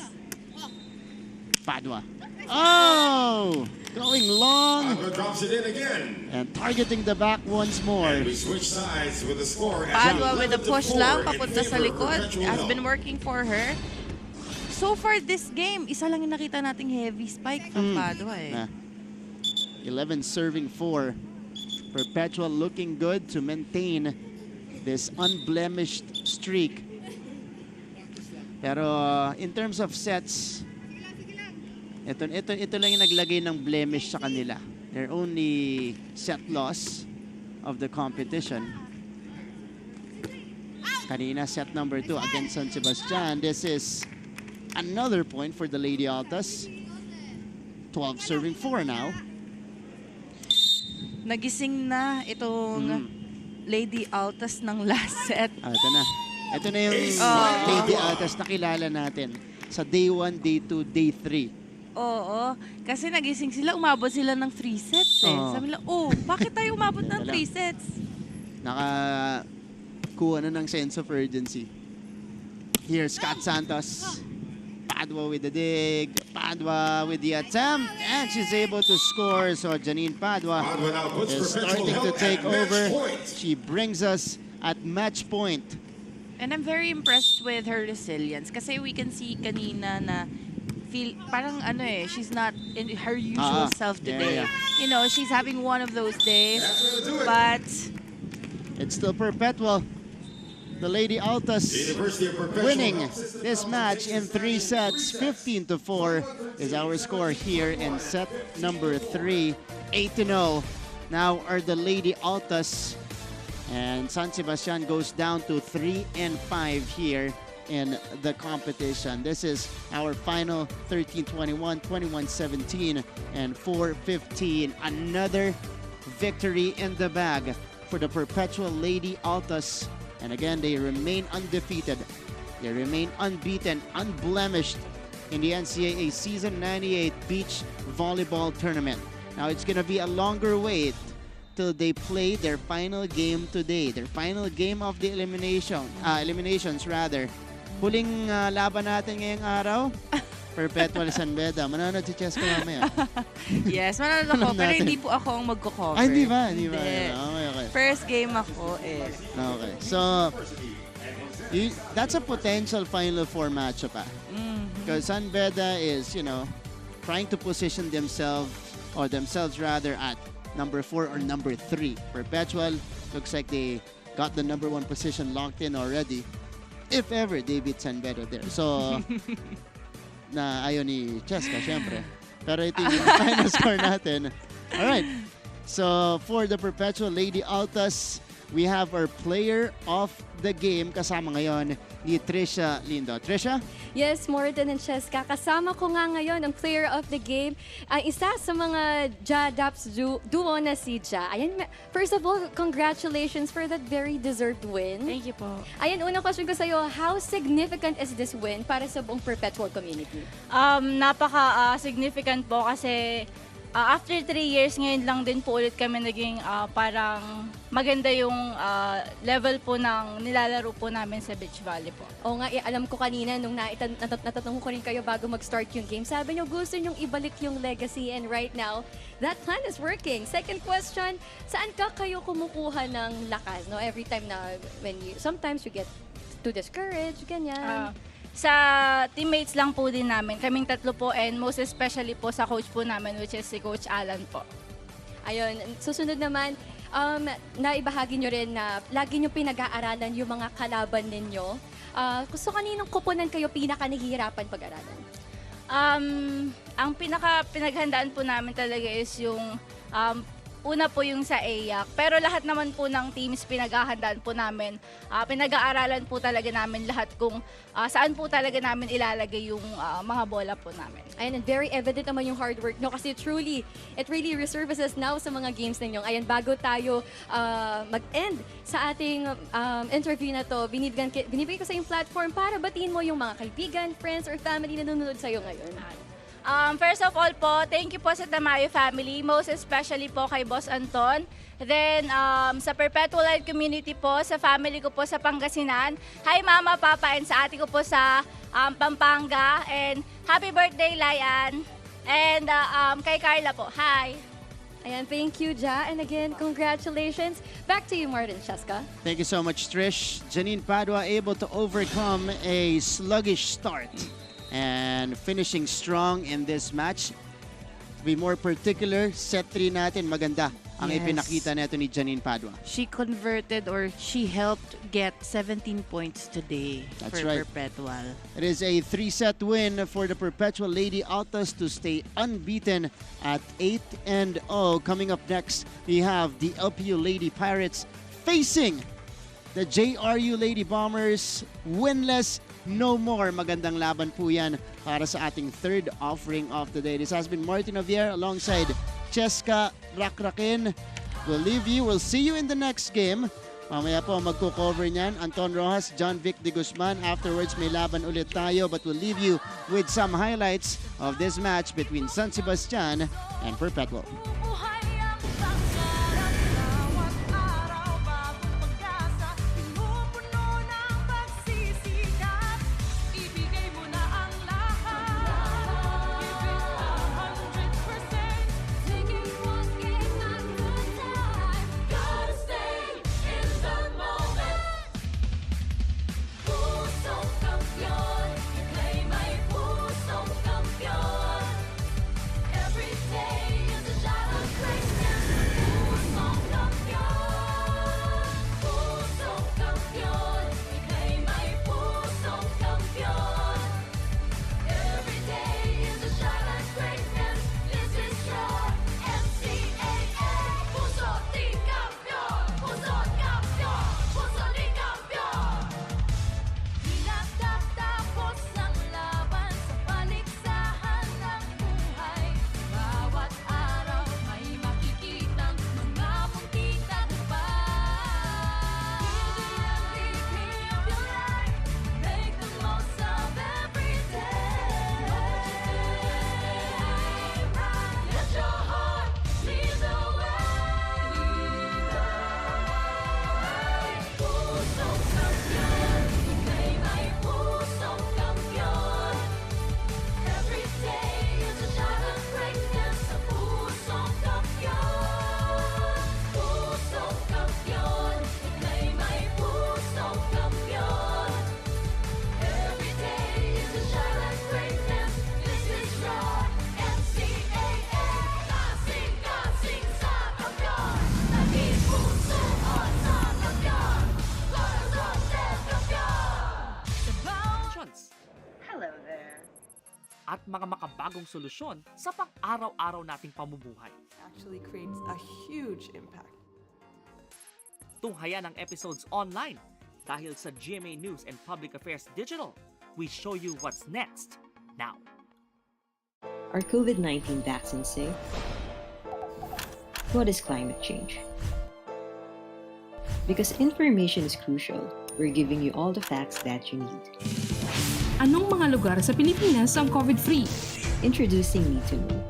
Padua. Oh! Going long. Padua drops it in again. And targeting the back once more. And we switch sides with the score. Padua with a push lang, papunta sa likod. Has been working for her. So far this game, isa lang yung nakita nating heavy spike from Padua eh. 11 serving 4. Perpetual looking good to maintain this unblemished streak. Pero in terms of sets, ito lang yung naglagay ng blemish sa kanila. Their only set loss of the competition. Kanina set number 2 against San Sebastian. This is another point for the Lady Altas. 12 serving 4 now. Nagising na itong Lady Altas ng last set. Ito na. Ito na yung Lady Altas na kilala natin sa day 1, day 2, day 3. Oo. Kasi nagising sila, umabot sila ng 3 sets eh. Sabi nila, bakit tayo umabot ng 3 sets? Nakakuha na ng sense of urgency. Here's Scott Santos. Padua with the dig. Padua with the attempt. And she's able to score. So Janine Padua is starting to take over. She brings us at match point. And I'm very impressed with her resilience. Kasi we can see kanina na parang she's not in her usual self today. You know, she's having one of those days. But it's still Perpetual. The Lady Altas winning this match in 3 sets. 15-4 is our score here in set number 3. 8-0 now are the Lady Altas. And San Sebastian goes down to 3-5 here in the competition. This is our final 13-21, 21-17, and 4-15. Another victory in the bag for the Perpetual Lady Altas. And again, they remain undefeated. They remain unbeaten, unblemished in the NCAA Season 98 Beach Volleyball Tournament. Now, it's going to be a longer wait till they play their final game today. Their final game of the eliminations rather. Huling laban natin ngayong araw, Perpetual San Beda. Manonood si Cheska mamaya. Yes, manonood ako. Pero hindi po ako ang magko-cover. Ay, hindi ba? Hindi ba? Okay. First game ako eh. Okay. So, that's a potential Final Four matchup. Because San Beda is, trying to position themselves rather at number 4 or number 3. Perpetual looks like they got the number 1 position locked in already. If ever they beat San Beda there. So, na ayaw ni Cheska, syempre. Pero ito yung final score natin. Alright. So, for the Perpetual Lady Altas, we have our player of the game. Kasama ngayon ni Trisha Lindo. Trisha? Yes, Morten and Cheska. Kasama ko nga ngayon ang player of the game. Isa sa mga Ja-Daps duo na si Ja. Ayan, first of all, congratulations for that very deserved win. Thank you po. Ayan, unang question ko sa'yo, how significant is this win para sa buong Perpetual community? Napaka-significant po kasi after 3 years, ngayon lang din po ulit kami naging parang maganda yung level po ng nilalaro po namin sa beach volley po. Oo nga, alam ko kanina nung natatanong ko rin kayo bago mag-start yung game. Sabi nyo, gusto nyong ibalik yung legacy and right now, that plan is working. Second question, saan ka kayo kumukuha ng lakas? No? Every time na sometimes you get too discouraged, ganyan. Sa teammates lang po din namin. Kaming tatlo po and most especially po sa coach po namin which is si Coach Alan po. Ayun, susunod naman, naibahagi nyo rin na lagi nyo pinag-aaralan yung mga kalaban ninyo. So kaninong kupunan kayo pinaka-nahihirapan pag-aralan? Ang pinaghandaan po namin talaga is yung Una po yung sa AIAC, pero lahat naman po ng teams pinaghahandaan po namin. Pinag-aaralan po talaga namin lahat kung saan po talaga namin ilalagay yung mga bola po namin. Ayan, and very evident naman yung hard work, no? Kasi it really resurfaces now sa mga games ninyo. Ayan, bago tayo mag-end sa ating interview na to, binibigay ko sa yung platform para batiin mo yung mga kaibigan, friends, or family na nanonood sa'yo ngayon. First of all po, thank you po sa Tamayo family, most especially po kay Boss Anton. Then, sa Perpetual Light Community po, sa family ko po sa Pangasinan. Hi Mama, Papa, and sa ate ko po sa Pampanga. And happy birthday, Layan. And kay Carla po, hi. Ayan, thank you, Ja. And again, congratulations. Back to you, Martin Cheska. Thank you so much, Trish. Janine Padua able to overcome a sluggish start and finishing strong in this match. To be more particular, set 3 natin, maganda ang ipinakita neto ni Janine Padua. She converted or she helped get 17 points today That's for right. Perpetual. It is a 3-set win for the Perpetual Lady Altas to stay unbeaten at 8-0. Coming up next, we have the LPU Lady Pirates facing the JRU Lady Bombers. Winless, no more. Magandang laban po yan para sa ating third offering of the day. This has been Martin Javier alongside Cheska Rakrakin. We'll leave you. We'll see you in the next game. Mamaya po magko-cover niyan Anton Rojas, John Vic de Guzman. Afterwards, may laban ulit tayo, but we'll leave you with some highlights of this match between San Sebastian and Perpetual. at mga makabagong solusyon sa pang-araw-araw nating pamumuhay. Actually creates a huge impact. Tunghayan ang episodes online dahil sa GMA News and Public Affairs Digital. We show you what's next now. Are COVID-19 vaccines safe? What is climate change? Because information is crucial, we're giving you all the facts that you need. Anong mga lugar sa Pilipinas ang COVID-free? Introducing Need to Know,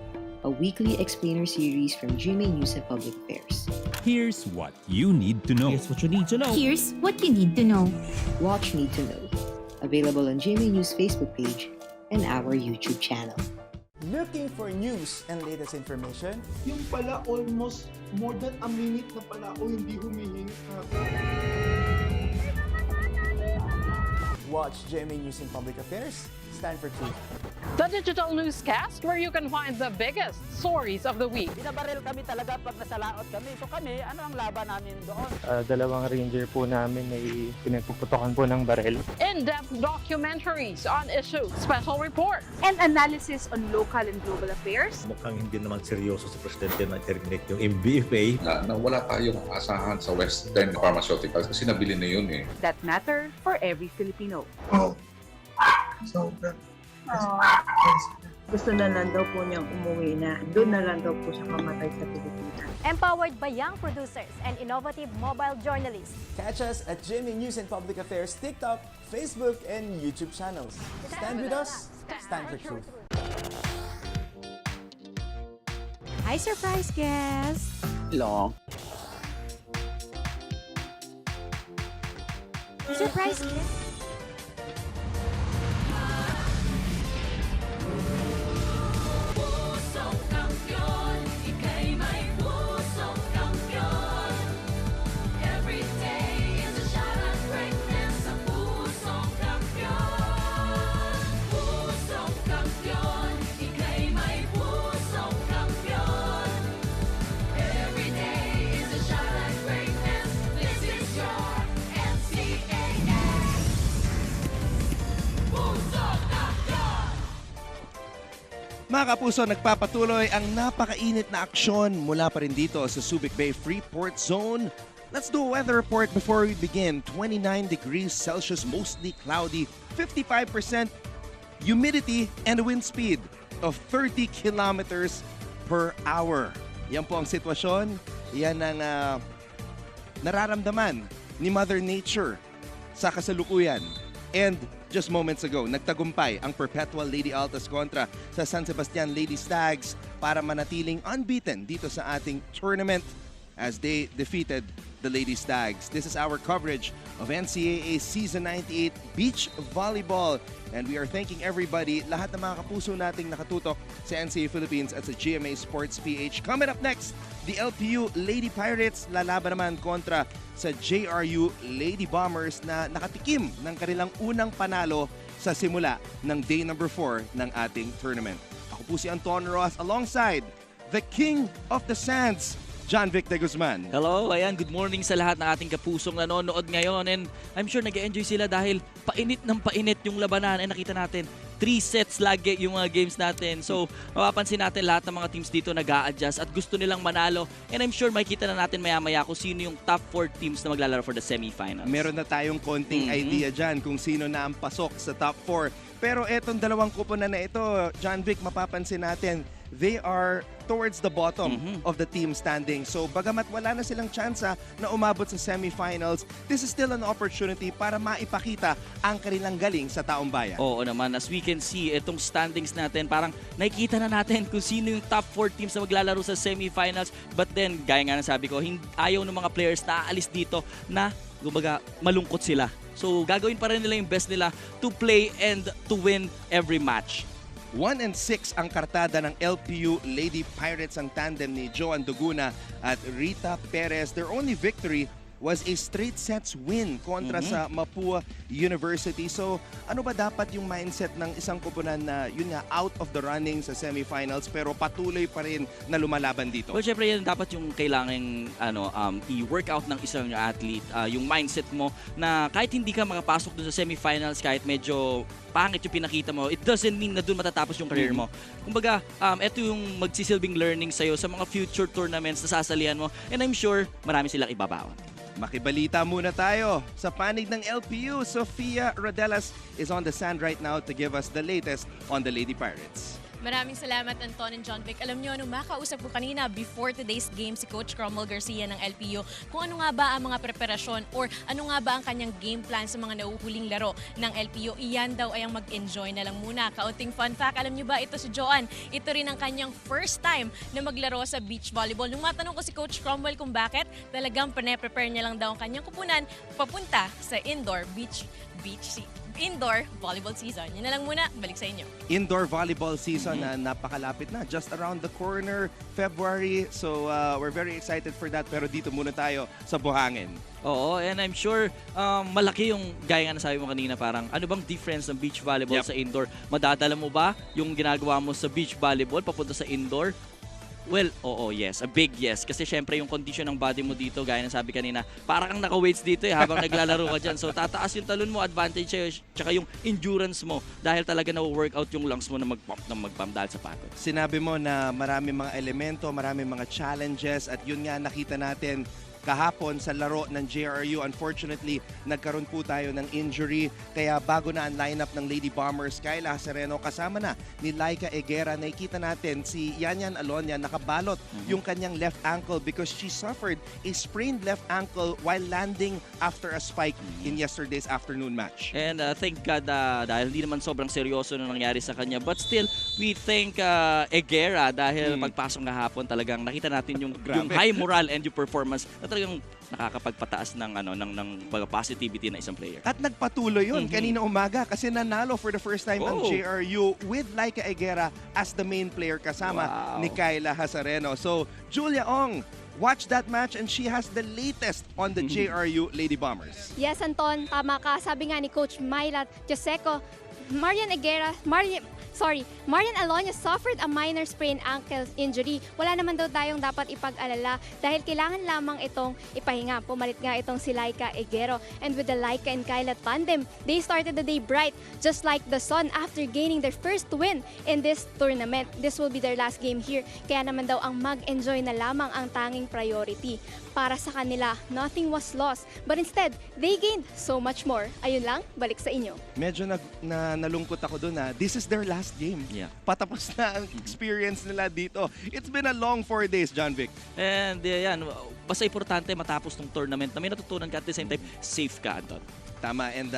a weekly explainer series from GMA News and Public Affairs. Here's what you need to know. Here's what you need to know. Here's what you need to know. Watch Need to Know, available on GMA News Facebook page and our YouTube channel. Looking for news and latest information? Yung pala almost more than a minute na pala ako hindi humihinga. watch GMA News and Public Affairs. Stand for truth. The digital newscast where you can find the biggest stories of the week. Binabaril kami talaga pag nasalaot kami. So kami, ano ang laban namin doon? Dalawang ranger po namin ay pinagpuputokan po ng baril. In-depth documentaries on issues, special reports, and analysis on local and global affairs. Mukhang hindi naman seryoso sa presidente na terminate yung MBFA. Na wala tayong asahan sa Western Pharmaceuticals kasi nabili na yun eh. That matter for every Filipino. Oh. So, gusto na lang daw po niyang umuwi na. Doon na lang daw po siya mamatay sa Pilipinas. Empowered by young producers and innovative mobile journalists. Catch us at GMA News and Public Affairs TikTok, Facebook, and YouTube channels. Stand with us, stand for truth. Hi, surprise guest! Hello. Surprise guest? Mga kapuso, nagpapatuloy ang napakainit na aksyon mula pa rin dito sa Subic Bay Freeport Zone. Let's do a weather report before we begin. 29 degrees Celsius, mostly cloudy, 55% humidity and a wind speed of 30 kilometers per hour. Yan po ang sitwasyon. Yan ang nararamdaman ni Mother Nature sa kasalukuyan. And just moments ago, nagtagumpay ang Perpetual Lady Altas kontra sa San Sebastian Lady Stags para manatiling unbeaten dito sa ating tournament as they defeated the Lady Stags. This is our coverage of NCAA Season 98 Beach Volleyball. And we are thanking everybody, lahat ng mga kapuso nating nakatutok sa NCAA Philippines at sa GMA Sports PH. Coming up next, the LPU Lady Pirates lalaban naman kontra sa JRU Lady Bombers na nakatikim ng kanilang unang panalo sa simula ng day number 4 ng ating tournament. Ako po si Anton Ross alongside the King of the Sands, John Vic de Guzman. Hello, ayan, good morning sa lahat ng ating kapusong nanonood ngayon, and I'm sure nag-enjoy sila dahil painit ng painit yung labanan, and nakita natin 3 sets lagi yung mga games natin. So, mapapansin natin lahat ng mga teams dito nag-a-adjust at gusto nilang manalo, and I'm sure makikita na natin maya-maya kung sino yung top 4 teams na maglalaro for the semifinals. Meron na tayong konting idea dyan kung sino na ang pasok sa top 4. Pero etong dalawang kuponan na ito, John Vic, mapapansin natin, they are towards the bottom of the team standing. So bagamat wala na silang tsansa na umabot sa semifinals, this is still an opportunity para maipakita ang kanilang galing sa taong bayan. Oo naman, as we can see, itong standings natin, parang nakikita na natin kung sino yung top 4 teams na maglalaro sa semifinals. But then, gaya nga ng sabi ko, ayaw ng mga players na aalis dito na kumbaga malungkot sila. So gagawin pa rin nila yung best nila to play and to win every match. 1-6 ang kartada ng LPU Lady Pirates, ang tandem ni Joan Duguna at Rita Perez. Their only victory was a straight sets win kontra sa Mapua University. So ano ba dapat yung mindset ng isang koponan na yun nga out of the running sa semifinals pero patuloy pa rin na lumalaban dito? Well, syempre yan dapat yung kailangan i-workout ng isang athlete, yung mindset mo na kahit hindi ka makapasok dun sa semifinals, kahit medyo pangit yung pinakita mo, it doesn't mean na dun matatapos yung career mo. Kumbaga, ito yung magsisilbing learning sa'yo sa mga future tournaments na sasalihan mo, and I'm sure marami silang ibabawan. Makibalita muna tayo sa panig ng LPU. Sofia Rodelas is on the sand right now to give us the latest on the Lady Pirates. Maraming salamat, Anton and John Vic. Alam nyo, nung makausap ko kanina before today's game si Coach Cromwell Garcia ng LPU, kung ano nga ba ang mga preparasyon or ano nga ba ang kanyang game plan sa mga nauhuling laro ng LPU, iyan daw ay ang mag-enjoy na lang muna. Kaunting fun fact, alam nyo ba, ito si Joan, ito rin ang kanyang first time na maglaro sa beach volleyball. Nung matanong ko si Coach Cromwell kung bakit, talagang prepare niya lang daw ang kanyang kupunan papunta sa indoor beach indoor volleyball season. Yun na lang muna, balik sa inyo. Indoor volleyball season na napakalapit na. Just around the corner, February. So we're very excited for that. Pero dito muna tayo sa buhangin. Oo, and I'm sure malaki yung gaya nga nasabi mo kanina, parang ano bang difference ng beach volleyball sa indoor? Madadala mo ba yung ginagawa mo sa beach volleyball papunta sa indoor? Well, oo, yes. A big yes. Kasi syempre yung condition ng body mo dito, gaya ng sabi kanina, parang kang naka-weights dito habang naglalaro ka dyan. So tataas yung talon mo, advantage sa'yo, tsaka yung endurance mo dahil talaga na-workout yung lungs mo na mag-pump dahil sa pagod. Sinabi mo na marami mga elemento, marami mga challenges at yun nga nakita natin kahapon sa laro ng JRU. Unfortunately, nagkaroon po tayo ng injury. Kaya bago na ang lineup ng Lady Bombers, Kyla Severino kasama na ni Laika Higuera. Nakikita natin si Yanyan Alonia nakabalot yung kanyang left ankle because she suffered a sprained left ankle while landing after a spike in yesterday's afternoon match. And thank God dahil hindi naman sobrang seryoso na nangyari sa kanya. But still, we thank Higuera dahil pagpasok kahapon talagang nakita natin yung high moral and yung performance na talagang nakakapagpataas ng positivity ng isang player. At nagpatuloy yun kanina umaga kasi nanalo for the first time ang JRU with Laika Higuera as the main player kasama ni Kyla Severino. So, Julia Ong, watch that match and she has the latest on the JRU Lady Bombers. Yes, Anton, tama ka. Sabi nga ni Coach Myla Joseco, Marian Alonia suffered a minor sprained ankle injury. Wala naman daw tayong dapat ipag-alala dahil kailangan lamang itong ipahinga. Pumalit nga itong si Laika Higuera. And with the Laika and Kyla tandem, they started the day bright just like the sun after gaining their first win in this tournament. This will be their last game here. Kaya naman daw ang mag-enjoy na lamang ang tanging priority. Para sa kanila, nothing was lost. But instead, they gained so much more. Ayun lang, balik sa inyo. Medyo nalungkot ako doon na this is their last game. Yeah. Patapos na ang experience nila dito. It's been a long 4 days, John Vic. And yan, basta importante matapos ng tournament na may natutunan ka at the same time, safe ka, Anton. Tama, and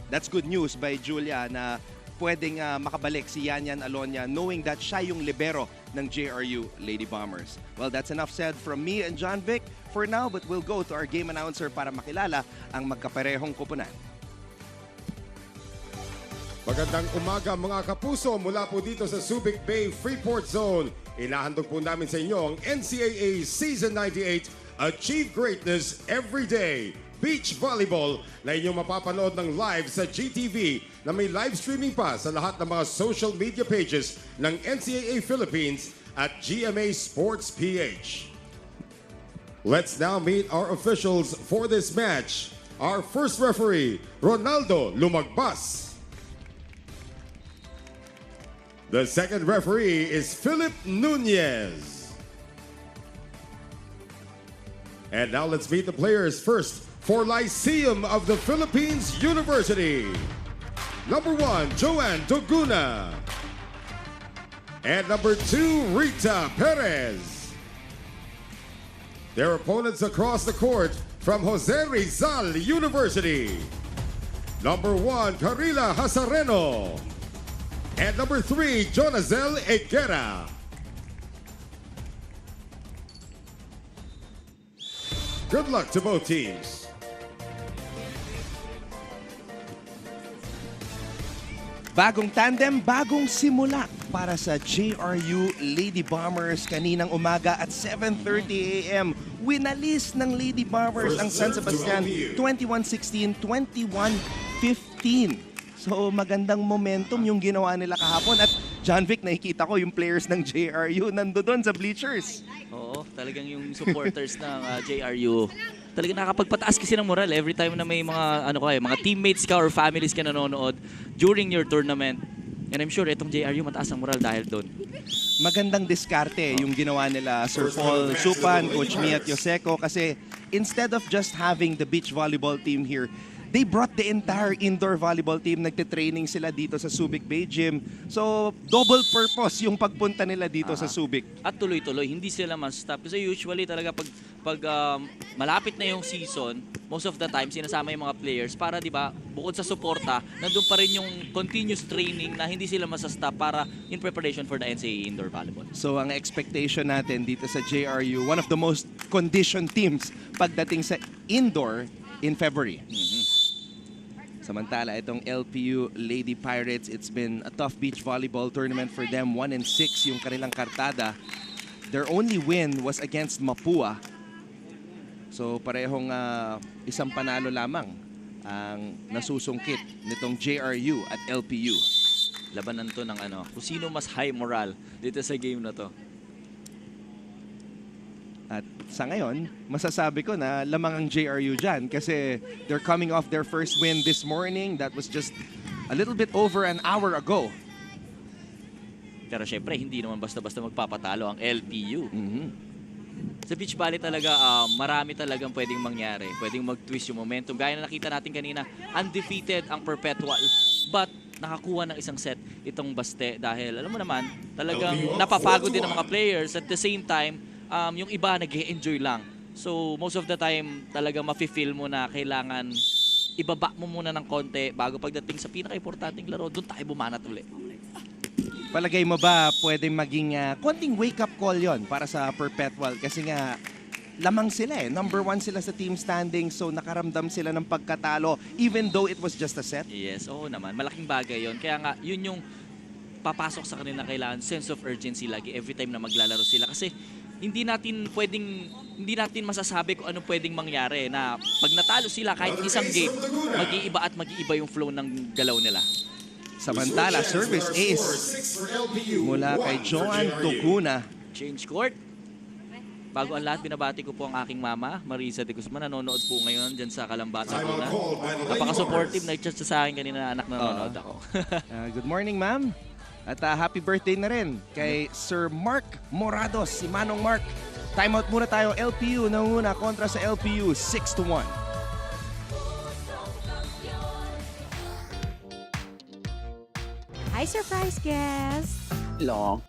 that's good news by Julia na pwedeng makabalik si Yanyan Alonia knowing that siya yung libero ng JRU Lady Bombers. Well, that's enough said from me and John Vic for now, but we'll go to our game announcer para makilala ang magkaparehong kupunan. Magandang umaga mga kapuso mula po dito sa Subic Bay Freeport Zone. Inahandog po namin sa inyo ang NCAA Season 98 Achieve Greatness Every Day Beach Volleyball na inyong mapapanood ng live sa GTV na may live streaming pa sa lahat ng mga social media pages ng NCAA Philippines at GMA Sports PH. Let's now meet our officials for this match. Our first referee, Ronaldo Lumagbas. The second referee is Philip Nunez. And now let's meet the players first for Lyceum of the Philippines University. Number 1, Joanne Doguna. And number 2, Rita Perez. Their opponents across the court from Jose Rizal University. Number 1, Carila Hasareno. And number 3, Jonazel Higuera. Good luck to both teams. Bagong tandem, bagong simula para sa JRU Lady Bombers kaninang umaga at 7:30 a.m. Winalis ng Lady Bombers ang San Sebastian 21-16, 21-15. So magandang momentum yung ginawa nila kahapon at John Vic, nakikita ko yung players ng JRU nando doon sa bleachers. Oo, talagang yung supporters ng JRU talagang nakakapagpataas kasi ng moral every time na may mga mga teammates ka or families ka nanonood during your tournament. And I'm sure itong JRU mataas ang moral dahil doon. Magandang diskarte yung ginawa nila Sir Paul Supan, Coach Miat Joseco kasi instead of just having the beach volleyball team here, they brought the entire indoor volleyball team. Nagte-training sila dito sa Subic Bay Gym. So, double purpose yung pagpunta nila dito sa Subic. At tuloy-tuloy, hindi sila ma-stop. Kasi usually talaga pag malapit na yung season, most of the time sinasama yung mga players para, di ba, bukod sa suporta, nandun pa rin yung continuous training na hindi sila masastop para in preparation for the NCAA indoor volleyball. So, ang expectation natin dito sa JRU, one of the most conditioned teams pagdating sa indoor in February. Samantala, itong LPU Lady Pirates, it's been a tough beach volleyball tournament for them. 1-6 yung kanilang kartada. Their only win was against Mapua. So parehong isang panalo lamang ang nasusungkit nitong JRU at LPU. Labanan to ng kung sino mas high moral dito sa game na to. At sa ngayon, masasabi ko na lamang ang JRU dyan kasi they're coming off their first win this morning. That was just a little bit over an hour ago. Pero syempre, hindi naman basta-basta magpapatalo ang LPU. Sa beach volley talaga, marami talagang pwedeng mangyari. Pwedeng mag-twist yung momentum. Gaya na nakita natin kanina, undefeated ang Perpetual. But nakakuha ng isang set itong Baste dahil alam mo naman, talagang napapagod din ang mga players. At the same time, yung iba nag-enjoy lang. So most of the time talaga mafe-feel mo na kailangan ibaba mo muna ng konti bago pagdating sa pinaka-importanting laro, doon tayo bumanat ulit. Palagay mo ba pwedeng maging konting wake-up call yon para sa Perpetual? Kasi nga lamang sila Number 1 sila sa team standing, so nakaramdam sila ng pagkatalo even though it was just a set. Yes, oo naman. Malaking bagay yon. Kaya nga, yun yung papasok sa kanila, kailangan sense of urgency lagi every time na maglalaro sila. Kasi hindi natin masasabi kung ano pwedeng mangyari na pag natalo sila kahit isang game, mag-iiba at mag-iiba yung flow ng galaw nila. Samantala, service ace mula kay Joan Tuguna. Change court. Bago ang lahat, binabati ko po ang aking mama, Marisa de Guzman, nanonood po ngayon dyan sa Kalambasa po na. Napaka-supportive, nag-chat sa akin kanina na anak na nanonood ako. Good morning, ma'am. At happy birthday na rin kay Sir Mark Morados, si Manong Mark. Timeout muna tayo. LPU nanguna kontra sa LPU, 6-1. Hi, surprise guest! Hello.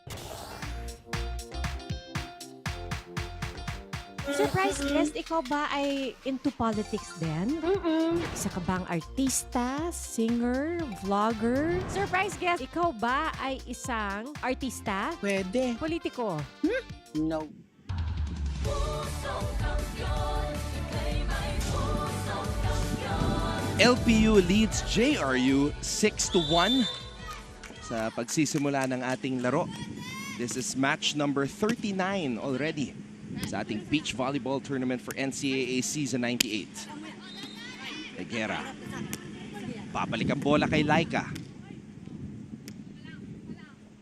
Surprise guest, ikaw ba ay into politics din? Isa ka bang artista, singer, vlogger? Surprise guest, ikaw ba ay isang artista? Pwede. Politiko? No. LPU leads JRU 6-1 sa pagsisimula ng ating laro. This is match number 39 already sa ating beach volleyball tournament for NCAA Season 98. Egera. Babalik ang bola kay Laika.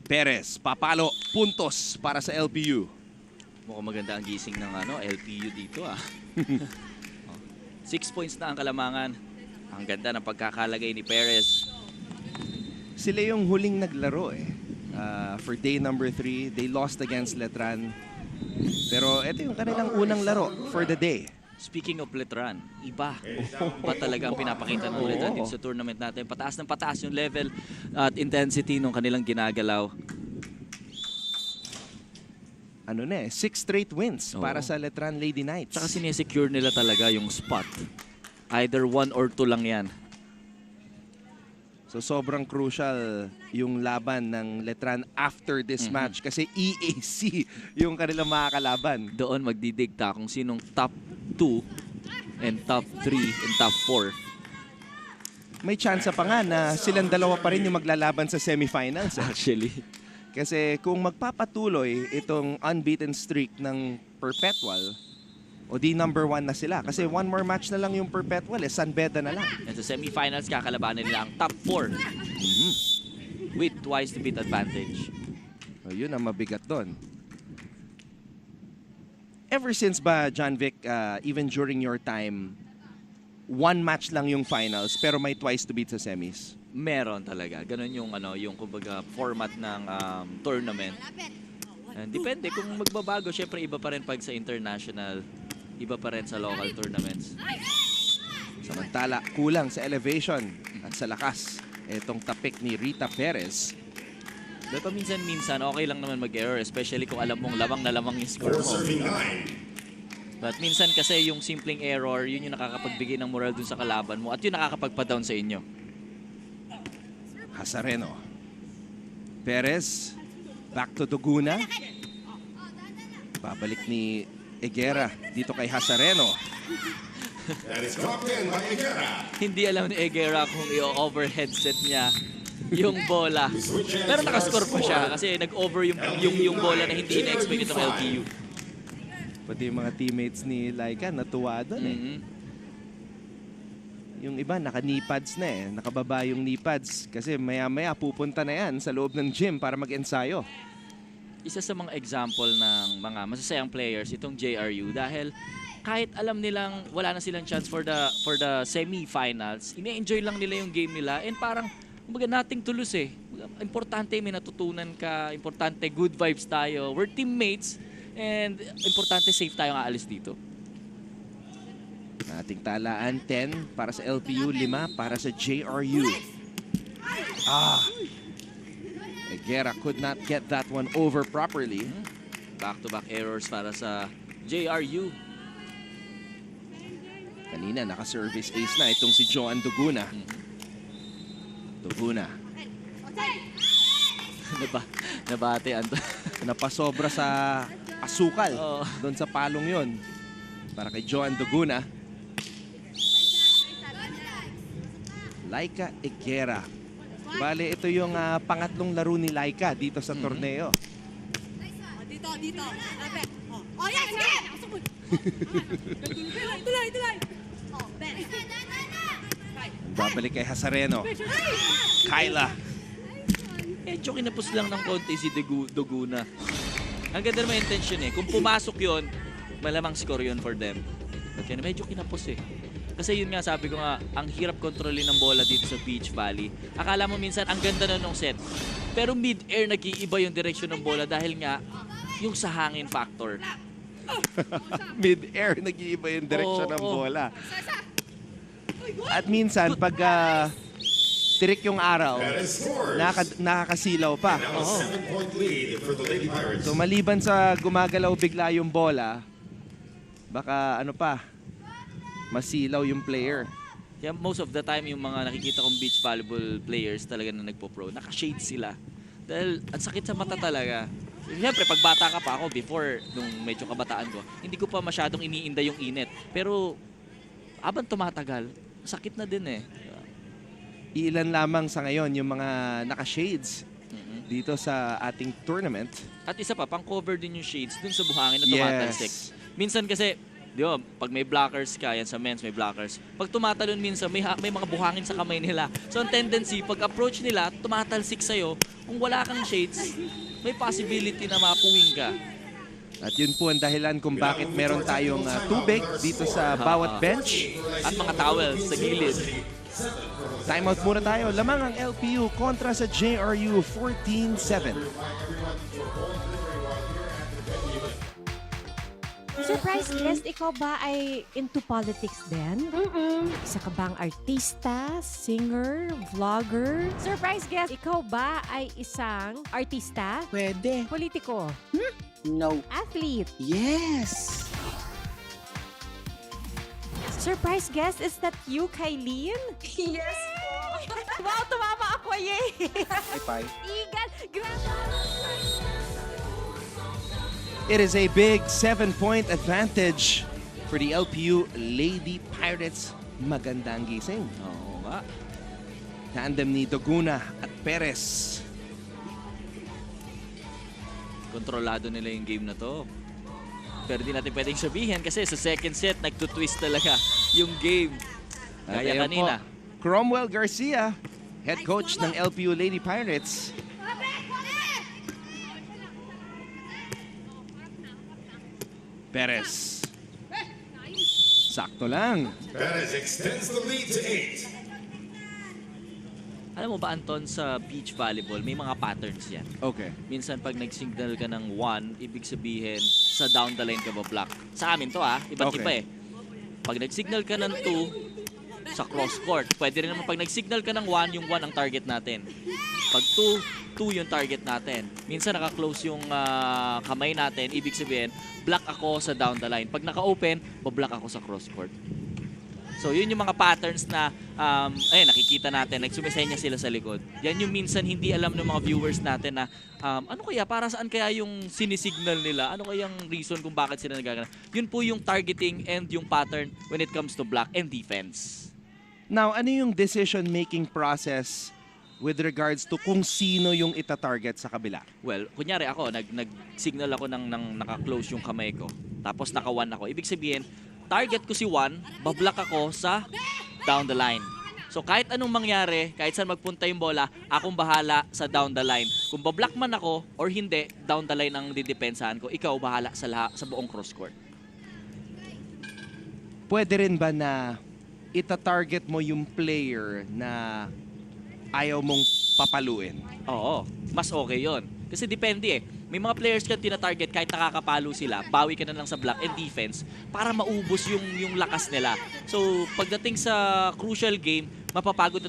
Perez, papalo, puntos para sa LPU. Mukhang maganda ang gising ng LPU dito 6 points na ang kalamangan. Ang ganda ng pagkakalagay ni Perez. Sila yung huling naglaro for day number 3. They lost against Letran. Pero ito yung kanilang unang laro for the day. Speaking of Letran, iba talaga ang pinapakita ng Letran dito sa tournament natin. Pataas ng pataas yung level at intensity ng kanilang ginagalaw. 6 straight wins para sa Letran Lady Knights. Saka sinesecure nila talaga yung spot. Either 1 or 2 lang yan. So sobrang crucial yung laban ng Letran after this match kasi EAC yung kanilang makakalaban. Doon magdidikta kung sinong top 2 and top 3 and top 4. May chance pa nga na silang dalawa pa rin yung maglalaban sa semifinals. Actually. Kasi kung magpapatuloy itong unbeaten streak ng Perpetual, o di number 1 na sila. Kasi 1 more match na lang yung Perpetual. San Beda na lang. And sa semifinals, kakalabanin nila ang top 4. With twice to beat advantage. So, yun ang mabigat doon. Ever since ba, John Vic, even during your time, 1 match lang yung finals pero may twice to beat sa semis? Meron talaga. Ganun yung, yung kumbaga, format ng tournament. And depende kung magbabago. Siyempre, iba pa rin pag sa international. Iba pa rin sa local tournaments. Samantala, kulang sa elevation at sa lakas. Itong tapik ni Rita Perez. Pero minsan-minsan, okay lang naman mag-error. Especially kung alam mong lamang na lamang yung score mo. But minsan kasi yung simpleng error, yun yung nakakapagbigay ng moral dun sa kalaban mo. At yun nakakapagpa-down sa inyo. Hasareno. Perez. Back to Tuguna. Babalik ni Egera dito kay Hasareno. That is dropped in by Egera. Hindi alam ni Egera kung i-overhead set niya yung bola. Pero nakascore pa siya kasi nag-over yung bola na hindi na-expect itong LPU. Pati yung mga teammates ni Laika natuwa doon eh. Yung iba naka-knee pads na eh. Nakababa yung knee pads kasi maya-maya pupunta na yan sa loob ng gym para mag-ensayo. Isa sa mga example ng mga masasayang players itong JRU dahil kahit alam nilang wala na silang chance for the semi-finals, ine-enjoy lang nila yung game nila and parang kumbaga nating to lose eh. Importante may natutunan ka, importante good vibes tayo. We're teammates and importante safe tayo nga alis dito. Ating talaan 10 para sa LPU, 5 para sa JRU. Egera could not get that one over properly. Back-to-back errors para sa JRU. Kanina naka-service ace na itong si Joan Duguna. Duguna. Nabate Anton. Napasobra sa asukal doon sa palong yon. Para kay Joan Duguna. Laika Egera. Bale, ito yung pangatlong laro ni Laika dito sa torneo. Dito. Oh, yes, sige! Tuloy. Babalik kay Hasareno. Kyla. Medyo kinapos lang ng konti si Duguna. Ang ganda naman intention eh. Kung pumasok yon, malamang score yon for them. But yan, medyo kinapos eh. Kasi yun nga, sabi ko nga, ang hirap kontrolin ng bola dito sa Beach Valley. Akala mo minsan, ang ganda na nung set. Pero mid-air, nag-iiba yung direction ng bola dahil nga, yung sa hangin factor. Mid-air, nag-iiba yung direction ng bola. At minsan, pag tirik yung araw, nakakasilaw pa. So maliban sa gumagalaw bigla yung bola, baka ano pa, masilaw yung player. Yeah, most of the time, yung mga nakikita kong beach volleyball players talaga na nagpo-pro, naka-shade sila. Dahil ang sakit sa mata talaga. Siyempre, pag bata ka pa ako, before, nung medyo kabataan ko, hindi ko pa masyadong iniinda yung init. Pero, habang tumatagal, sakit na din eh. Ilan lamang sa ngayon yung mga naka-shades dito sa ating tournament. At isa pa, pang-cover din yung shades dun sa buhangin na tumatalsik. Minsan kasi, di ba, pag may blockers ka, yan sa men's may blockers. Pag tumatalon minsan, may mga buhangin sa kamay nila. So ang tendency, pag approach nila, tumatalsik sa'yo. Kung wala kang shades, may possibility na mapuwing ka. At yun po ang dahilan kung bakit meron tayong tubig dito sa bawat bench. At mga towels sa gilid. Timeout muna tayo. Lamang ang LPU kontra sa JRU 14-7. Surprise guest, ikaw ba ay into politics din? Isa ka bang artista, singer, vlogger? Surprise guest, ikaw ba ay isang artista? Pwede. Politiko? No. Athlete? Yes. Surprise guest, is that you, Kylene? Yes po. Wow, tumama ako, yay! Bye. Igan, grabe! It is a big 7-point advantage for the LPU Lady Pirates. Magandang gising. Oo nga. Tandem ni Duguna at Perez. Kontrolado nila yung game na to. Pero di natin pwedeng sabihin kasi sa second set, nagtutwist talaga yung game. Kaya kanina. Cromwell Garcia, head coach ng LPU Lady Pirates. Perez. Sakto lang. Perez extends the lead to 8. Alam mo ba, Anton, sa beach volleyball, may mga patterns yan. Okay. Minsan pag nag-signal ka ng 1, ibig sabihin, sa down the line ka ba block. Sa amin to iba't iba eh. Pag nag-signal ka ng 2, sa cross court. Pwede rin naman pag nag-signal ka ng 1, yung 1 ang target natin. Pag 2 yung target natin. Minsan naka-close yung kamay natin, ibig sabihin, block ako sa down the line. Pag naka-open, pa-block ako sa cross court. So yun yung mga patterns na ayun, nakikita natin, nagsumisenya sila sa likod. Yan yung minsan hindi alam ng mga viewers natin na ano kaya, para saan kaya yung sinisignal nila? Ano kaya yung reason kung bakit sila nagagana? Yun po yung targeting and yung pattern when it comes to block and defense. Now, ano yung decision-making process with regards to kung sino yung ita-target sa kabila? Well, kunyari ako, nag-signal ako ng naka-close yung kamay ko. Tapos naka-1 ako. Ibig sabihin, target ko si 1, bablock ako sa down the line. So kahit anong mangyari, kahit saan magpunta yung bola, akong bahala sa down the line. Kung bablock man ako or hindi, down the line ang didepensahan ko. Ikaw bahala sa buong cross court. Pwede rin ba na ita-target mo yung player na ayaw mong papaluin? Oo, mas okay yon. Kasi depende eh. May mga players ka tina-target kahit nakakapalo sila, bawi ka na lang sa block and defense para maubos yung lakas nila. So pagdating sa crucial game, mapapagod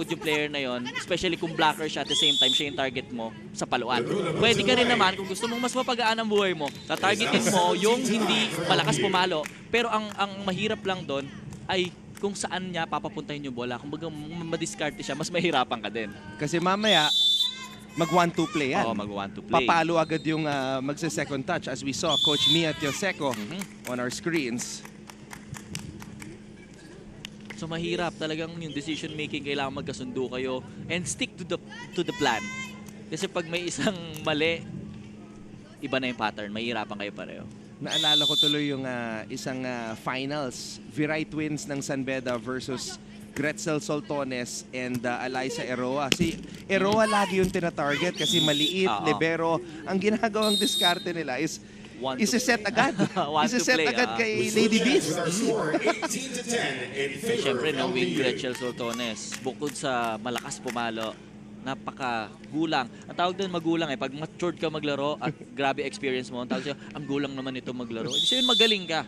yung player na yon, especially kung blocker siya at the same time siya yung target mo sa paluan. Pwede ka rin naman kung gusto mong mas mapagaan ang buhay mo, tatargetin mo yung hindi malakas pumalo. Pero ang mahirap lang doon ay kung saan niya papapuntahin yung bola. Kung baga madiskarte siya, mas mahirapan ka din. Kasi mamaya, mag-1-2 play yan. Oo, mag-1-2 play. Papalo agad yung magsa-second touch as we saw Coach Mia Tioseco on our screens. So mahirap talagang yung decision making, kailangan magkasundo kayo and stick to the plan. Kasi pag may isang mali, iba na yung pattern, mahirapan kayo pareho. Naalala ko tuloy yung isang finals, Viray Twins ng San Beda versus Gretzel Soltones and Alyssa Eroa. Si Eroa lagi yung tina-target kasi maliit, libero. Ang ginagawang diskarte nila is isa-set agad. Isa-set agad kay Lady Beast. Siyempre, knowing Gretzel Soltones, bukod sa malakas pumalo, napaka-gulang. Ang tawag doon magulang eh. Pag matured ka maglaro at grabe experience mo, ang tawag siya, ang gulang naman ito maglaro. Ibig sabihin, magaling ka.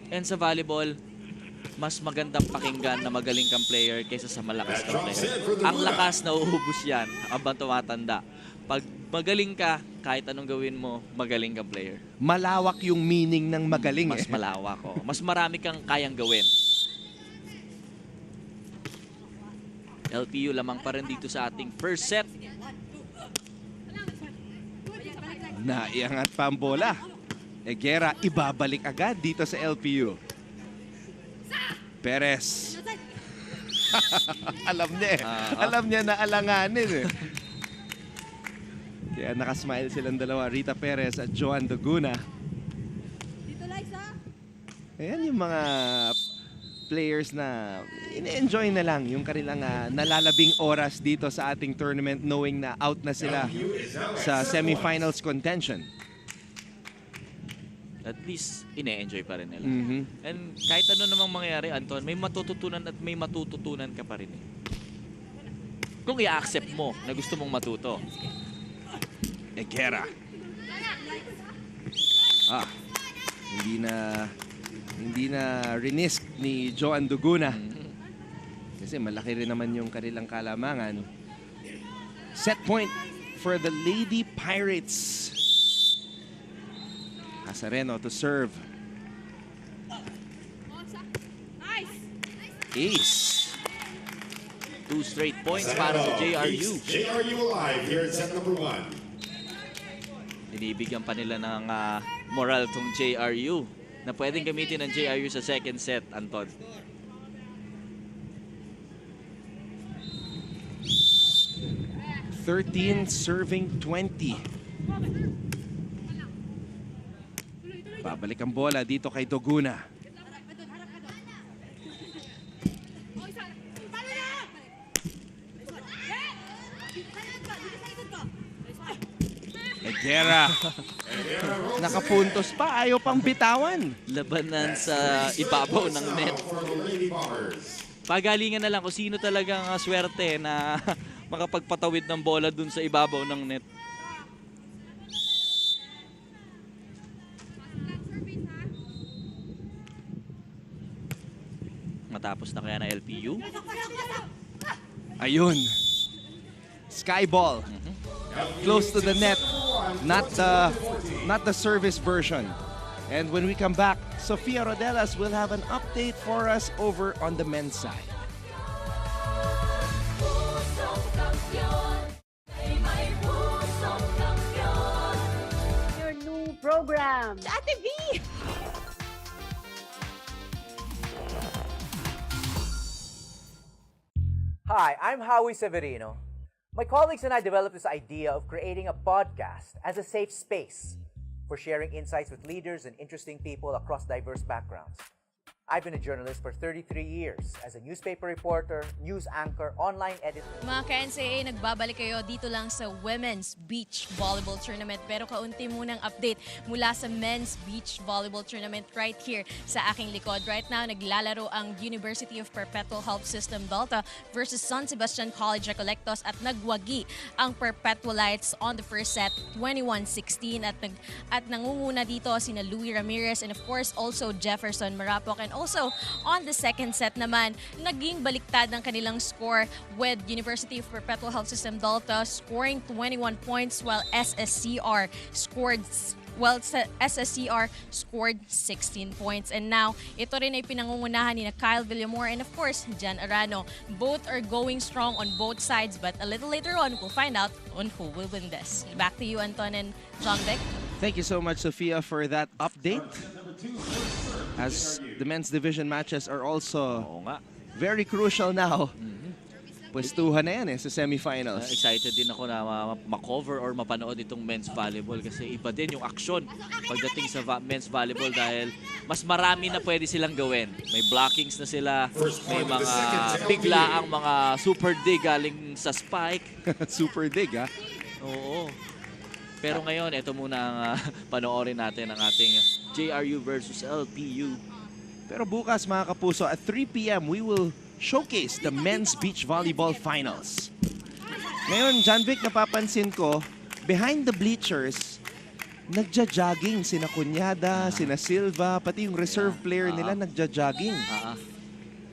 And sa volleyball, mas magandang pakinggan na magaling kang player kaysa sa malakas kang player. Ang lakas, nauubos yan habang tumatanda. Pag magaling ka, kahit anong gawin mo, magaling kang player. Malawak yung meaning ng magaling. Mas malawak. Oh. Mas marami kang kayang gawin. LPU lamang pa rin dito sa ating first set. Naiangat pa ang bola. Egera, ibabalik agad dito sa LPU. Perez. Alam niya eh. Alam niya na alanganin eh. Kaya nakasmile silang dalawa, Rita Perez at Joan Doguna. Ayan yung mga players na ine-enjoy na lang yung kanilang nalalabing oras dito sa ating tournament knowing na out na sila sa semifinals contention. At least, ine-enjoy pa rin nila. And kahit ano namang mangyayari, Anton, may matututunan at may matututunan ka pa rin eh. Kung i-accept mo na gusto mong matuto. Egera. Hindi na rinisk ni Joan Duguna. Kasi malaki rin naman yung kanilang kalamangan. Set point for the Lady Pirates. Casareno to serve. Ace. 2 straight points para sa JRU. JRU alive here in set number 1. Binibigyan pa nila ng moral tong JRU na pwedeng gamitin ng JRU sa second set, Anton. Serving 20. Babalik ang bola dito kay Doguna. Egera. Nakapuntos pa, ayaw pang bitawan. Labanan sa ibabaw ng net. Pagalingan na lang kung sino talagang swerte na makapagpatawid ng bola dun sa ibabaw ng net. Matapos na kaya na LPU? Ayun. Skyball. Close to the net. Not the service version. And when we come back, Sofia Rodelas will have an update for us over on the men's side. Your new program. Ate V! Hi, I'm Howie Severino. My colleagues and I developed this idea of creating a podcast as a safe space for sharing insights with leaders and interesting people across diverse backgrounds. I've been a journalist for 33 years as a newspaper reporter, news anchor, online editor. Mga ka-NCAA, nagbabalik kayo dito lang sa Women's Beach Volleyball Tournament. Pero kaunti munang update mula sa Men's Beach Volleyball Tournament right here sa aking likod. Right now, naglalaro ang University of Perpetual Health System Delta versus San Sebastian College Recolectos at nagwagi ang Perpetualites on the first set, 21-16. At nangunguna dito sina Louie Ramirez and of course also Jefferson Marapok. And also, on the second set naman, naging baliktad ang kanilang score with University of Perpetual Health System Delta scoring 21 points while SSC-R scored 16 points. And now, ito rin ay pinangungunahan ni Kyle Villamor and of course, Jan Arano. Both are going strong on both sides, but a little later on, we'll find out on who will win this. Back to you, Anton and John Vic. Thank you so much, Sophia, for that update. As the men's division matches are also very crucial now. Pwestuhan na yan sa semifinals. Excited din ako na ma-cover or mapanood itong men's volleyball kasi iba din yung aksyon pagdating sa men's volleyball dahil mas marami na pwede silang gawin. May blockings na sila, may mga biglaang mga super dig galing sa spike. Super dig, ha? Oo. Pero ngayon, ito muna ang panoorin natin ang ating JRU versus LPU. Pero bukas, mga kapuso, at 3 p.m. we will showcase the men's beach volleyball finals. Ngayon, John Vic, napapansin ko, behind the bleachers, nagja-jogging sina Cunyada, sina Silva, pati yung reserve player nila nagja-jogging.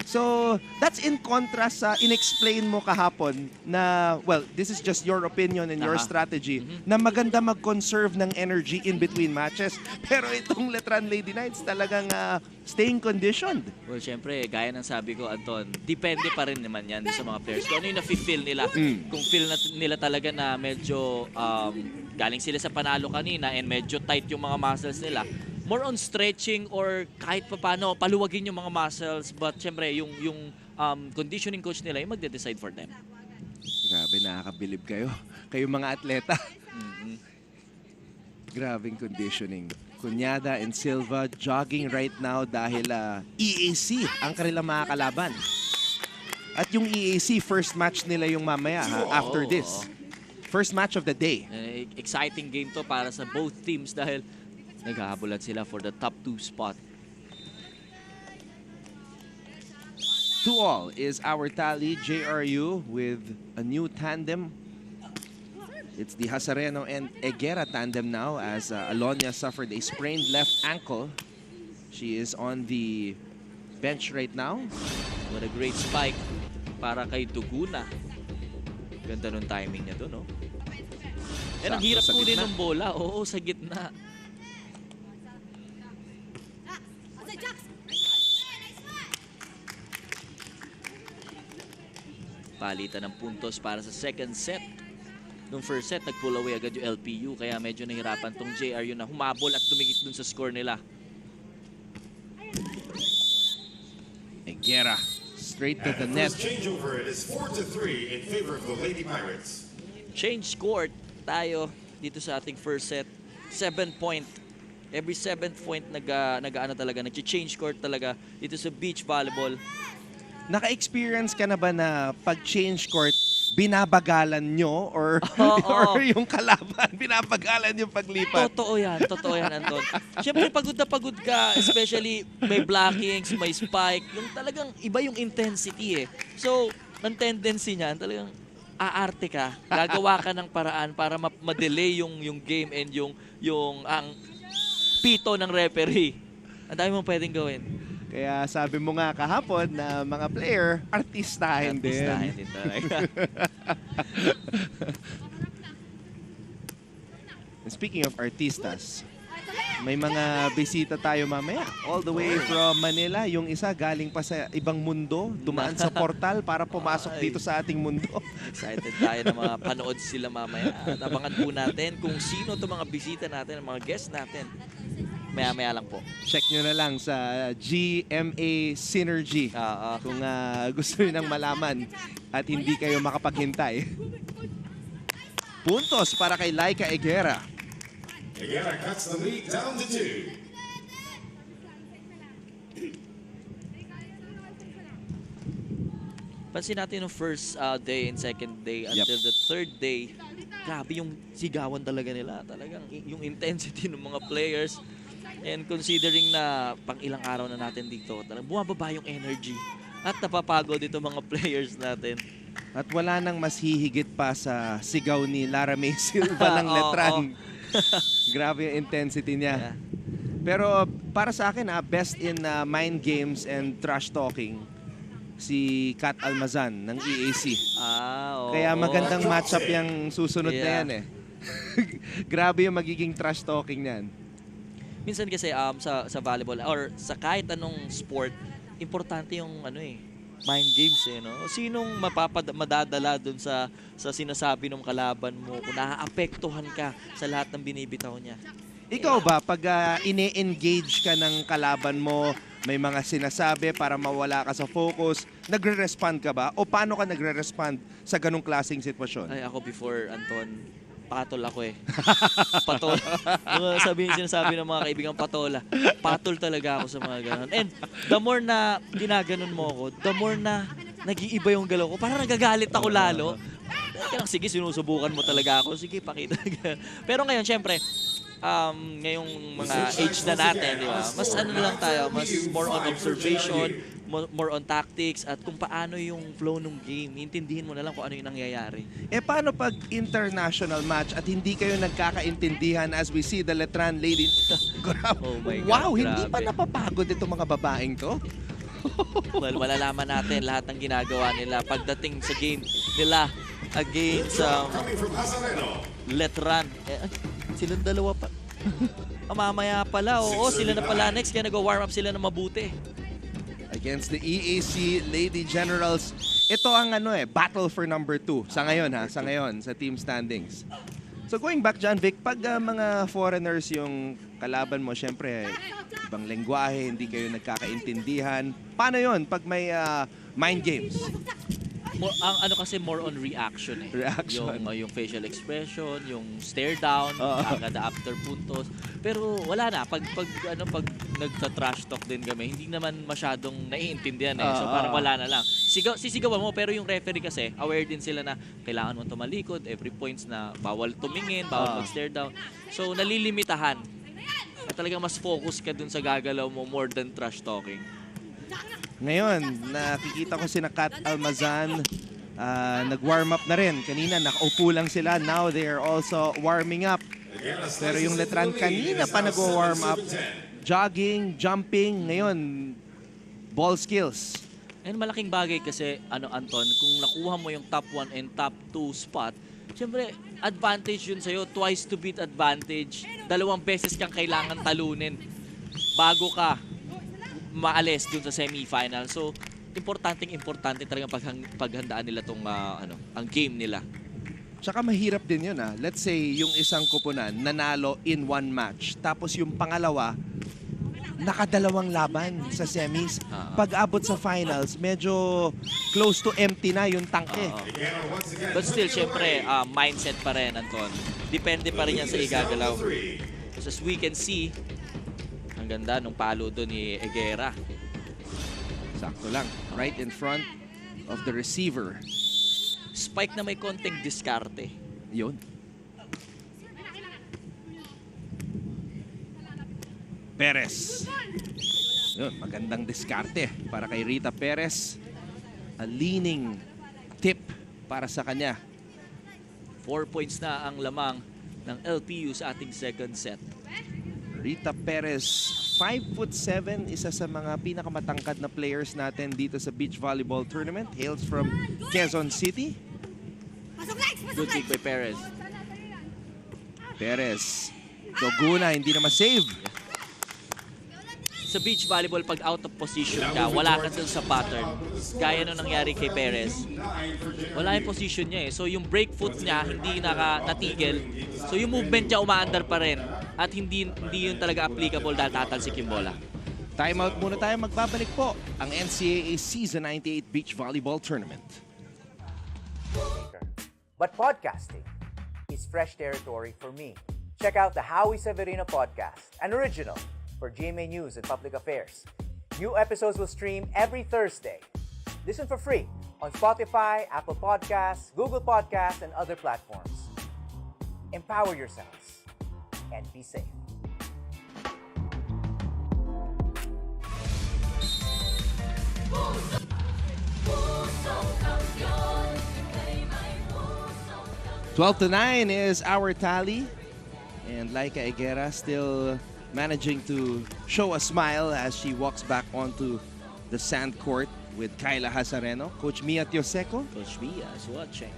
So, that's in contrast sa in-explain mo kahapon na, well, this is just your opinion and your strategy, na maganda mag-conserve ng energy in between matches. Pero itong Letran Lady Knights talagang staying conditioned. Well, syempre, gaya ng sabi ko, Anton, depende pa rin naman yan sa mga players. Kung ano yung nafe-feel nila. Kung feel nila talaga na medyo galing sila sa panalo kanina and medyo tight yung mga muscles nila, more on stretching or kahit pa paano paluwagin yung mga muscles, but syempre yung conditioning coach nila yung magde-decide for them. Grabe, nakakabilib kayo. Kayo mga atleta. Grabing conditioning. Cunyada and Silva jogging right now dahil EAC ang kanilang mga kalaban. At yung EAC, first match nila yung mamaya after this. First match of the day. Exciting game to para sa both teams dahil naghahabulan sila for the top 2 spot. 2-all is our tally. JRU with a new tandem. It's the Hasareno and Eguera tandem now as Alonia suffered a sprained left ankle. She is on the bench right now. What a great spike para kay Duguna. Ganda nung timing niya doon, no? And ang hirap kunin ng bola. Oo, sa gitna. Palitan ng puntos para sa second set. Nung first set, nag-pull away agad yung LPU kaya medyo nahirapan tong JRU na humabol at dumikit dun sa score nila. Eguera straight to the net. Changeover, it is 4-3 in favor of the Lady Pirates. Change court tayo dito sa ating first set. 7-point. Every 7th point nag-change court talaga dito sa beach volleyball. Naka-experience ka na ba na pag-change court, binabagalan nyo or yung kalaban, binabagalan yung paglipat? Totoo yan, Anton. Siyempre, pagod na pagod ka, especially may blockings, may spike, yung talagang iba yung intensity eh. So, ang tendency niyan, talagang aarte ka, gagawa ka ng paraan para ma-delay yung game and ang pito ng referee. Ang dami mong pwedeng gawin. Kaya sabi mo nga kahapon na mga player, artistahin din. Artistahin din talaga. Speaking of artistas, May mga bisita tayo mamaya. All the way from Manila. Yung isa galing pa sa ibang mundo. Dumaan sa portal para pumasok dito sa ating mundo. Excited tayo na mga panood sila mamaya. At abangan po natin kung sino itong mga bisita natin, mga guests natin. Maya-maya lang po. Check nyo na lang sa GMA Synergy kung gusto nyo nang malaman at hindi kayo makapaghintay. Puntos para kay Laika Higuera. Higuera cuts the lead down to 2. Pansin natin yung first day and second day until the third day. Grabe yung sigawan talaga nila. Talagang yung intensity ng mga players. And considering na pang ilang araw na natin dito, talagang bumababa yung energy. At napapagod dito mga players natin. At wala nang mas hihigit pa sa sigaw ni Lara May Silva ng Letran. Grabe yung intensity niya. Pero para sa akin, best in mind games and trash talking, si Kat Almazan ng EAC. Kaya magandang matchup yung susunod na yan eh. Grabe yung magiging trash talking niyan. Minsan kasi sa volleyball or sa kahit anong sport, importante yung mind games eh, no? Sinong madadala dun sa sinasabi ng kalaban mo kung naaapektuhan ka sa lahat ng binibitaw niya. Ikaw ba, pag ine-engage ka ng kalaban mo, may mga sinasabi para mawala ka sa focus, nagre-respond ka ba? O paano ka nagre-respond sa ganong klaseng sitwasyon? Ay, ako before, Anton, patol ako eh. Patol. Sinasabi ng mga kaibigan patola. Patol talaga ako sa mga ganon. And the more na ginaganon mo ako, the more na nag-iiba yung galaw ko. Parang nagagalit ako lalo. Sige, sinusubukan mo talaga ako. Sige, pakita. Pero ngayon, syempre, ngayong mga age na natin, di ba? Mas lang tayo, mas more on observation, more on tactics, at kung paano yung flow ng game. Intindihin mo na lang kung ano yung nangyayari. Paano pag international match at hindi kayo nagkakaintindihan as we see the Letran lady? Oh my God, wow, grabe. Hindi pa napapagod itong mga babaeng to? Well, malalaman natin lahat ng ginagawa nila pagdating sa game nila against Letran. Silang dalawa pa. Mamaya pala, sila na pala next, kaya nag-warm up sila na mabuti. Against the EAC Lady Generals. Ito ang battle for number 2 sa ngayon sa team standings. So going back dyan, Vic, pag mga foreigners yung kalaban mo, syempre ibang lengguwahe, hindi kayo nagkakaintindihan. Paano yon pag may mind games? Ang kasi more on reaction eh. Yung facial expression, yung stare down, agad after puntos. Pero wala na pag nagta-trash talk din kami, hindi naman masyadong naiintindihan eh. So parang wala na lang. Sisigawan mo, pero yung referee kasi aware din sila na kailangan mo tumalikod, every points na bawal tumingin, bawal mag-stare down. So nalilimitahan. At talagang mas focus ka dun sa gagalaw mo more than trash talking. Ngayon, nakikita ko sina Kat Almazan, nag-warm up na rin. Kanina, nakaupo lang sila. Now, they are also warming up. Pero yung Letran kanina pa nag-warm up. Jogging, jumping. Ngayon, ball skills. And malaking bagay kasi, Anton, kung nakuha mo yung top 1 and top 2 spot, siyempre, advantage yun sa'yo. Twice to beat advantage. 2 beses kang kailangan talunin bago ka maalis dun sa semifinal. So, importante talagang paghandaan nila tong ang game nila. Tsaka mahirap din yun Let's say yung isang kupunan nanalo in 1 match. Tapos yung pangalawa, nakadalawang laban sa semis. Pag-abot sa finals, medyo close to empty na yung tangke. But still, syempre, mindset pa rin, Anton. Depende pa rin yan sa igagalaw. As we can see, ang ganda nung palo doon ni Higuera. Sakto lang. Right in front of the receiver. Spike na may konting diskarte. Yun. Perez. Yun, magandang diskarte para kay Rita Perez. A leaning tip para sa kanya. 4 points na ang lamang ng LPU sa ating second set. Rita Perez, 5'7", isa sa mga pinakamatangkad na players natin dito sa beach volleyball tournament. Hails from Quezon City. Good kick by Perez. Perez. Doguna, hindi na ma-save. sa beach volleyball, pag out of position ka, wala ka dun sa pattern. Gaya nung nangyari kay Perez. Wala yung position niya eh. So yung break foot niya, hindi natigil. So yung movement niya umaandar pa rin. At hindi yun talaga applicable dahil tatalsik yung bola. Timeout muna tayo. Magbabalik po ang NCAA Season 98 Beach Volleyball Tournament. But podcasting is fresh territory for me. Check out the Howie Severino podcast, an original for GMA News and Public Affairs. New episodes will stream every Thursday. Listen for free on Spotify, Apple Podcasts, Google Podcasts, and other platforms. Empower yourselves and be safe. Twelve to 9 is our tally. And Laika Higuera still managing to show a smile as she walks back onto the sand court with Kyla Hazareno. Coach Mia Tioseco. Coach Mia is watching.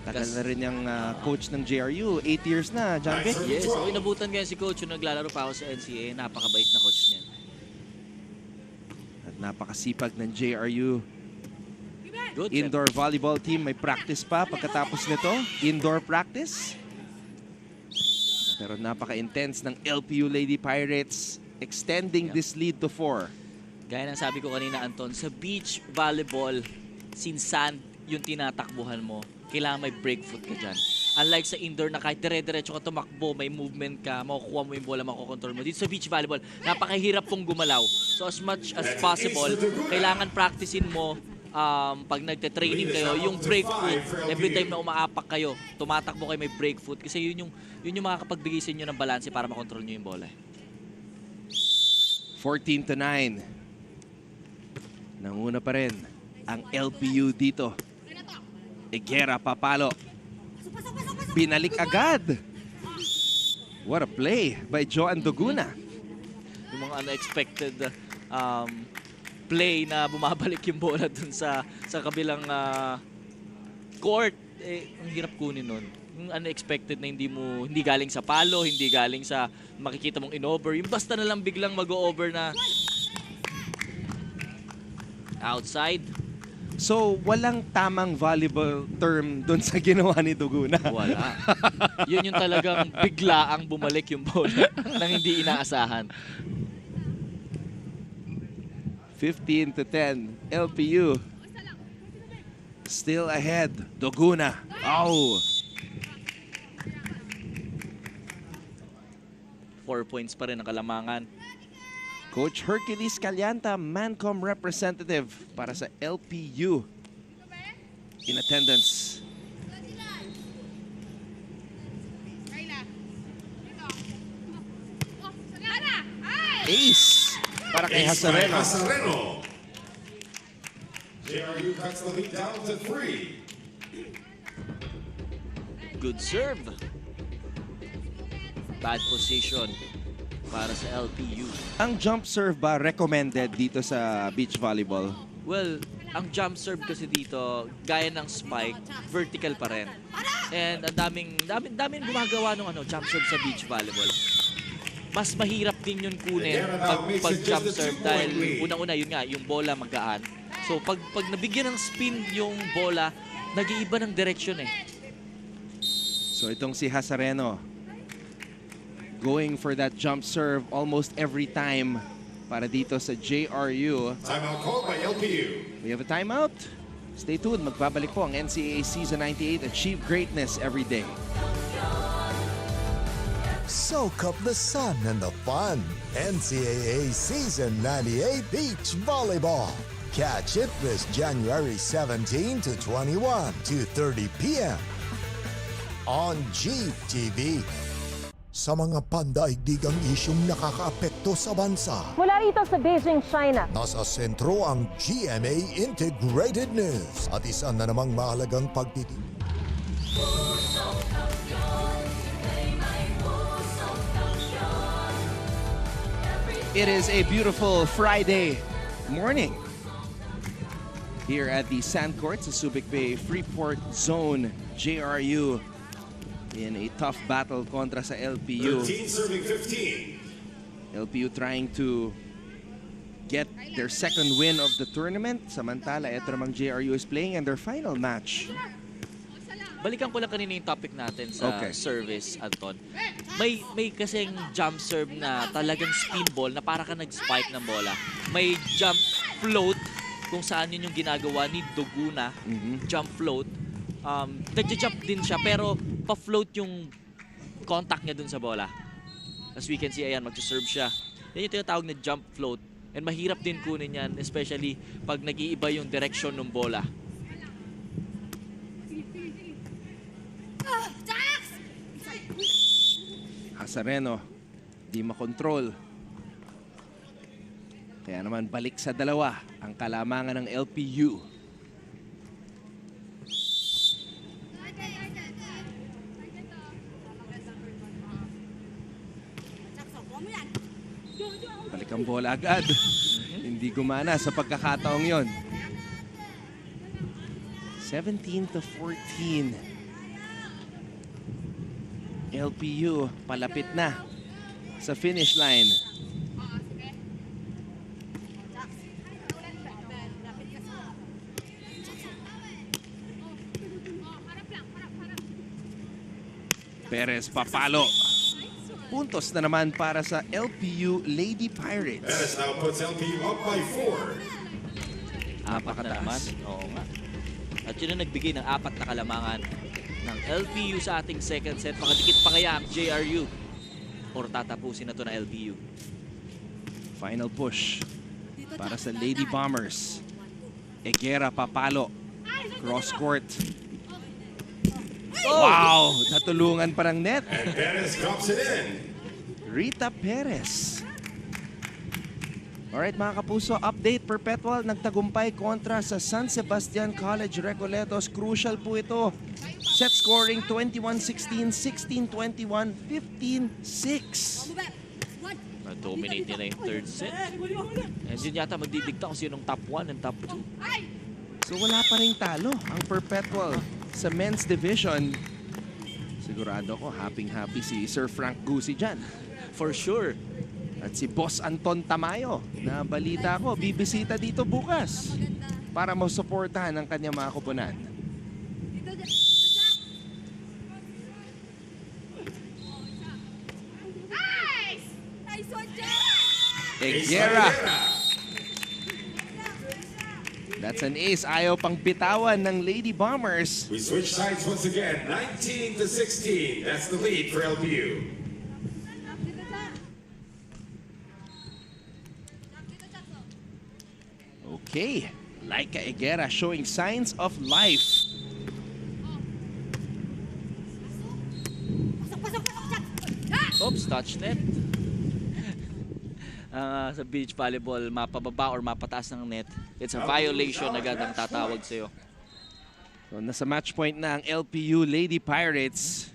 Tagal na rin yung coach ng JRU. 8 years na, John Vic. Yes, inabutan kaya si coach yung naglalaro pa ako sa NCAA. Napakabait na coach niya. At napakasipag ng JRU. Good, indoor volleyball team. May practice pa pagkatapos nito. Indoor practice. Pero napaka-intense ng LPU Lady Pirates extending this lead to 4. Gaya ng sabi ko kanina, Anton, sa beach volleyball, since sand yung tinatakbuhan mo, kailangan may break foot ka dyan. Unlike sa indoor na kahit dire-diretso ka tumakbo, may movement ka, makukuha mo yung bola, makukontrol mo. Dito sa beach volleyball, napakahirap pong gumalaw. So as much as possible, kailangan practicein mo pag nagte-training kayo, yung break foot, every time na umaapak kayo, tumatakbo kayo may break foot kasi yun yung makakapagbigay sa inyo ng balanse para makontrol nyo yung bola. 14 to 9. Nanguna pa rin ang LPU dito. Higuera papalo. Binalik agad. What a play by Joan Doguna. Yung mga unexpected play na bumabalik yung bola dun sa kabilang court, ang hirap kunin nun. Yung unexpected na hindi galing sa palo, hindi galing sa makikita mong in-over. Yung basta na lang biglang mag-over na outside. So, walang tamang volleyball term dun sa ginawa ni Doguna. Wala. Yun yung talagang biglaang bumalik yung bola nang hindi inaasahan. 15 to 10. LPU. Still ahead. Doguna. Oh! 4 points pa rin ang kalamangan. Coach Hercules Calianta, Mancom representative para sa LPU. In attendance. Ace para kay Hazareno. JRU cuts the lead down to 3. Good serve. Bad position para sa LPU. Ang jump serve ba recommended dito sa beach volleyball? Well, ang jump serve kasi dito, gaya ng spike, vertical pa rin. And ang daming gumagawa ng jump serve sa beach volleyball. Mas mahirap din yun kunin pag jump serve dahil unang-una yun nga, yung bola magaan. So pag nabigyan ng spin yung bola, nag-iiba ng direction eh. So itong si Hazareno going for that jump serve almost every time para dito sa JRU. Timeout called by LPU. We have a timeout. Stay tuned. Magbabalik po ang NCAA Season 98. Achieve greatness every day. Soak up the sun and the fun. NCAA Season 98 Beach Volleyball. Catch it this January 17 to 21, 2:30 p.m. on GTV. Sa mga pandaigdig ang isyong nakakaapekto sa bansa. Mula rito sa Beijing, China. Nasa sentro ang GMA Integrated News at isa na namang mahalagang pagtitig. It is a beautiful Friday morning here at the Sand Courts, the Subic Bay Freeport Zone. JRU in a tough battle kontra sa LPU. 13 serving 15. LPU trying to get their second win of the tournament. Samantala, ito namang JRU is playing in their final match. Balikan ko lang kanina yung topic natin sa service, Anton. May kasing jump serve na talagang spin ball na para ka nag-spike ng bola. May jump float kung saan yun yung ginagawa ni Duguna. Jump float. Nagja-jump din siya pero pa-float yung contact niya dun sa bola. As we can see, ayan, magsa-serve siya. Yan yung tinatawag na jump float. And mahirap din kunin yan, especially pag nag-iiba yung direction ng bola. Severino, di makontrol. Kaya naman balik sa dalawa ang kalamangan ng LPU. Balik ang bola agad. Hindi gumana sa pagkakataong yon. 17-14. LPU palapit na sa finish line. Perez papalo. Puntos na naman para sa LPU Lady Pirates. Perez now puts LPU up by 4. Apat na naman. Oo nga. At yun ang nagbigay ng 4 na kalamangan ng LPU sa ating second set. Makadikit pa kaya ang JRU? Or tatapusin na to na LPU? Final push para sa Lady Bombers. Egera papalo. Cross court. Wow! Natulungan pa ng net. And Perez drops it in. Rita Perez. Alright mga kapuso, update. Perpetual nagtagumpay kontra sa San Sebastian College Recoletos. Crucial po ito. Set scoring 21-16, 16-21, 15-6. Dominate nila yung third set. And yun yata magdidikta kung sinong top 1 and top 2. So wala pa rin talo ang Perpetual sa men's division. Sigurado ko happy si Sir Frank Gusi dyan. For sure. At si Boss Anton Tamayo na balita ko bibisita dito bukas para masuportahan ang kanyang mga kupunan. Egera. That's an ace. Ayaw pang bitawan ng Lady Bombers. We switch sides once again. 19-16. That's the lead for LPU. Okay. Laika Egera showing signs of life. Oops, touch net. Sa beach volleyball, mapababa or mapataas ng net, it's a violation agad ang tatawag sa'yo. So, nasa match point na ang LPU Lady Pirates.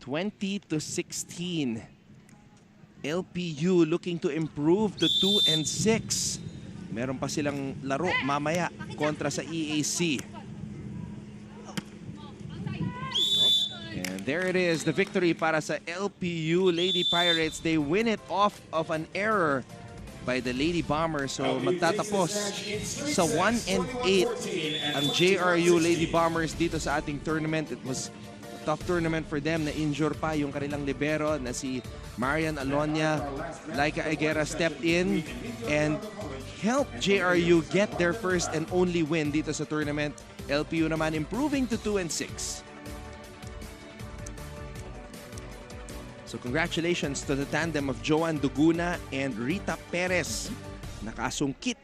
20-16. LPU looking to improve to 2-6. Meron pa silang laro mamaya kontra sa EAC. And there it is, the victory para sa LPU Lady Pirates. They win it off of an error by the Lady Bombers. So magtatapos sa 1-8 ang JRU Lady Bombers dito sa ating tournament. It was a tough tournament for them. Na-injure pa yung kanilang libero na si Marian Alonia. Laika Egera stepped in and helped JRU get their first and only win dito sa tournament. LPU naman improving to 2-6. So congratulations to the tandem of Joan Duguna and Rita Perez. Nakasungkit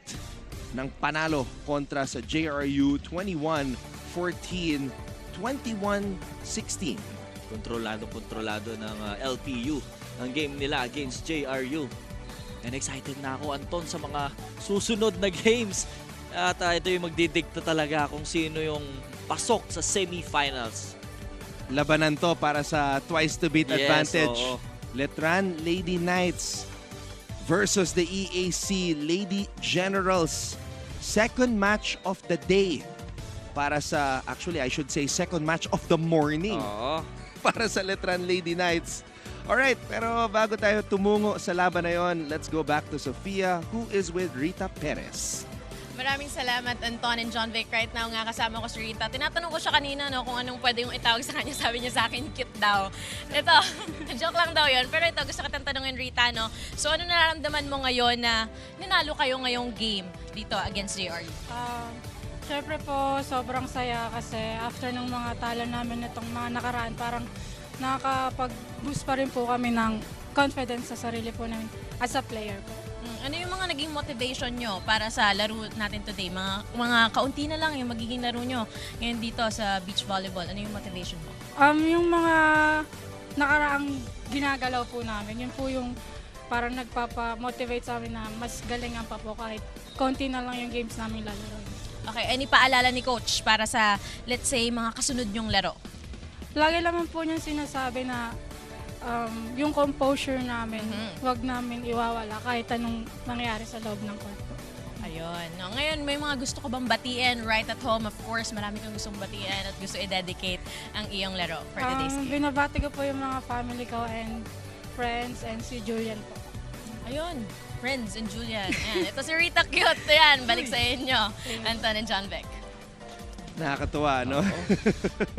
ng panalo kontra sa JRU 21-14, 21-16. Kontrolado ng LPU ang game nila against JRU. And excited na ako, Anton, sa mga susunod na games. At ito yung magdidikta talaga kung sino yung pasok sa semifinals. Labanan to para sa twice-to-beat advantage. Oo. Letran Lady Knights versus the EAC Lady Generals. Second match of the day para sa, actually I should say second match of the morning. Oo. Para sa Letran Lady Knights. Alright, pero bago tayo tumungo sa laban na yon, let's go back to Sofia, who is with Rita Perez. Maraming salamat, Anton and John Vic. Right now nga kasama ko si Rita. Tinatanong ko siya kanina kung anong pwede yung itawag sa kanya. Sabi niya sa akin, cute daw. Ito, joke lang daw yun. Pero ito, gusto kitang tanungin, Rita. So ano nararamdaman mo ngayon na nanalo kayo ngayong game dito against JR? Siyempre po, sobrang saya kasi after ng mga talo namin itong mga nakaraan, parang nakakapag-boost pa rin po kami ng confidence sa sarili po namin as a player po. Ano yung mga naging motivation nyo para sa laro natin today? Mga kaunti na lang yung magiging laro nyo ngayon dito sa beach volleyball. Ano yung motivation mo? Yung mga nakaraang ginagalaw po namin, yun po yung parang nagpapa-motivate sa amin na mas galingan pa po kahit konti na lang yung games namin lalaro. Okay, any paalala ni Coach para sa, let's say, mga kasunod nyong laro? Lagi naman po niyang sinasabi na yung composure namin, wag namin iwawala kahit anong nangyari sa loob ng court. Ayun. No, ngayon, may mga gusto ko bang batiin right at home? Of course, marami kang gustong batiin at gusto i-dedicate ang iyong laro for today's game. Binabati ko po yung mga family ko and friends and si Julian po. Ayun, friends and Julian. Ayan. Ito si Rita Cute. Ayan, balik sa inyo, Anton and John Vic. Nakakatuwa, no?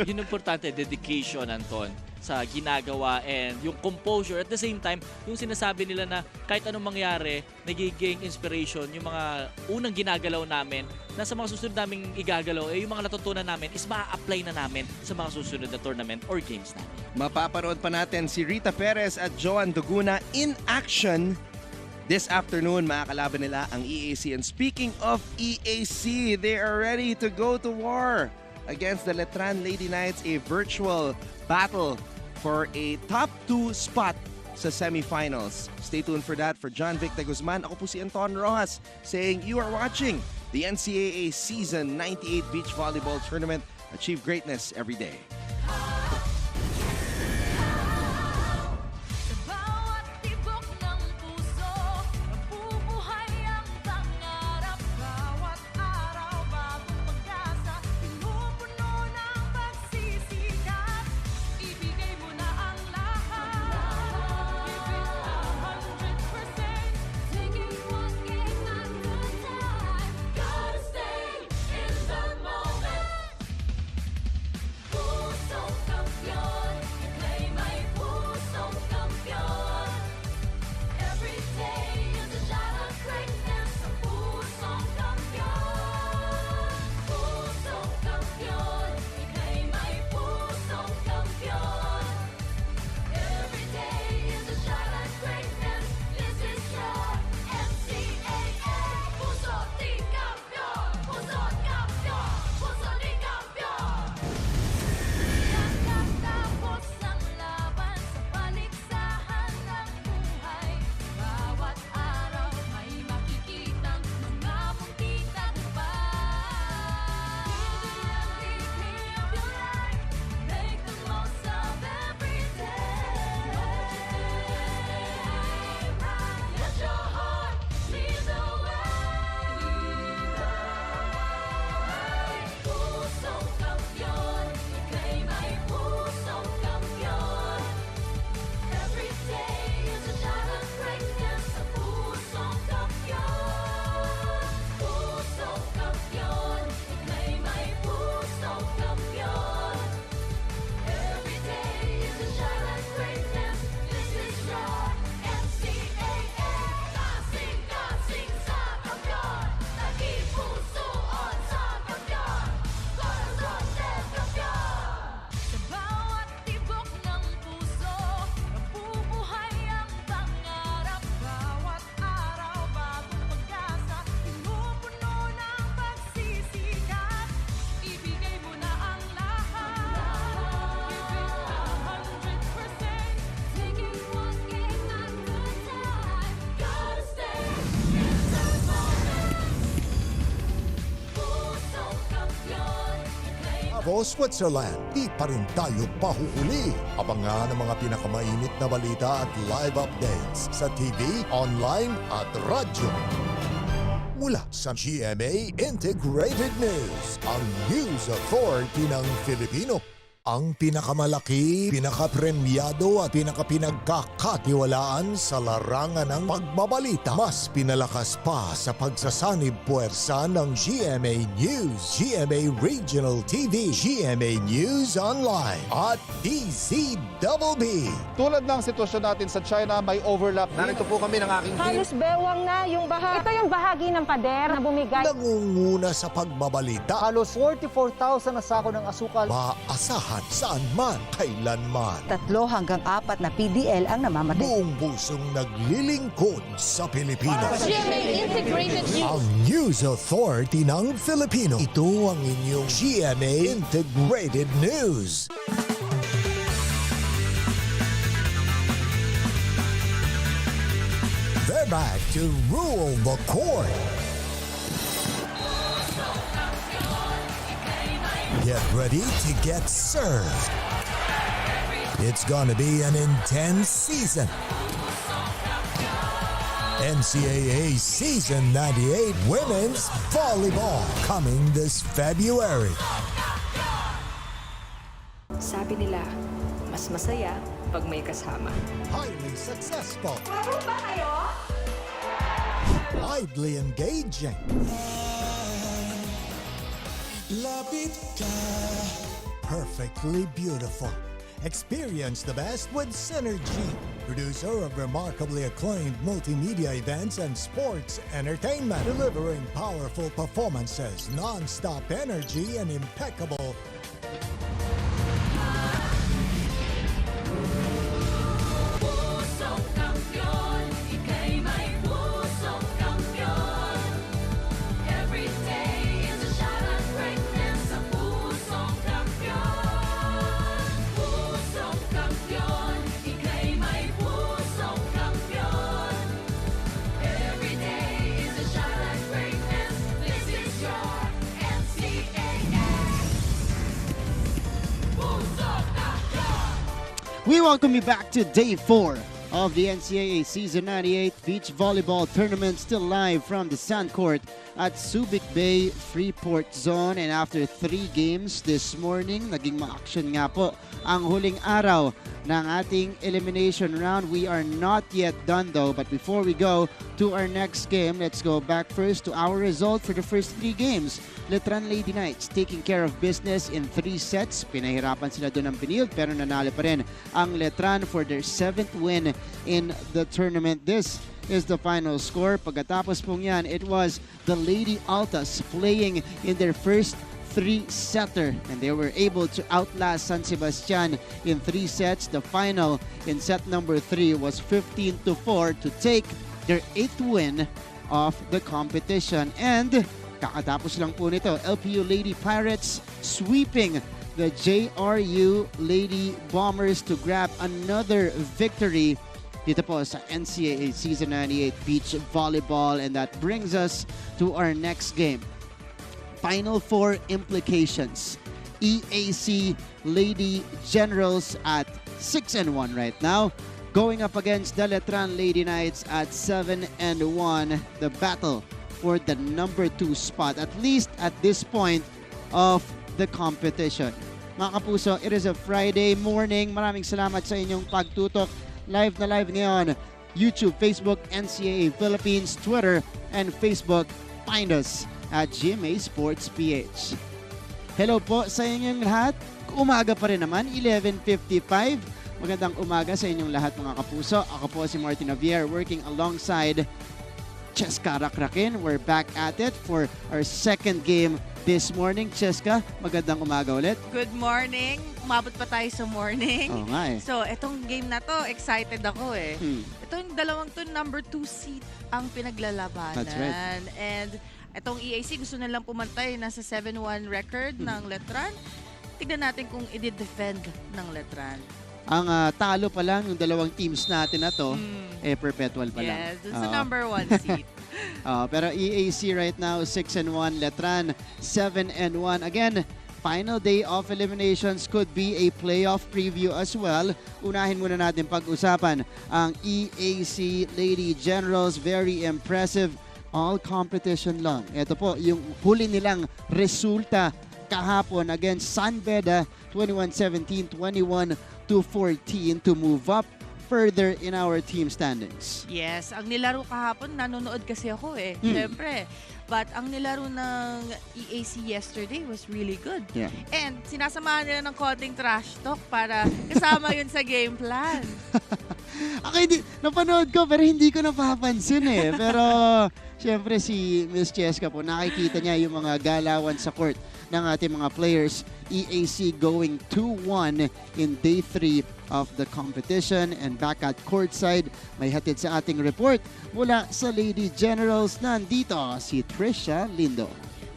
Yun importante, dedication, Anton, sa ginagawa and yung composure. At the same time, yung sinasabi nila na kahit anong mangyari, nagiging inspiration yung mga unang ginagalaw namin na sa mga susunod naming igagalaw, yung mga natutunan namin is ma-apply na namin sa mga susunod na tournament or games namin. Mapaparoon pa natin si Rita Perez at Joan Duguna in action this afternoon. Makakalaban nila ang EAC. And speaking of EAC, they are ready to go to war against the Letran Lady Knights, a virtual battle for a top 2 spot sa semifinals. Stay tuned for that. For John Vic de Guzman, ako po si Anton Rojas saying you are watching the NCAA Season 98 Beach Volleyball Tournament. Achieve greatness every day. Switzerland, di pa rin tayo pahuhuli. Abangan ang mga pinakamainit na balita at live updates sa TV, online at radyo. Mula sa GMA Integrated News, ang News Authority ng Filipino. Ang pinakamalaki, pinakapremyado at pinakapinagkakatiwalaan sa larangan ng pagbabalita. Mas pinalakas pa sa pagsasanib puwersa ng GMA News, GMA Regional TV, GMA News Online at DZBB. Tulad ng sitwasyon natin sa China, may overlap. Narito po kami ng aking team. Halos bewang na yung bahagi. Ito yung bahagi ng pader na bumigay. Nangunguna sa pagbabalita. Halos 44,000 na sako ng asukal. Maasahan saan man, kailanman. 3 hanggang 4 na PDL ang namamatay. Buong pusong naglilingkod sa Pilipinas. GMA Integrated News. Ang News Authority ng Filipino. Ito ang inyong GMA Integrated News. They're back to rule the court. Get ready to get served. It's gonna be an intense season. NCAA Season 98 Women's Volleyball coming this February. Sabi nila, mas masaya pag may kasama. Highly successful. Laro ba kayo? Widely engaging. Perfectly beautiful. Experience the best with Synergy, producer of remarkably acclaimed multimedia events and sports entertainment, delivering powerful performances, non-stop energy, and impeccable We welcome you back to Day 4 of the NCAA Season 98 Beach Volleyball Tournament, still live from the sand court at Subic Bay Freeport Zone. And after 3 games this morning, naging ma-action nga po ang huling araw ng ating elimination round. We are not yet done though, but before we go to our next game, let's go back first to our result for the first 3 games. Letran Lady Knights taking care of business in 3 sets. Pinahirapan sila doon ng Benilde pero nanalo pa rin ang Letran for their 7th win in the tournament. This is the final score. Pagkatapos pong yan, it was the Lady Altas playing in their first 3-setter and they were able to outlast San Sebastian in 3 sets. The final in set number 3 was 15-4 to take their 8th win of the competition. And kakatapos lang po nito, LPU Lady Pirates sweeping the JRU Lady Bombers to grab another victory dito po sa NCAA Season 98 Beach Volleyball. And that brings us to our next game. Final 4 implications. EAC Lady Generals at 6-1 right now, going up against the Letran Lady Knights at 7-1. The battle for the number 2 spot, at least at this point of the competition. Mga kapuso, it is a Friday morning. Maraming salamat sa inyong pagtutok. Live na live ngayon, YouTube, Facebook, NCAA Philippines, Twitter, and Facebook. Find us at GMA Sports PH. Hello po sa inyong lahat. Umaga pa rin naman, 11:55. Magandang umaga sa inyong lahat mga kapuso. Ako po si Martin Javier working alongside Cheska Rakrakin. We're back at it for our second game this morning. Cheska, magandang umaga ulit. Good morning. Umabot pa tayo sa morning. Oo nga eh. So, etong game na to, excited ako eh. Itong dalawang to, number 2 seed ang pinaglalabanan. That's right. And itong EAC, gusto nilang pumantay. Nasa 7-1 record ng Letran. Tignan natin kung i-defend ng Letran. Ang talo pa lang yung dalawang teams natin na to, perpetual pa lang. Yes, dun sa number 1 seed. Pero EAC right now, 6-1. Letran, 7-1. Again, final day of eliminations could be a playoff preview as well. Unahin muna natin pag-usapan ang EAC Lady Generals. Very impressive. All competition lang. Ito po, yung huli nilang resulta kahapon against San Beda, 21-17, 21-14 to move up further in our team standings. Yes, ang nilaro kahapon, nanonood kasi ako eh. Siyempre. But ang nilaro ng EAC yesterday was really good. Yeah. And sinasamahan nila ng konting trash talk para kasama yun sa game plan. Okay, napanood ko pero hindi ko napapansin eh. Pero siyempre si Miss Cheska po, nakikita niya yung mga galawan sa court ng ating mga players. EAC going 2-1 in day 3 of the competition. And back at courtside, may hatid sa ating report mula sa Lady Generals. Nandito si Trisha Lindo.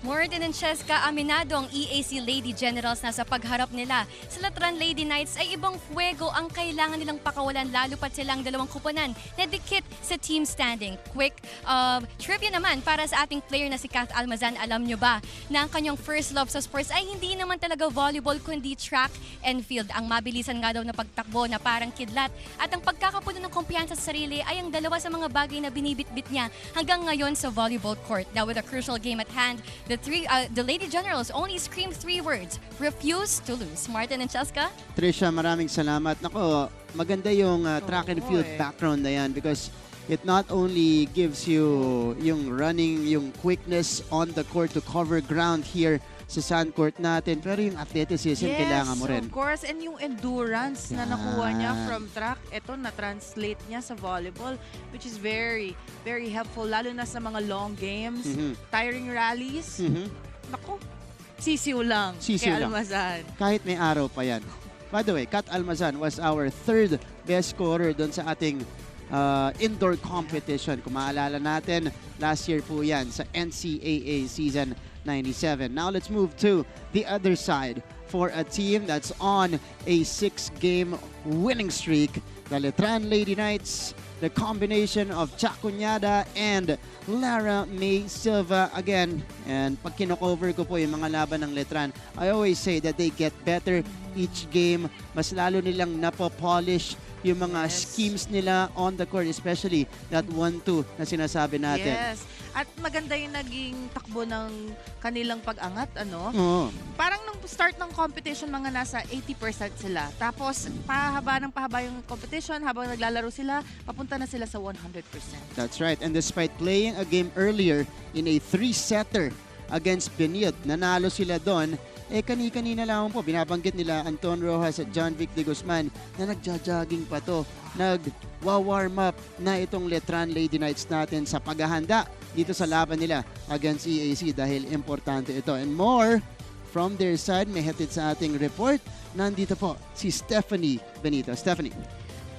Morten and Cheska, aminado ang EAC Lady Generals na sa pagharap nila sa Letran Lady Knights ay ibang fuego ang kailangan nilang pakawalan lalo pat silang dalawang kuponan na dikit sa team standing. Quick trivia naman para sa ating player na si Kath Almazan. Alam nyo ba na ang kanyang first love sa sports ay hindi naman talaga volleyball kundi track and field. Ang mabilisan nga daw na pagtakbo na parang kidlat at ang pagkakapuno ng kumpiyansa sa sarili ay ang dalawa sa mga bagay na binibitbit niya hanggang ngayon sa volleyball court. Now with a crucial game at hand, the Lady Generals only scream 3 words: refuse to lose. Martin and Cheska? Trisha, maraming salamat. Nako, maganda yung track and field background na yan because it not only gives you yung running, yung quickness on the court to cover ground here sa sand court natin, pero yung athleticism kailangan mo rin. Yes, of course. And yung endurance na nakuha niya from track, ito na-translate niya sa volleyball, which is very, very helpful, lalo na sa mga long games, tiring rallies. Naku, sisiw lang kay Almazan. Kahit may araw pa yan. By the way, Kat Almazan was our 3rd best scorer doon sa ating indoor competition. Kung maalala natin, last year po yan sa NCAA season 97. Now let's move to the other side for a team that's on a 6-game winning streak. The Letran Lady Knights, the combination of Chacunyada and Lara May Silva again. And pag kinocover ko po yung mga laban ng Letran, I always say that they get better each game. Mas lalo nilang napopolish yung mga schemes nila on the court, especially that 1-2 na sinasabi natin. Yes. At maganda yung naging takbo ng kanilang pag-angat, ano? Parang nung start ng competition, mga nasa 80% sila. Tapos, pahaba yung competition, habang naglalaro sila, papunta na sila sa 100%. That's right. And despite playing a game earlier in a 3-setter against Benilde, nanalo sila doon. Kani-kanina lang po, binabanggit nila Anton Rojas at John Vic de Guzman na nagja-jogging pa to. Nag-warm up na itong Letran Lady Knights natin sa paghahanda dito sa laban nila against EAC dahil importante ito. And more from their side, may hatid sa ating report. Nandito po si Stephanie Benito. Stephanie.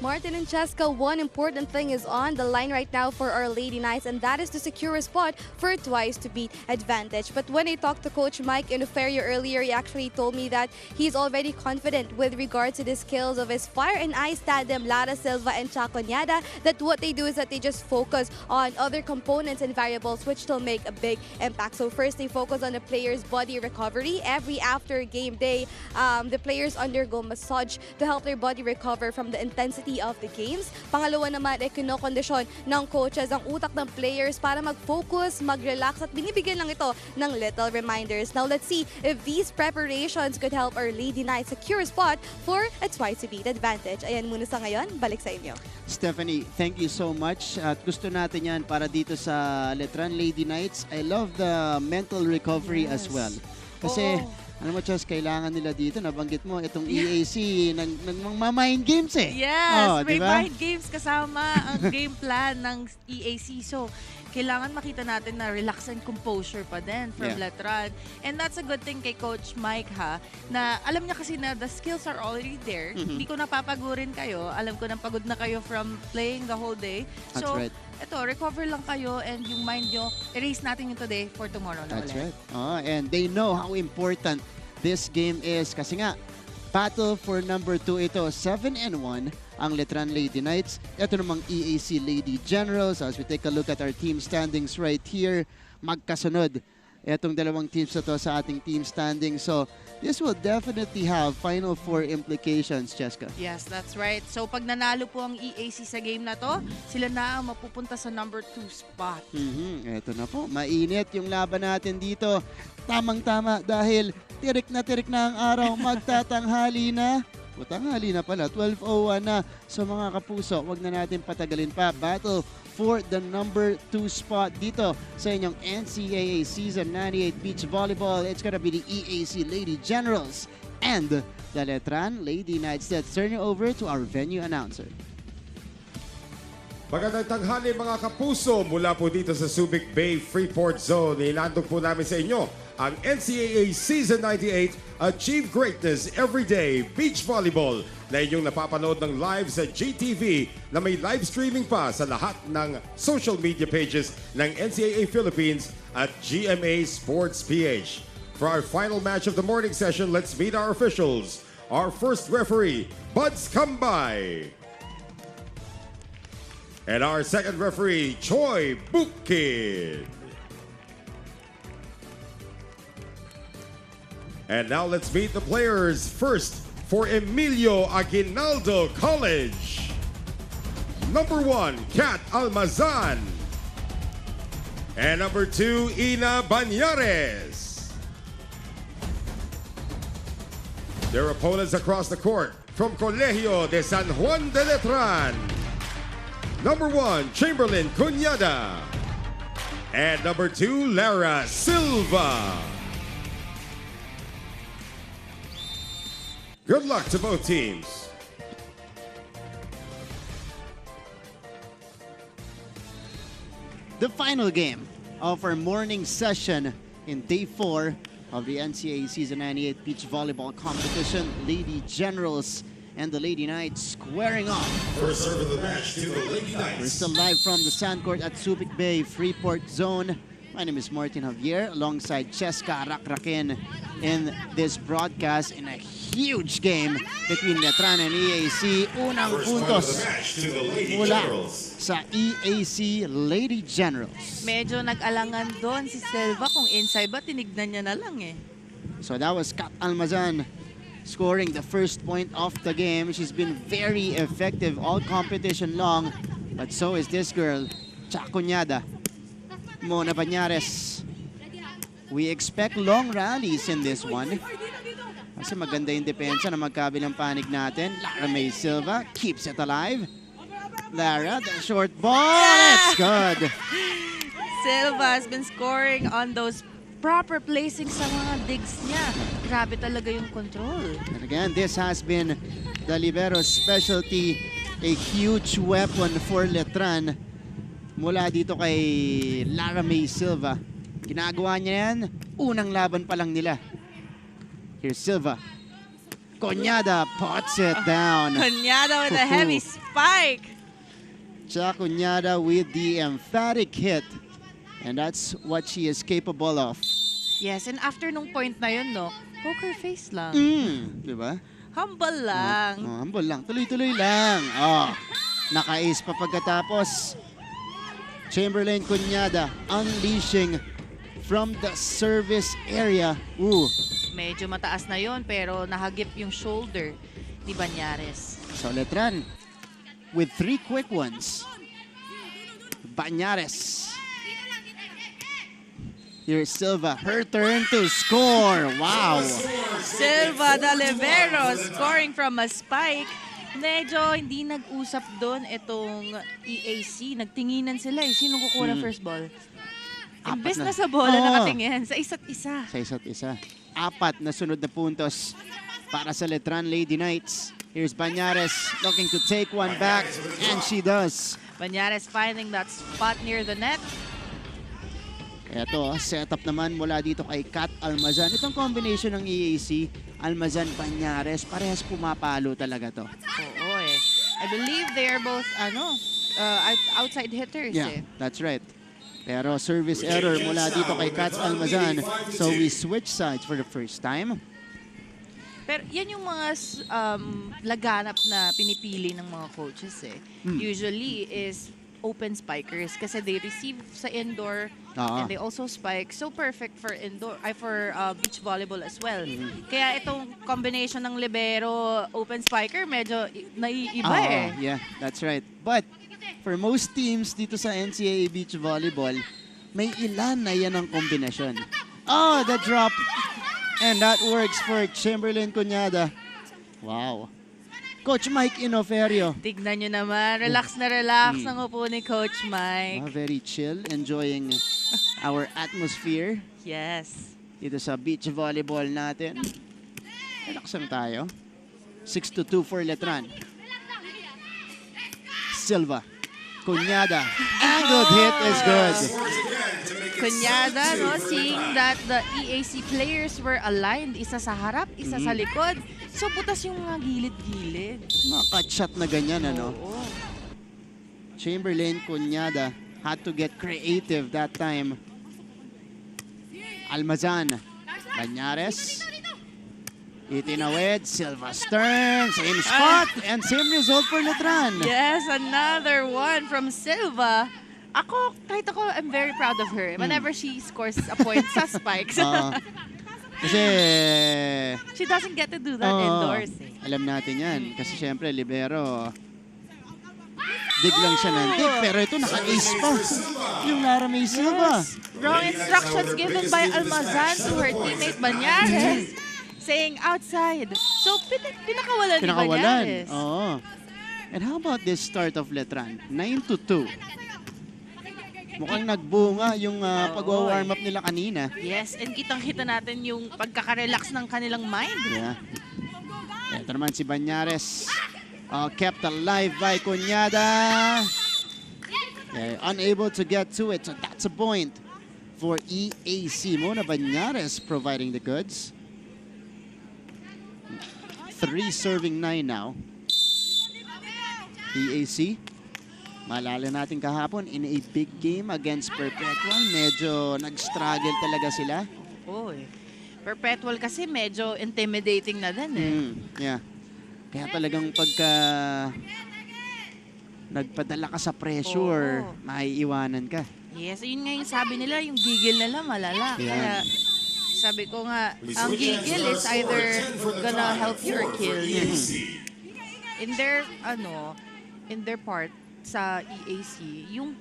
Martin and Cheska, one important thing is on the line right now for our Lady Knights, and that is to secure a spot for a twice-to-beat advantage. But when I talked to Coach Mike Inuferio earlier, he actually told me that he's already confident with regards to the skills of his Fire and Ice tandem, Lara Silva and Chacunyada, that what they do is that they just focus on other components and variables which will make a big impact. So first, they focus on the player's body recovery. Every after game day, the players undergo massage to help their body recover from the intensity of the games. Pangalawa naman ay kinokondisyon ng coaches ang utak ng players para mag-focus, mag-relax at binibigyan lang ito ng little reminders. Now let's see if these preparations could help our Lady Knights secure a spot for a twice-to-beat advantage. Ayan muna sa ngayon, balik sa inyo. Stephanie, thank you so much. At gusto natin yan para dito sa Letran Lady Knights. I love the mental recovery as well. Kasi ano mo, Chos, kailangan nila dito, nabanggit mo, itong EAC, nagmamahin games eh. Yes, may mind games kasama ang game plan ng EAC. So, kailangan makita natin na relax and composure pa din from Letran. And that's a good thing kay Coach Mike, ha, na alam niya kasi na the skills are already there. Hindi ko napapagurin kayo. Alam ko nang pagod na kayo from playing the whole day. So, ito, recover lang kayo and yung mind nyo, erase natin yung today for tomorrow na ulit. That's right. And they know how important this game is kasi nga, battle for number 2 ito, 7-1 ang Letran Lady Knights. Ito namang EAC Lady Generals. As we take a look at our team standings right here, magkasunod etong dalawang teams na to sa ating team standing. So, this will definitely have Final Four implications, Cheska. Yes, that's right. So, pag nanalo po ang EAC sa game na to, sila na ang mapupunta sa number 2 spot. Ito na po. Mainit yung laban natin dito. Tamang-tama dahil tirik na ang araw, magtatanghali na. Tanghali na pala, 12:01 na. So mga kapuso, wag na natin patagalin pa. Battle for the number 2 spot dito sa inyong NCAA Season 98 Beach Volleyball. It's gonna be the EAC Lady Generals and the Letran Lady Knights. Let's turn you over to our venue announcer. Magandang tanghali mga kapuso mula po dito sa Subic Bay Freeport Zone. Ilandog po namin sa inyo ang NCAA Season 98 Achieve Greatness Everyday Beach Volleyball na inyong napapanood ng live sa GTV na may live streaming pa sa lahat ng social media pages ng NCAA Philippines at GMA Sports PH. For our final match of the morning session, let's meet our officials. Our first referee, Buds Kambay. And our second referee, Choi Bukid. And now let's meet the players. First, for Emilio Aguinaldo College. Number 1, Kat Almazan. And number 2, Ina Banyares. Their opponents across the court, from Colegio de San Juan de Letran. Number 1, Chamberlain Cunyada. And number 2, Lara Silva. Good luck to both teams. The final game of our morning session in day 4 of the NCAA Season 98 Beach Volleyball Competition. Lady Generals and the Lady Knights squaring off. First serve of the match to the Lady Knights. We're still live from the sand court at Subic Bay Freeport Zone. My name is Martin Javier alongside Cheska Rakraken in this broadcast in a huge game between Letran and EAC. Unang puntos mula sa EAC Lady Generals. Medyo nag-alangan doon si Silva kung inside ba, tinignan niya na lang eh. So that was Kat Almazan scoring the first point of the game. She's been very effective all competition long, but so is this girl, Chacunyada. Mona Banyares. We expect long rallies in this one. Kasi maganda yung depensa na magkabilang panig natin. Lara May Silva keeps it alive. Lara, the short ball. It's good. Silva has been scoring on those proper placing sa mga digs niya. Grabe talaga yung control. And again, this has been the libero's specialty. A huge weapon for Letran. Mula dito kay Lara May Silva. Ginagawa niya yan, unang laban pa lang nila. Here's Silva. Cunyada pots it down. Cunyada with a heavy spike. Cunyada with the emphatic hit. And that's what she is capable of. Yes, and after nung point na yun, no, poker face lang. Diba? Humble lang. Humble lang. Tuloy-tuloy lang. Naka-ace pa pagkatapos. Chamberlain Cunyada unleashing from the service area. Medyo mataas na yon pero nahagip yung shoulder ni Banyares. So Letran with 3 quick ones. Banyares. Here's Silva. Her turn to score. Wow. Silva the libero scoring from a spike. Medyo hindi nag-usap doon itong EAC. Nagtinginan sila eh. Sino kukuha ng first ball? Imbes na sa bola nakatingin. Sa isa't isa. Sa isa't isa. 4 na sunod na puntos para sa Letran Lady Knights. Here's Banyares looking to take one back. And she does. Banyares finding that spot near the net. Ito, setup naman mula dito kay Kat Almazan. Itong combination ng EAC, Almazan, Banyares, parehas pumapalo talaga to. Oo eh. I believe they are both outside hitters. Yeah, that's right. Pero service error mula dito kay Kat Almazan. So we switch sides for the first time. Pero yan yung mga laganap na pinipili ng mga coaches eh. Usually is open spikers kasi they receive sa indoor and they also spike. So perfect for beach volleyball as well. Kaya itong combination ng libero, open spiker, medyo naiiba eh. Yeah, that's right. But for most teams dito sa NCAA Beach Volleyball, may ilan na yan ang kombinasyon. The drop. And that works for Chamberlain Cuñada. Wow. Coach Mike Inoferio. Tignan nyo naman. Relax na relax ang upo ni Coach Mike. Very chill. Enjoying our atmosphere. Yes. Dito sa beach volleyball natin. Relax lang tayo. 6-2 for Letran. Silva. Cuñada. Angled hit is good. Cuñada, no, seeing that the EAC players were aligned, isa sa harap, isa sa likod. So, butas yung mga gilid-gilid. Maka-shot na ganyan, ano? Chamberlain Cuñada had to get creative that time. Almazan. Banyares. Itinawid. Silva Stern. Same spot. And same result for Letran. Yes, another one from Silva. Kahit ako, I'm very proud of her. Whenever she scores a point sa spikes. Kasi she doesn't get to do that indoors. Alam natin yan. Kasi syempre, libero. Dig lang siya ng dig. Pero ito, naka-ace pa. Yung Lara May Silva. Yes. Wrong instructions given by Almazan to her teammate Banyares. Saying outside. So, pinakawalan ni Banyares. Oo. And how about this start of Letran? 9-2. Mukhang nagbunga yung pag-warm up nila kanina. Yes, and kitang-kita natin yung pagkaka-relax ng kanilang mind. Yeah. Ito naman si Banyares. Kept alive by Cuñada. Unable to get to it, so that's a point for EAC. Mona Banyares providing the goods. 3 serving 9 now. EAC. Maalala natin kahapon, in a big game against Perpetual, medyo nag-struggle talaga sila. Perpetual kasi medyo intimidating na din eh. Yeah. Kaya talagang pagka nagpadala ka sa pressure, maiiwanan ka. Yes, yun nga yung sabi nila, yung gigil nila malala. Yeah. Kaya sabi ko nga, ang gigil is either gonna help you or kill you. In their part, sa EAC, yung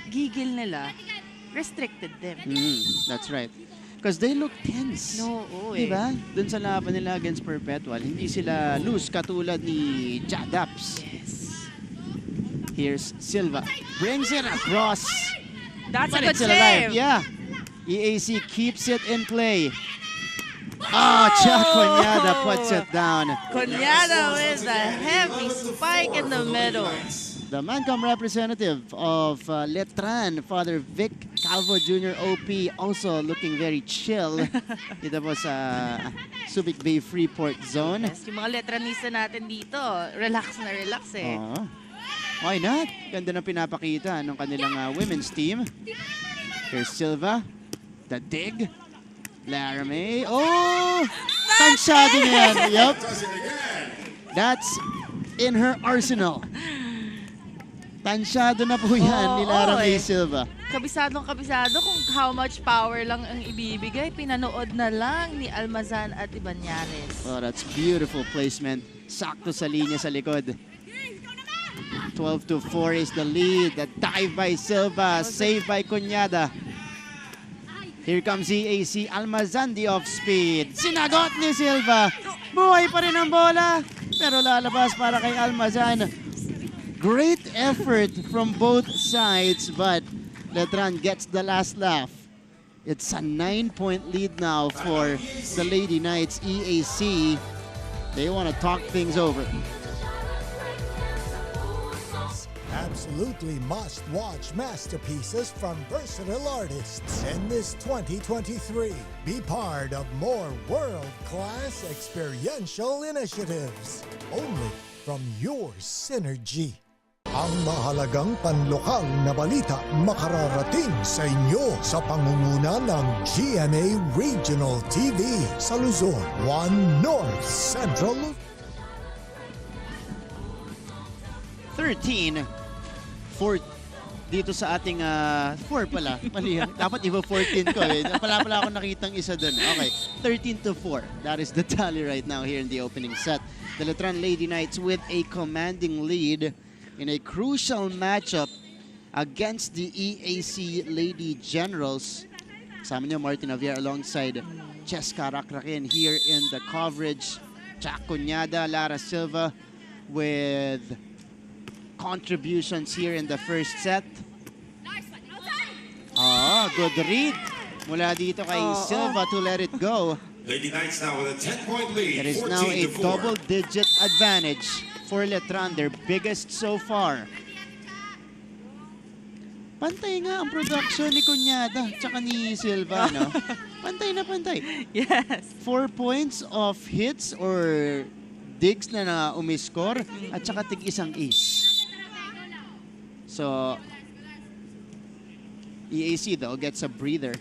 gigil nila, restricted them. That's right. Because they look tense. Diba? Dun sa laban nila against Perpetual, hindi sila loose katulad ni Jadaps. Yes. Here's Silva. Brings it across. That's But a good it's alive. save. Yeah. EAC keeps it in play. Chuck Cuñada puts it down. Cuñada with a heavy spike in the middle. The Mancom representative of Letran, Father Vic Calvo Jr. OP, also looking very chill dito po sa Subic Bay Freeport Zone. Yes, yung mga Letranista natin dito, relax na relax eh. Why not? Ganda ng pinapakita ng kanilang women's team. Here's Silva. The dig. Laramie. Tansyado na yan. Yup. That's in her arsenal. Tansyado na po yan ni Lara May Silva. Kabisadong-kabisado kung how much power lang ang ibibigay. Pinanood na lang ni Almazan at Banyares. That's beautiful placement. Sakto sa linya sa likod. 12-4 is the lead. The dive by Silva. Save by Cuñada. Here comes EAC. Almazan, the off-speed. Sinagot ni Silva. Buhay pa rin ang bola. Pero lalabas para kay Almazan. Great effort from both sides, but Letran gets the last laugh. It's a 9-point lead now for the Lady Knights. EAC, they want to talk things over. Absolutely must-watch masterpieces from versatile artists in this 2023. Be part of more world-class experiential initiatives. Only from your Synergy. Ang mahalagang panlokal na balita makararating sa inyo sa pangunguna ng GMA Regional TV sa Luzon, 1 North Central. 13, 4 dito sa ating 4 pala. Mali, dapat iba 14 ko eh. Pala ako nakitang isa dun. Okay, 13-4. That is the tally right now here in the opening set. The Letran Lady Knights with a commanding lead in a crucial matchup against the EAC Lady Generals. Kasama niyo Martin Javier alongside Cheska Rakrakin here in the coverage. Jack Cuñada, Lara Silva with contributions here in the first set. Good read mula dito kay Silva to let it go. Lady Knights now with a 10-point lead. It is now a 14-4. double-digit advantage for Letran, their biggest so far. Pantay nga ang production ni Cuñada tsaka ni Silva, no? Pantay na pantay. Yes. 4 points of hits or digs na umiscore at saka tig-isang ace. So, EAC though gets a breather.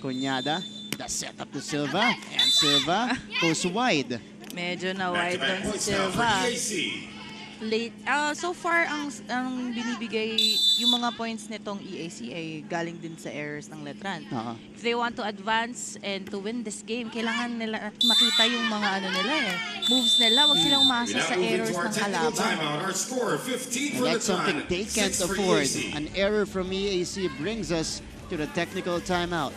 Cuñada, the setup to Silva, and Silva goes wide. Medyo na wide doon si Silva. Late. So far, ang binibigay, yung mga points nitong EAC ay galing din sa errors ng Letran. If they want to advance and to win this game, kailangan nila makita yung mga moves nila. Huwag silang umasa sa errors ng kalaban. And that's something they can't afford. An error from EAC brings us to the technical timeout.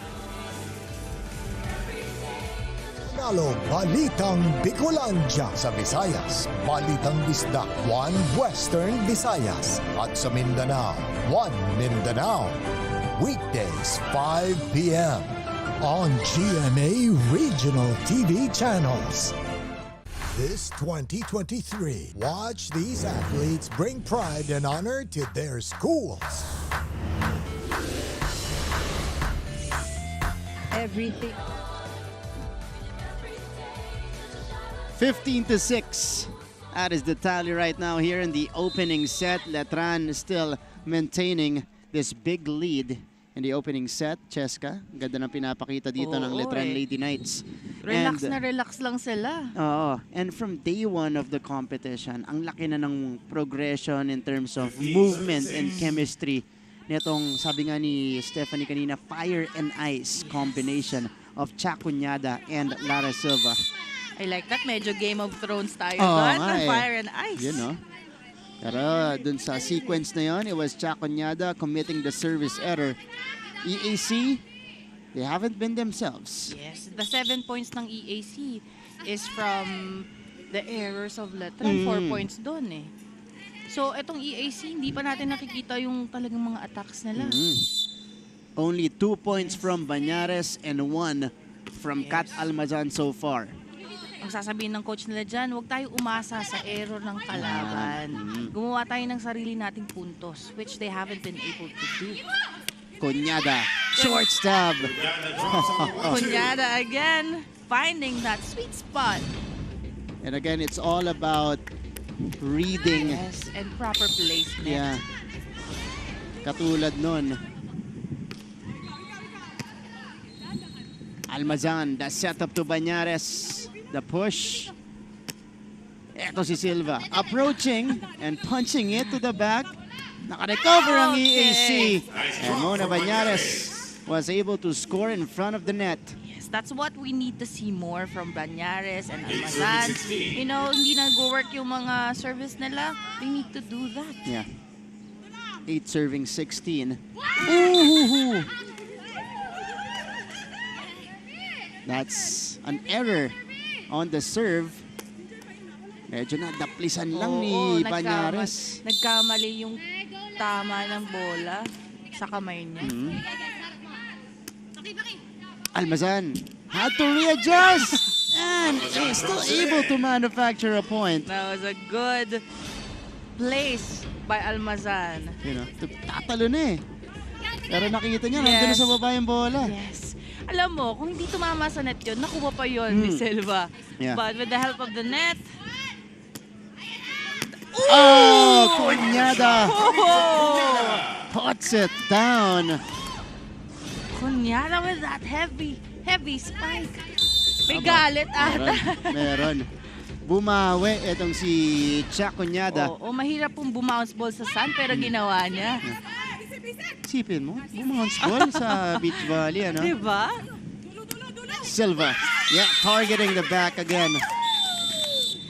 Tagalog, Balitang Bicolandia sa Visayas, Balitang Bisdak 1 Western Visayas, at sa Mindanao, 1 Mindanao. Weekdays, 5 p.m. on GMA Regional TV channels. This 2023, watch these athletes bring pride and honor to their schools. Everything. 15-6. That is the tally right now here in the opening set. Letran still maintaining this big lead in the opening set. Cheska, ganda ng pinapakita dito ng Letran Lady Knights. Relax lang sila. And from day one of the competition, ang laki na ng progression in terms of movement and chemistry. Netong sabi nga ni Stephanie kanina, fire and ice combination of Jack Cuñada and Lara Silva. I like that. Medyo Game of Thrones tayo doon. Fire and ice. You know. Pero dun sa sequence na yon, it was Jack Cuñada committing the service error. EAC, they haven't been themselves. Yes. The 7 points ng EAC is from the errors of Letran. 4 points doon eh. So, itong EAC, hindi pa natin nakikita yung talagang mga attacks nila. Only 2 points from Banyares and 1 from Kat Almazan so far. Ang sasabihin ng coach nila dyan, huwag tayo umasa sa error ng kalaban. Gumawa tayo ng sarili nating puntos, which they haven't been able to do. Cuñada, short stab. Cuñada again, finding that sweet spot. And again, it's all about reading. Yes, and proper placement. Yeah. Katulad nun. Almazan, the setup to Banyares. The push. Eto si Silva. Approaching and punching it to the back. Naka-recover ang EAC. And Mona Banyares was able to score in front of the net. Yes, that's what we need to see more from Banyares and Almazan. You know, hindi nag-work yung mga service nila. They need to do that. Yeah. 8 serving 16. Ooh! That's an error on the serve. Medyo nadaplisan lang ni Banyares. Nagkamali yung tama ng bola sa kamay niya. Almazan had to readjust and is still able to manufacture a point. That was a good place by Almazan. You know, tatalo na eh. Pero nakita niya, nandun na sa baba yung bola. Yes. Alam mo, kung hindi tumama sa net yun, nakuha pa yun ni Silva. Yeah. But with the help of the net... Cuñada! Puts it down. Cuñada with that heavy spike. May galit ata. Meron. Bumawi itong si Jack Cuñada. Mahirap pong bumounce ball sa sun, pero ginawa niya. Sipin mo, bumounce ball sa beach volley, ano? Diba? Silva, yeah, targeting the back again.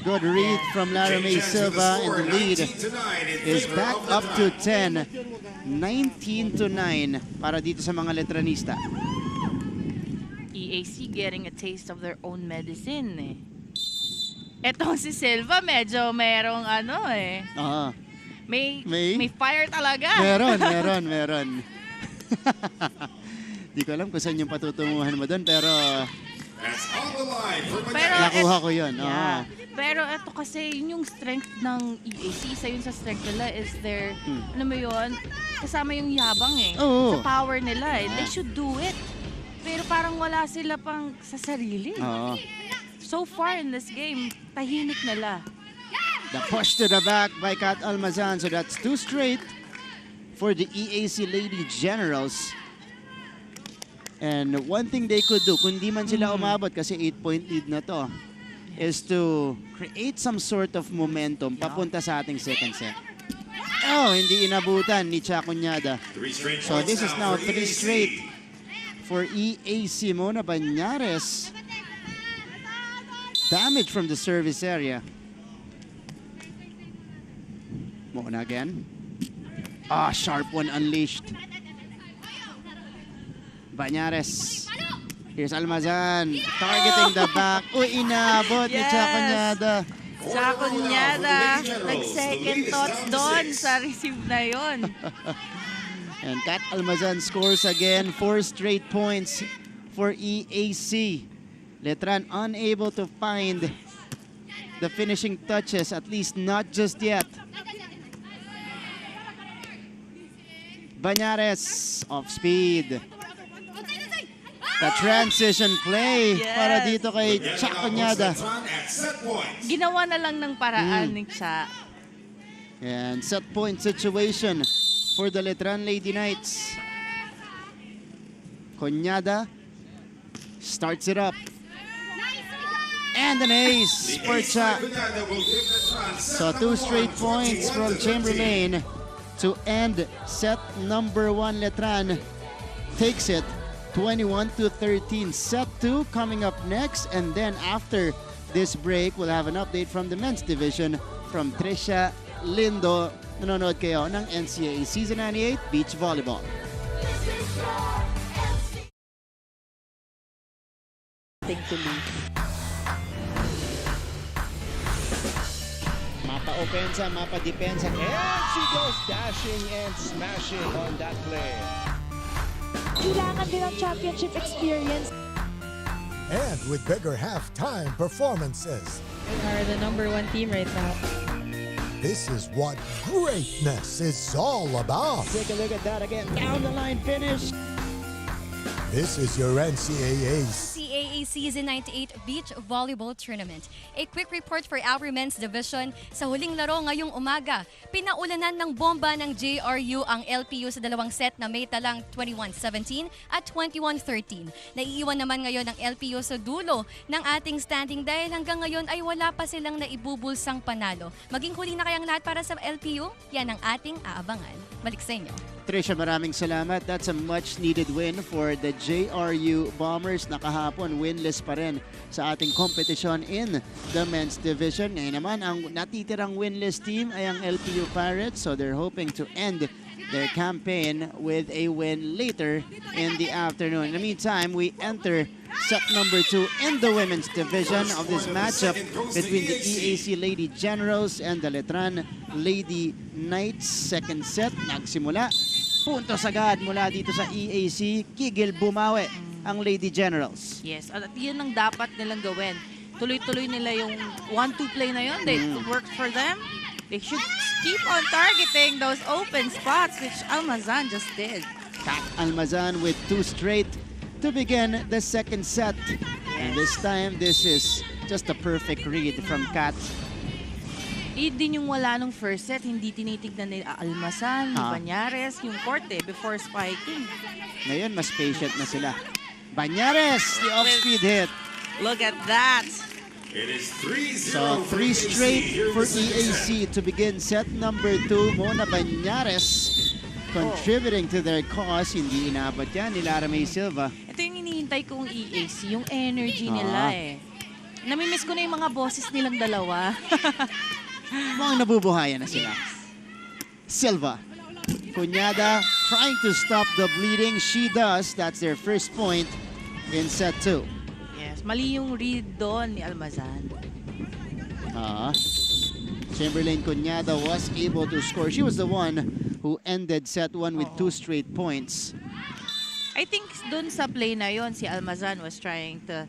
Good read from Laramie Silva, and the lead is back up to 10. 19-9 para dito sa mga Letranista. EAC getting a taste of their own medicine eh. Etong si Silva medyo merong may fire talaga. Meron. Di ko alam kung saan yung patutunguhan mo doon, pero nakuha ko yun. Yeah. Pero ito kasi yun yung strength ng EAC. Isa yun sa strength nila is their, ano mo yun, kasama yung yabang eh. Oo. Sa power nila eh. They should do it. Pero parang wala sila pang sa sarili. Oo. So far in this game, tahimik nila. The push to the back by Kat Almazan. So that's 2 straight for the EAC Lady Generals. And one thing they could do, kung di man sila umabot kasi 8-point lead na to, is to create some sort of momentum papunta sa ating second set. Oh, hindi inabutan ni Chacunyada. So this is now 3 straight for EAC. Mona Banyares. Damage from the service area. Mona again. Sharp one unleashed. Banyares. Here's Almazan, targeting the back. Uy, inabot ni Chacunyada. Chacunyada, nag-second thoughts doon sa receive na yun. And Kat Almazan scores again, 4 straight points for EAC. Letran unable to find the finishing touches, at least not just yet. Banyares, off speed. The transition play para dito kay Chacunyada. Ginawa na lang ng paraan ni Cha. And set point situation for the Letran Lady Knights. Cunyada starts it up. And an ace for Cha. So 2 straight points from Chamberlain to end set number 1. Letran takes it 21-13. Set 2 coming up next, and then after this break, we'll have an update from the men's division from Trisha Lindo. Nanonood kayo ng NCAA Season 98 Beach Volleyball. Mapa-opensa, mapa-depensa, and she goes dashing and smashing on that play. Kailangan din ang championship experience. And with bigger halftime performances. We are the #1 team right now. This is what greatness is all about. Take a look at that again. Down the line finish. This is your NCAA Season 98 Beach Volleyball Tournament. A quick report for our men's division. Sa huling laro ngayong umaga, pinaulanan ng bomba ng JRU ang LPU sa dalawang set na may talang 21-17 at 21-13. Naiiwan naman ngayon ang LPU sa dulo ng ating standing dahil hanggang ngayon ay wala pa silang naibubulsang panalo. Maging huli na kayang lahat para sa LPU? Yan ang ating aabangan. Balik sa inyo. Trisha, maraming salamat. That's a much-needed win for the JRU Bombers na kahapon winless pa rin sa ating competition in the men's division. Ngayon naman, ang natitirang winless team ay ang LPU Pirates, so they're hoping to end their campaign with a win later in the afternoon. In the meantime, we enter set number 2 in the women's division of this matchup between the EAC Lady Generals and the Letran Lady Knights. Second set, nagsimula. Puntos agad mula dito sa EAC. Kigil bumawi ang Lady Generals. Yes, at yun ang dapat nilang gawin. Tuloy-tuloy nila yung 1-2 play na yun. They worked for them. They should keep on targeting those open spots, which Almazan just did. Kat Almazan with 2 straight to begin the second set. And this time, this is just a perfect read from Kat. Din yung wala nung first set, hindi tinitignan ni Almazan, ni Banyares, yung court before spiking. Ngayon, mas patient na sila. Banyares, the off-speed hit. Look at that. It is 3-0 So 3 straight for EAC to begin set number 2. Mona Banyares contributing to their cause. Hindi inabot yan ni Laramie Silva. Ito yung hinihintay kong EAC, yung energy nila Namimiss ko na yung mga boses nilang dalawa. Mukhang nabubuhayan na sila. Silva. Cuñada trying to stop the bleeding. She does. That's their first point in set 2. Yes, mali yung read doon ni Almazan. Chamberlain Cuñada was able to score. She was the one who ended set 1 with 2 straight points. I think doon sa play na yon si Almazan was trying to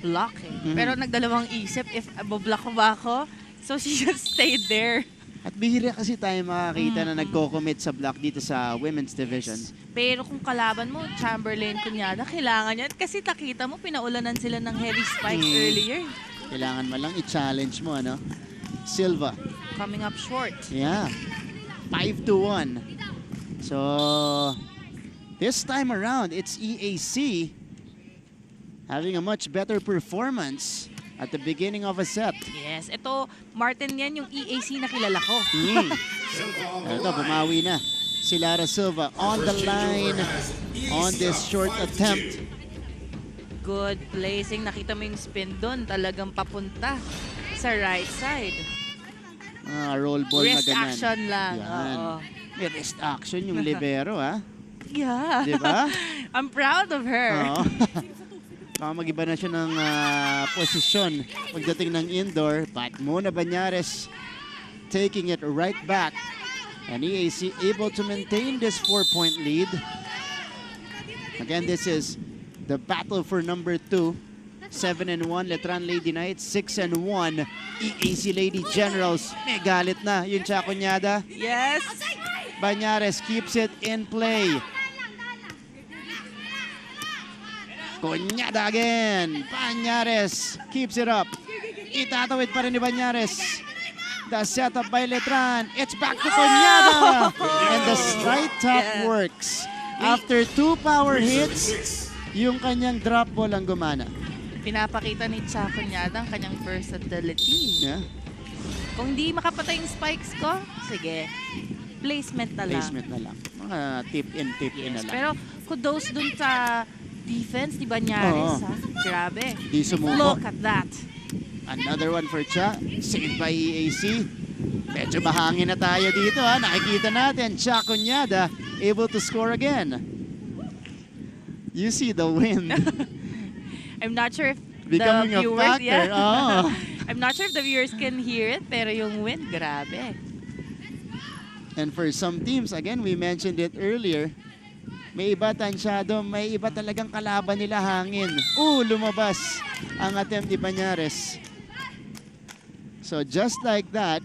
block Pero nagdalawang isip, if block ko ba ako? So she just stayed there. At bihira kasi tayo makakita na nagko-commit sa block dito sa women's division. Pero kung kalaban mo, Chamberlain Cuñada, kailangan yan. Kasi nakita mo, pinaulanan sila ng heavy spikes earlier. Kailangan mo lang i-challenge mo, ano? Silva. Coming up short. Yeah. 5-1. So, this time around, it's EAC having a much better performance at the beginning of a set. Yes. Ito, Martin, yan yung EAC na kilala ko. Ito, bumawi na. Si Lara Silva on the line on this short attempt. Good placing. Nakita mo yung spin doon. Talagang papunta sa right side. Roll ball na wrist ganyan. action lang. May wrist action yung libero, ha? Yeah. Diba? I'm proud of her. Baka mag-iba na siya ng posisyon pagdating ng indoor. But Mona Bañares taking it right back. And EAC able to maintain this 4-point lead. Again, this is the battle for number 2. 7-1 Letran Lady Knights, 6-1 EAC Lady Generals. May galit na yung Cuñada. Yes. Bañares keeps it in play. Cuñada again. Bañares keeps it up. Itatawid pa rin ni Bañares. The setup by Letran. It's back to Cuñada. And the straight top works. After 2 power hits, yung kanyang drop ball ang gumana. Pinapakita ni Cuñada ang kanyang versatility. Yeah. Kung di makapatay yung spikes ko, sige. Placement na lang. Placement na lang. Mga tip in na lang. Pero kudos dun sa defense ni Bañares, grabe. Di sumuko. Look at that. Another one for Cha. Saved by EAC. Medyo mahangin na tayo dito, ha. Nakikita natin, Cuñada able to score again. You see the wind. I'm not sure if becoming the viewers, a factor. I'm not sure if the viewers can hear it, pero yung wind, grabe. And for some teams, again, we mentioned it earlier, may iba tansyado, may iba talagang kalaban nila hangin. Lumabas ang attempt ni Bañares. So just like that,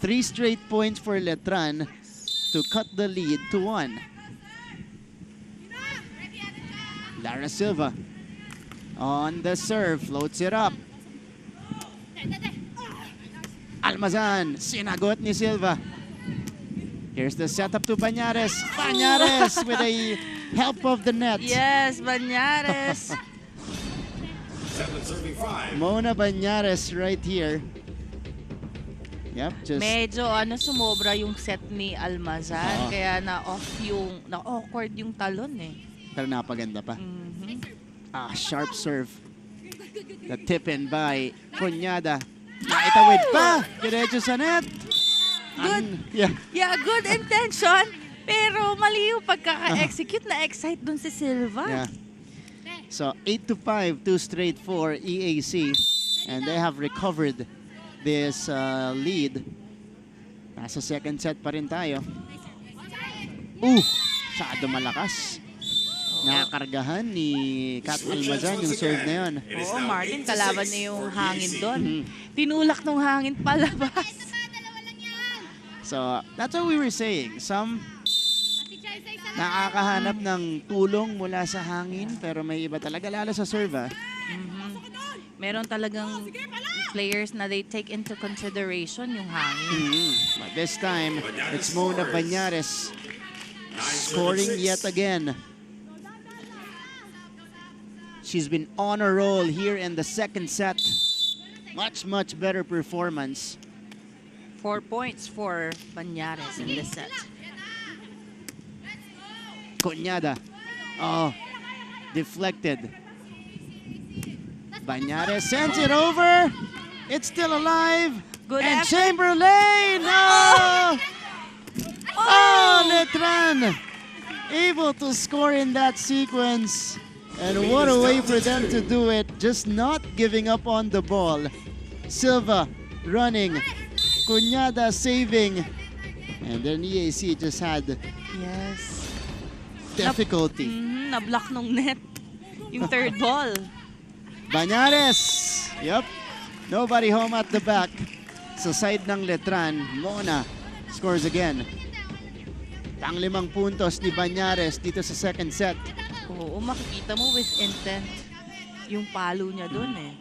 3 straight points for Letran to cut the lead to 1. Lara Silva on the serve, floats it up. Almazan, sinagot ni Silva. Here's the setup to Bañares. Bañares with a help of the net. Yes, Bañares. Mona Bañares right here. Yep, just medyo sumobra yung set ni Almazan, kaya na-awkward yung talon Pero napaganda pa. Sharp serve. The tip-in by Cuñada. Naitawid pa. Diretso sa net. Good. Good intention. Pero mali yung pagkaka-execute. Na-excite dun si Silva. Yeah. So 8-5, 2 straight for EAC. And they have recovered this lead. Nasa second set pa rin tayo. Masyado malakas. Nakakargahan ni Kat Almazan yung serve na yun. Oo, Martin, kalaban niya yung hangin doon. Tinulak ng hangin palabas. So, that's what we were saying. Some nakakahanap ng tulong mula sa hangin, pero may iba talaga, lalo sa serve. Meron talagang players na they take into consideration yung hangin. But this time, it's Mona Bañares scoring yet again. She's been on a roll here in the second set. Much better performance. 4 points for Bañares in this set. Cuñada. Deflected. Banyares sends it over. It's still alive. Good and effort. Chamberlain! Oh! Oh, Letran! Able to score in that sequence. And what a way for them to do it. Just not giving up on the ball. Silva running. Cuñada saving. And then EAC just had difficulty. Na-block nung net yung third ball. Banyares. Yep. Nobody home at the back. Sa side ng Letran, Mona scores again. Pang-5 puntos ni Banyares dito sa second set. Oo, makikita mo with intent yung palo niya dun eh.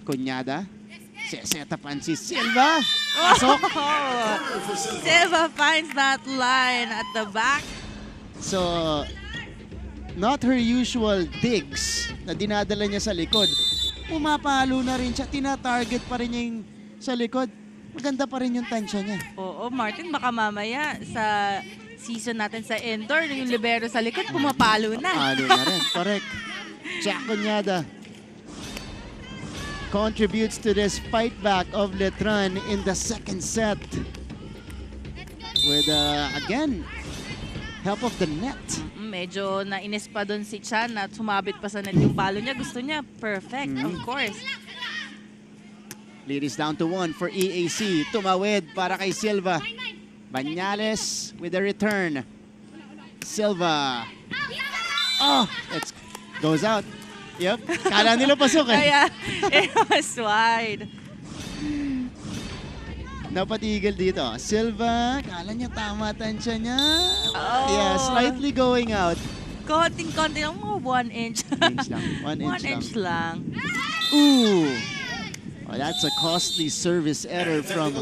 Cuñada. Sesetapan si Silva. Pasok. Silva finds that line at the back. So, not her usual digs na dinadala niya sa likod. Pumapalo na rin siya. Tina-target pa rin niya yung sa likod. Maganda pa rin yung tansya niya. Oo, Martin, baka mamaya sa season natin sa indoor, yung libero sa likod, pumapalo na. Palo na rin. Correct. Jack Cuñada contributes to this fight back of Letran in the second set. With, again, help of the net. Medyo nainis pa doon si Chan at sumabit pa sa net yung palo niya. Gusto niya perfect, of course. Lead is down to 1 for EAC. Tumawid para kay Silva. Banyares with a return. Silva. Oh, it goes out. Yep, kala nila pasok eh. Kaya, it was wide. Napatigil dito. Silva, kala niya tama tansya niya. Yeah, slightly going out. Konting-konti lang mo, 1 inch. 1 inch lang. Ooh. Oh, that's a costly service error from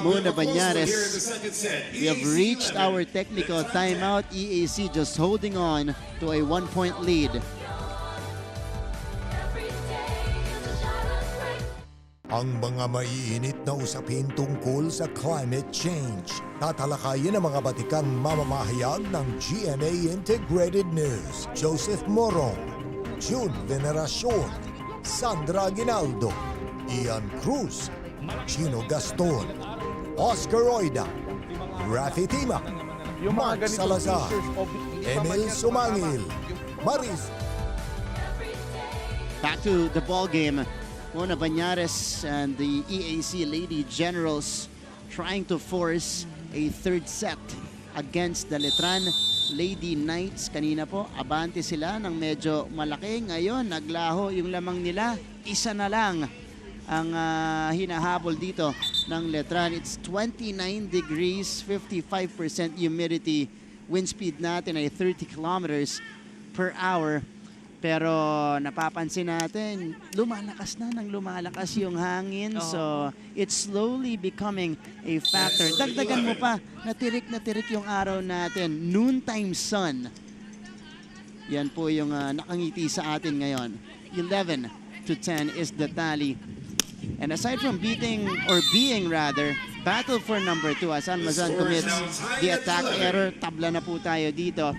Mona Banyares. We have reached our technical timeout. EAC just holding on to a 1-point lead. Ang mga maiinit na usapin tungkol sa climate change. Tatalakayin ang mga batikang mamamahayag ng GMA Integrated News. Joseph Morong, June Veneracion, Sandra Aguinaldo, Ian Cruz, Chino Gaston, Oscar Oida, Rafi Tima, Mark Salazar, Emil Sumangil, Maris. Back to the ball game. Mona Banyares and the EAC Lady Generals trying to force a third set against the Letran Lady Knights. Kanina po, abante sila ng medyo malaki. Ngayon, naglaho yung lamang nila. Isa na lang ang hinahabol dito ng Letran. It's 29 degrees, 55% humidity. Wind speed natin ay 30 kilometers per hour. Pero napapansin natin, lumalakas na ng lumalakas yung hangin. So, it's slowly becoming a factor. Dagdagan mo pa, na tirik yung araw natin. Noontime sun. Yan po yung nakangiti sa atin ngayon. 11-10 is the tally. And aside from being battle for number 2, as Almazan commits the attack error, tabla na po tayo dito.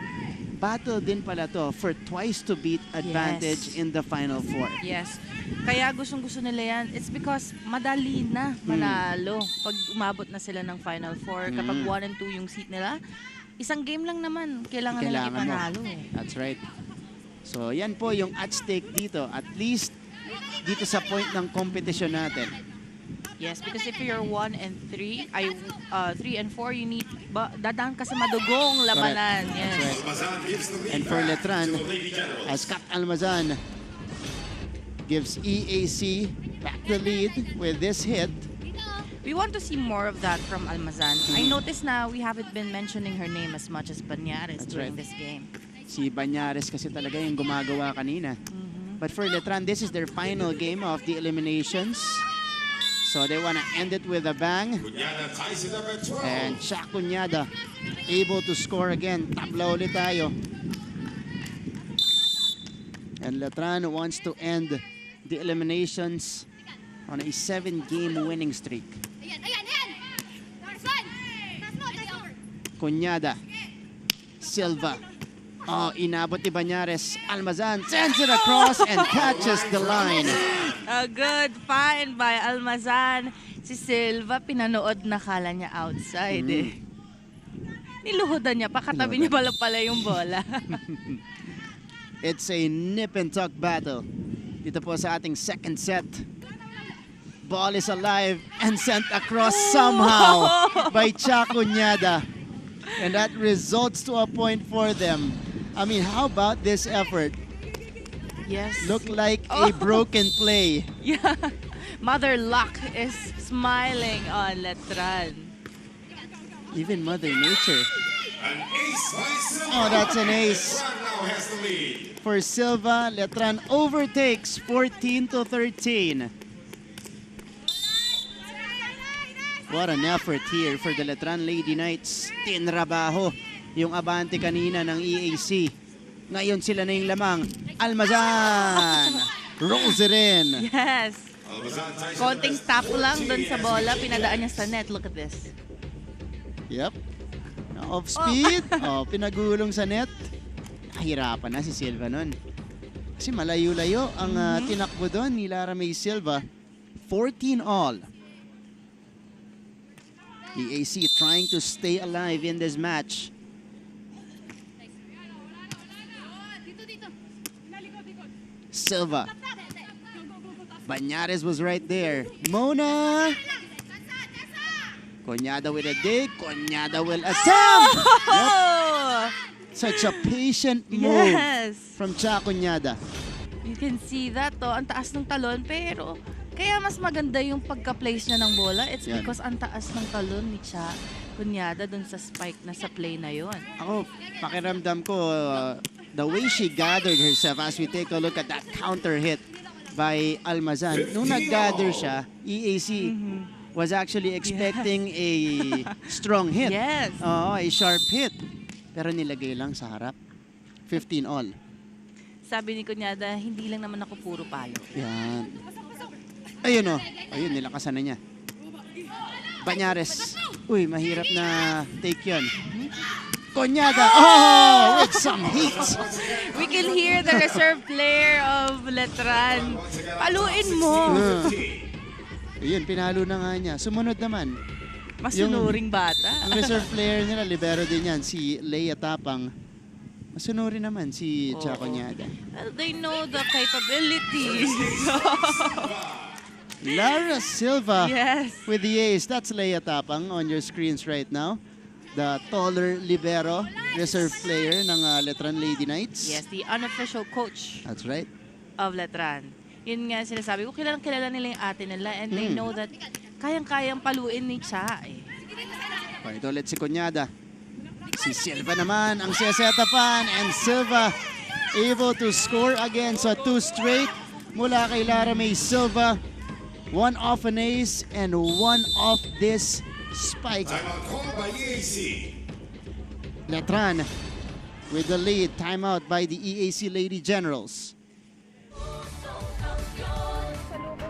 Battle din pala to for twice to beat advantage in the Final Four. Yes. Kaya gustong-gusto nila yan. It's because madali na manalo pag umabot na sila ng Final Four. Kapag 1 and 2 yung seat nila, isang game lang naman kailangan nilang ipanalo. That's right. So yan po yung at stake dito. At least dito sa point ng competition natin. Yes, because if you're 1 and 3, 3 and 4, you need, dadaan ka sa madugong labanan. Yes. Right. And for Letran, as Kap Almazan gives EAC back the lead with this hit. We want to see more of that from Almazan. I noticed now we haven't been mentioning her name as much as Banyares during this game. Si Banyares kasi talaga yung gumagawa kanina. But for Letran, this is their final game of the eliminations. So they want to end it with a bang. And Shaq Cuñada able to score again. Tabla ulit tayo. And Letran wants to end the eliminations on a 7-game winning streak. Cuñada. Silva. Oh, inabot ni Banyares. Almazan sends it across and catches the line. A good find by Almazan. Si Silva, pinanood na kala niya outside eh. Niluhodan niya, pakatabi niya pala yung bola. It's a nip and tuck battle. Dito po sa ating second set. Ball is alive and sent across somehow by Chacuñada. And that results to a point for them. I mean, how about this effort? Yes. Looked like a broken play. Yeah. Mother Luck is smiling on Letran. Even Mother Nature. An ace by Silva. Oh, that's an ace. Letran now has the lead. For Silva, Letran overtakes 14-13. What an effort here for the Letran Lady Knights. Tinrabaho yung abante kanina ng EAC. Ngayon sila na yung lamang. Almazan! Rolls it in. Yes. Konting tap lang dun sa bola, pinadaan niya sa net. Look at this. Yep. Off speed. Pinagulong sa net. Nahirapan na si Silva nun. Kasi malayo-layo ang tinakbo doon ni Lara May Silva. 14 all. EAC trying to stay alive in this match. Silva. Banyares was right there. Mona. Cuñada with a dig. Cuñada will attempt. Yep. Such a patient move from Chacuñada. You can see that ang taas ng talon pero kaya mas maganda yung pagka-place niya ng bola. It's because ang taas ng talon ni Cuñada dun sa spike na sa play na yon. Ako, pakiramdam ko the way she gathered herself as we take a look at that counter hit by Almazan. Nung nag-gather siya, EAC was actually expecting a strong hit. Yes. A sharp hit. Pero nilagay lang sa harap. 15 all. Sabi ni Cuñada, hindi lang naman ako puro palo. Yan. Ayun Ayun, nilakasan na niya. Banyares. Uy, mahirap na take yun. Cuñada. With some heat. We can hear the reserve player of Letran. Paluin mo. Ayun, pinalo na nga niya. Sumunod naman. Masunuring bata. Ang reserve player nila, libero din yan, si Leia Tapang. Masunurin naman si Chacuñada. They know the capabilities. Lara Silva with the ace. That's Leia Tapang on your screens right now. The taller libero, reserve player ng Letran Lady Knights. Yes, the unofficial coach. That's right. Of Letran. Yun nga sinasabi ko, kilala nila yung ate nila and they know that kayang-kayang paluin ni Cha. Ito ulit si Cuñada. Si Silva naman ang sesetapan and Silva able to score again sa 2 straight mula kay Lara May Silva. 1 off an ace and 1 off this spike. Letran with the lead. Timeout by the EAC Lady Generals.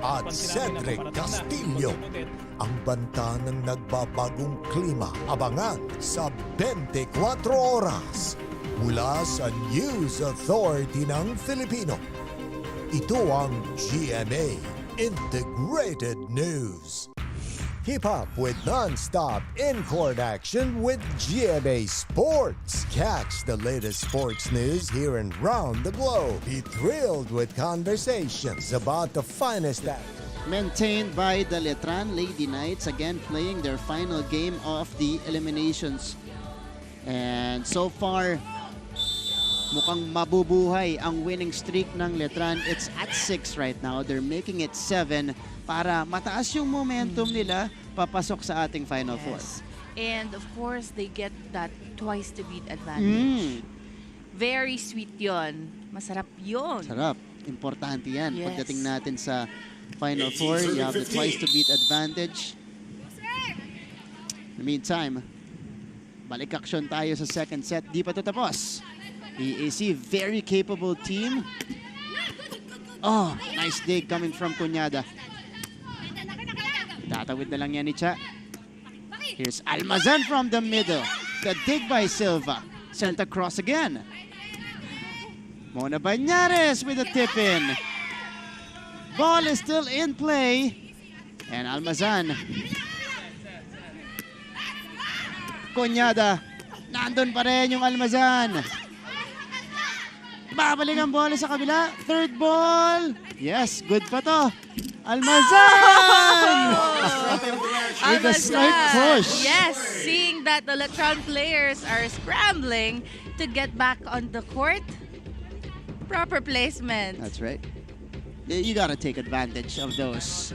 At Cedric Castillo, ang banta ng nagbabagong klima. Abangan sa 24 oras mula sa News Authority ng Filipino. Ito ang GMA Integrated News. Keep up with non-stop in-court action with GMA Sports. Catch the latest sports news here and round the globe. Be thrilled with conversations about the finest action. Maintained by the Letran Lady Knights, again playing their final game of the eliminations. And so far, mukhang mabubuhay ang winning streak ng Letran. It's at 6 right now. They're making it 7 para mataas yung momentum nila papasok sa ating Final Four. And of course, they get that twice to beat advantage. Very sweet yon. Masarap yon. Sarap. Importante yan. Pagdating natin sa Final Four, you have the twice to beat advantage. In the meantime, balik action tayo sa second set. Di pa ito tapos. EAC, very capable team. Nice dig coming from Cuñada. Tatawid na lang yan ni Cha. Here's Almazan from the middle. The dig by Silva. Sent across again. Mona Bañares with a tip-in. Ball is still in play. And Almazan. Kunyada. Nandun pa rin yung Almazan. Babalik ang bola sa kabila. Third ball. Yes, good pa to. Almazan! With a slight push. Yes, seeing that the Letran players are scrambling to get back on the court. Proper placement. That's right. You gotta take advantage of those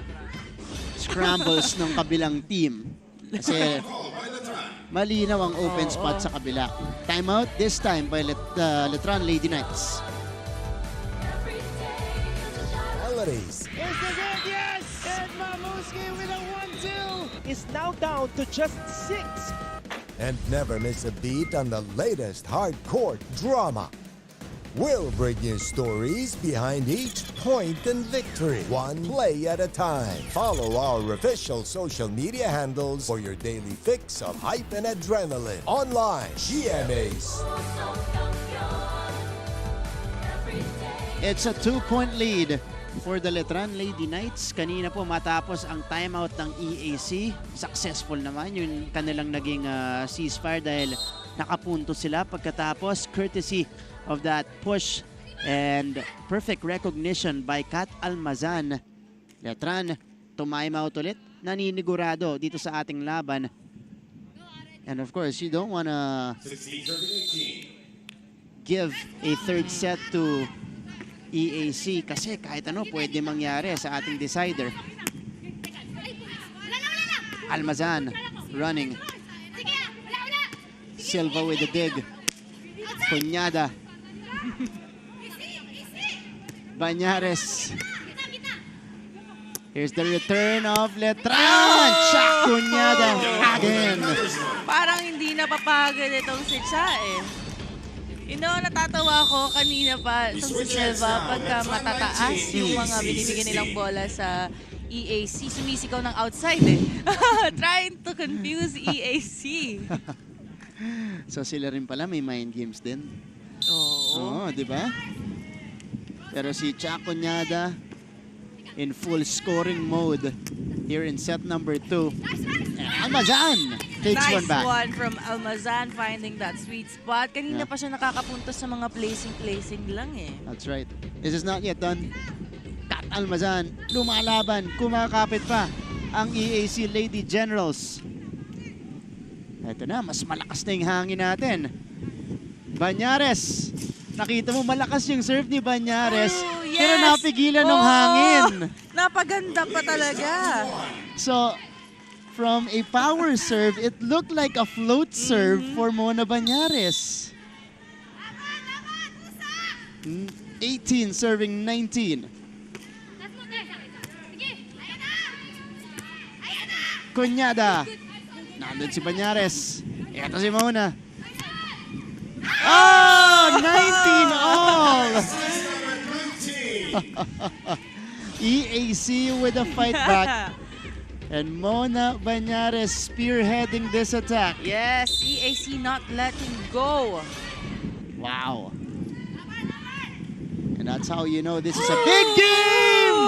scrambles ng kabilang team. Kasi malinaw ang open spot sa kabila. Timeout this time by Letran Lady Knights. Melodies. Is the good? Yes! And Mamuski with a 1-2 is now down to just 6. And never miss a beat on the latest hardcore drama. We'll bring you stories behind each point and victory, one play at a time. Follow our official social media handles for your daily fix of hype and adrenaline. Online, GMAs. It's a 2-point lead for the Letran Lady Knights. Kanina po matapos ang timeout ng EAC. Successful naman yung kanilang naging ceasefire dahil nakapunto sila pagkatapos courtesy of that push and perfect recognition by Kat Almazan. Letran, tumimeout ulit. Naninigurado dito sa ating laban. And of course, you don't wanna give a third set to EAC kasi kahit ano pwede mangyari sa ating decider. Almazan running. Silva with the dig. Cuñada. Bañares. Here's the return of Letran. Chak Cuñada again. Parang hindi napapagod itong si Cha eh. You know, natatawa ko kanina pa itong si Silva pagka matataas yung mga binibigyan nilang bola sa EAC. Sumisigaw ng outside eh. Trying to confuse EAC. So sila rin pala may mind games din. Oo. Oh, di ba? Pero si Cha Cuñada in full scoring mode here in set number 2. Almazan takes nice one back. Nice one from Almazan finding that sweet spot. Kanina pa siya nakakapunta sa mga placing lang eh. That's right. This is not yet done. Kat Almazan lumalaban, kumakapit pa ang EAC Lady Generals. Ito na, mas malakas na yung hangin natin. Bañares. Nakita mo, malakas yung serve ni Bañares. Oh, yes. Pero napigilan ng hangin. Napaganda pa talaga. So, from a power serve, it looked like a float serve for Mona Bañares. 18 serving 19. Cuñada. Nandun si Bañares. Ito si Mona. Oh! 19 all! EAC with a fight back. And Mona Bañares spearheading this attack. Yes, EAC not letting go. Wow. And that's how you know this is a big game!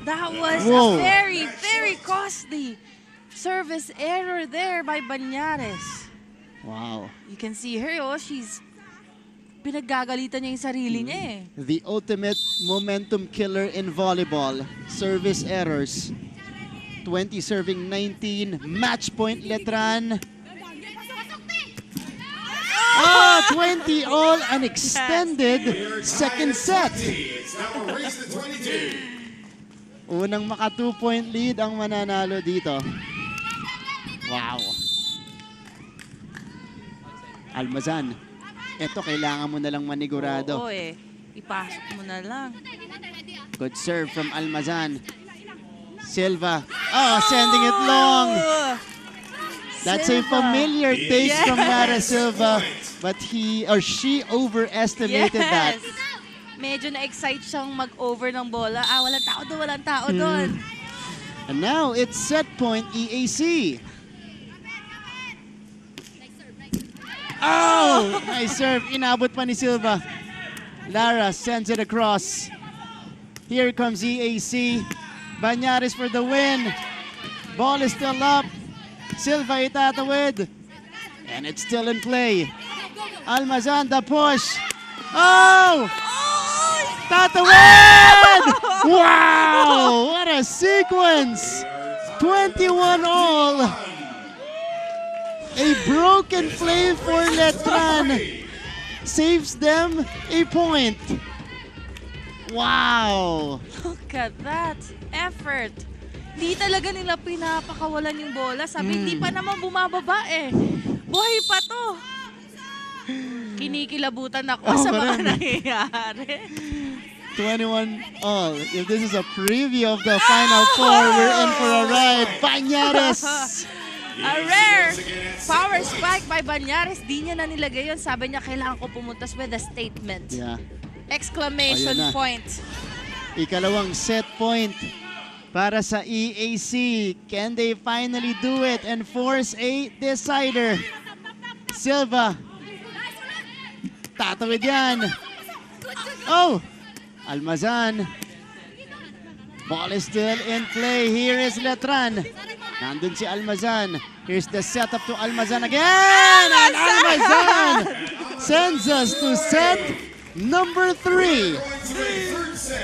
That was a very, very costly service error there by Bañares. Wow. You can see her, oh, she's pinaggagalitan niya yung sarili niya eh. The ultimate momentum killer in volleyball. Service errors. 20 serving 19. Match point Letran. Oh, 20 all an extended second set. Unang maka 2-point lead ang mananalo dito. Wow. Almazan. Ito, kailangan mo na lang manigurado. Oo eh. Ipasok mo na lang. Good serve from Almazan. Silva. Oh, sending it long. That's Silva. A familiar taste from Mara Silva. But he or she overestimated that. Medyo na-excite siyang mag-over ng bola. Ah, walang tao doon, walang tao doon. And now it's set point EAC. Oh! Nice serve. Inabot pa ni Silva. Lara sends it across. Here comes EAC. Banyares for the win. Ball is still up. Silva itatawid. And it's still in play. Almazan, the push. Oh! Tatawid! Wow! What a sequence! 21 all. A broken play for Letran saves them a point. Wow! Look at that effort. Di talaga nila pinapakawalan yung bola. Sabi, hindi pa naman bumababa eh. Buhay pa to. Kinikilabutan ako sa mga nangyayari. 21 all. If this is a preview of the Final Four, we're in for a ride. Banyares! A rare power spike by Banyares. Di niya na nilagay yun. Sabi niya, kailangan ko pumuntas with a statement. Yeah. Exclamation point. Ikalawang set point para sa EAC. Can they finally do it and force a decider? Silva. Tatawid yan. Oh! Almazan. Ball is still in play. Here is Letran. Nandun si Almazan. Here's the setup to Almazan again. And Almazan sends us to set number 3.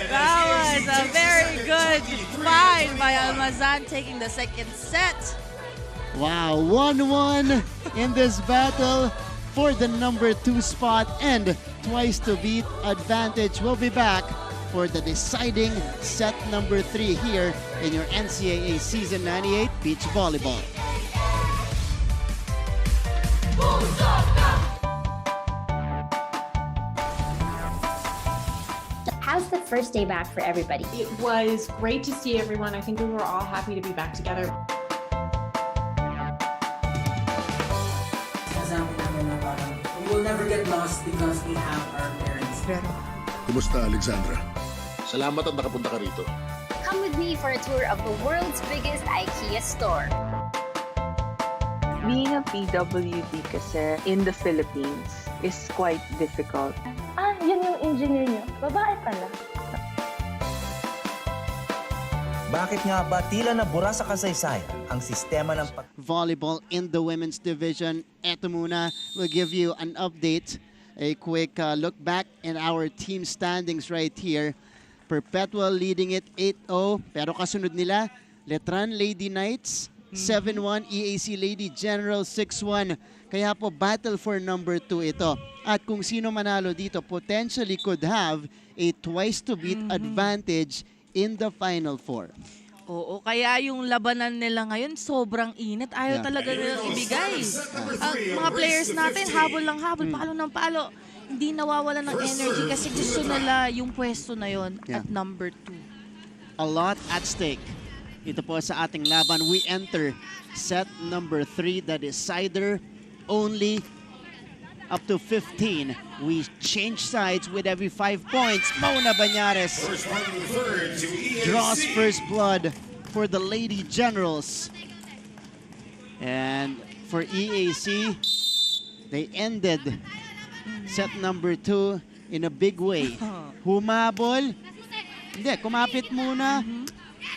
That was a very good find by Almazan taking the second set. Wow, 1-1 in this battle for the number 2 spot and twice to beat advantage. We'll be back for the deciding set number 3 here in your NCAA Season 98 Beach Volleyball. How's the first day back for everybody? It was great to see everyone. I think we were all happy to be back together. We will never get lost because we have our parents. Kumusta, Alexandra? Salamat at nakapunta ka rito. Come with me for a tour of the world's biggest IKEA store. Being a PWD kasi in the Philippines is quite difficult. Yun yung engineer niyo. Babae pala. Bakit nga ba tila nabura sa kasaysayan ang sistema ng volleyball in the women's division? Eto muna, we'll give you an update. A quick look back in our team standings right here. Perpetual leading it 8-0, pero kasunod nila, Letran Lady Knights 7-1, EAC Lady General 6-1. Kaya po battle for number 2 ito. At kung sino manalo dito, potentially could have a twice to beat advantage in the Final Four. Oo, kaya yung labanan nila ngayon sobrang init. Ayaw talaga nilang ibigay. Mga players natin, habol lang habol, palo ng palo. Hindi nawawala ng energy kasi gusto nila yung pwesto na yon at number 2. A lot at stake. Ito po sa ating laban. We enter set number 3, the decider only up to 15. We change sides with every 5 points. Mona Banyares draws first blood for the Lady Generals. And for EAC, they ended set number 2 in a big way. Humabol. Hindi, kumapit muna.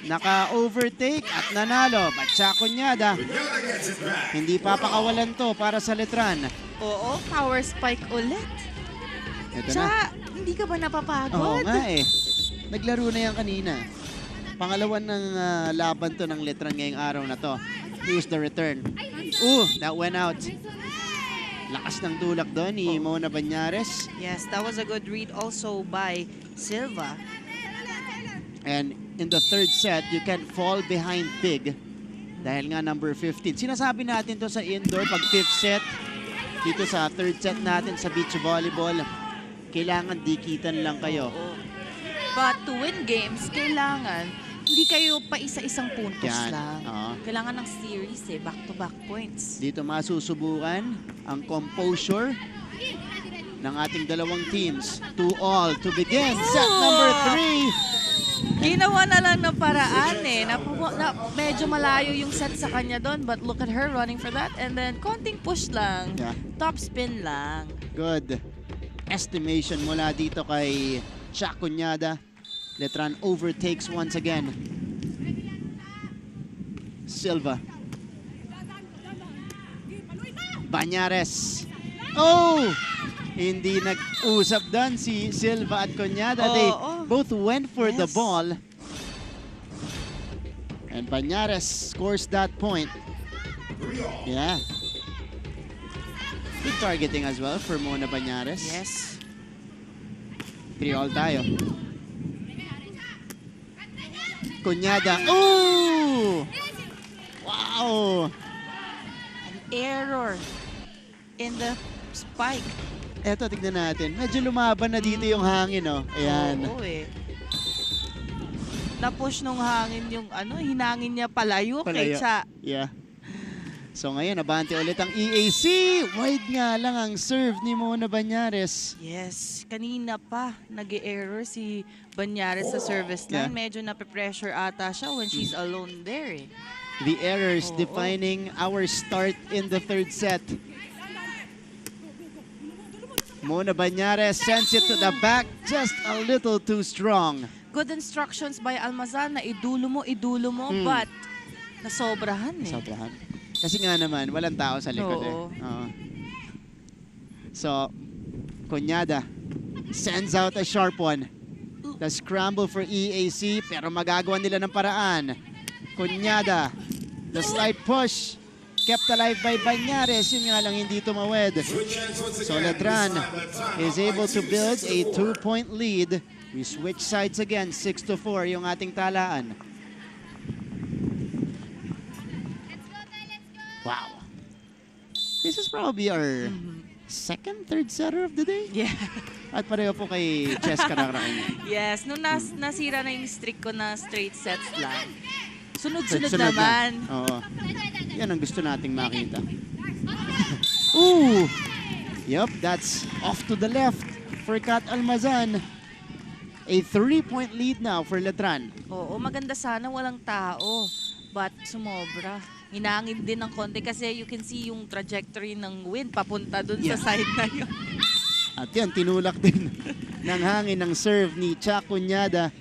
Naka-overtake at nanalo. Batsa Kunyada. Hindi papakawalan to para sa Letran. Oo, power spike ulit. Ito Tsaka, hindi ka ba napapagod? Oo nga eh. Naglaro na yan kanina. Pangalawan ng laban to ng Letran ngayong araw na to. Here's the return. Ooh, that went out. Lakas ng tulak doon ni Mona Banyares. Yes, that was a good read also by Silva. And in the third set, you can't fall behind big. Dahil nga number 15. Sinasabi natin to sa indoor pag 5th set. Dito sa third set natin sa beach volleyball, kailangan dikitan lang kayo. But to win games, kailangan hindi kayo pa isa-isang puntos lang. Kailangan ng series back-to-back points. Dito masusubukan ang composure ng ating dalawang teams. 2-all to begin. Set number 3. Ginawa na lang ng paraan medyo malayo yung set sa kanya doon, but look at her running for that and then konting push lang. Top spin lang. Good. estimation mula dito kay Jack Cuñada. Letran overtakes once again. Silva. Banyares. Oh! Hindi nag-usap doon si Silva at Cuñada. They both went for the ball. And Banyares scores that point. Yeah. Good targeting as well for Mona Banyares. Yes. 3-all tayo. Cuñada. Oh! Wow! An error in the spike. Eto, tignan natin. Medyo lumaban na dito yung hangin, oh. Ayan. Oo eh. Na-push nung hangin yung hinangin niya palayo kay Cha. Yeah. So ngayon, nabante ulit ang EAC. Wide nga lang ang serve ni Mona Banyares. Yes. Kanina pa, nag-error si Banyares sa service line. Yeah. Medyo nape-pressure ata siya when she's alone there eh. The errors defining our start in the third set. Mona Banyares sends it to the back, just a little too strong. Good instructions by Almazan na idulo mo, but nasobrahan eh. Nasobrahan. Kasi nga naman, walang tao sa likod eh. So, Cuñada sends out a sharp one. The scramble for EAC, pero magagawa nila ng paraan. Cuñada, the slight push. Kept alive by Banyares. Yun nga lang hindi tumawid. So Letran is able to build a 2-point lead. We switch sides again. 6-4 yung ating talaan. Wow. This is probably our second, third setter of the day. Yeah. At pareho po kay Chess Kararakin. Yes. Nung nasira na yung streak ko na straight sets lang. Sunod-sunod naman. Oo. Yan ang gusto nating makita. Ooh! Yup, that's off to the left for Kat Almazan. A 3-point lead now for Letran. Oo, maganda sana walang tao. But sumobra. Hinangin din ng konti kasi you can see yung trajectory ng wind papunta dun sa side na yun. At yan, tinulak din ng hangin ng serve ni Cha Cuñada.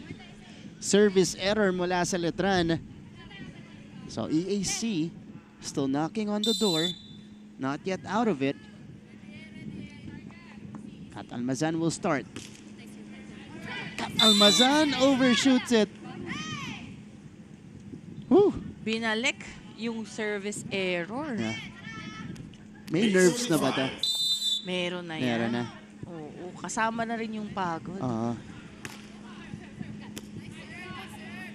Service error mula sa Letran. So EAC still knocking on the door. Not yet out of it. Kat Almazan will start. Kat Almazan overshoots it. Whew. Binalik yung service error. Yeah. May nerves na ba ito? Meron na yan. Meron na. Oo, kasama na rin yung pagod.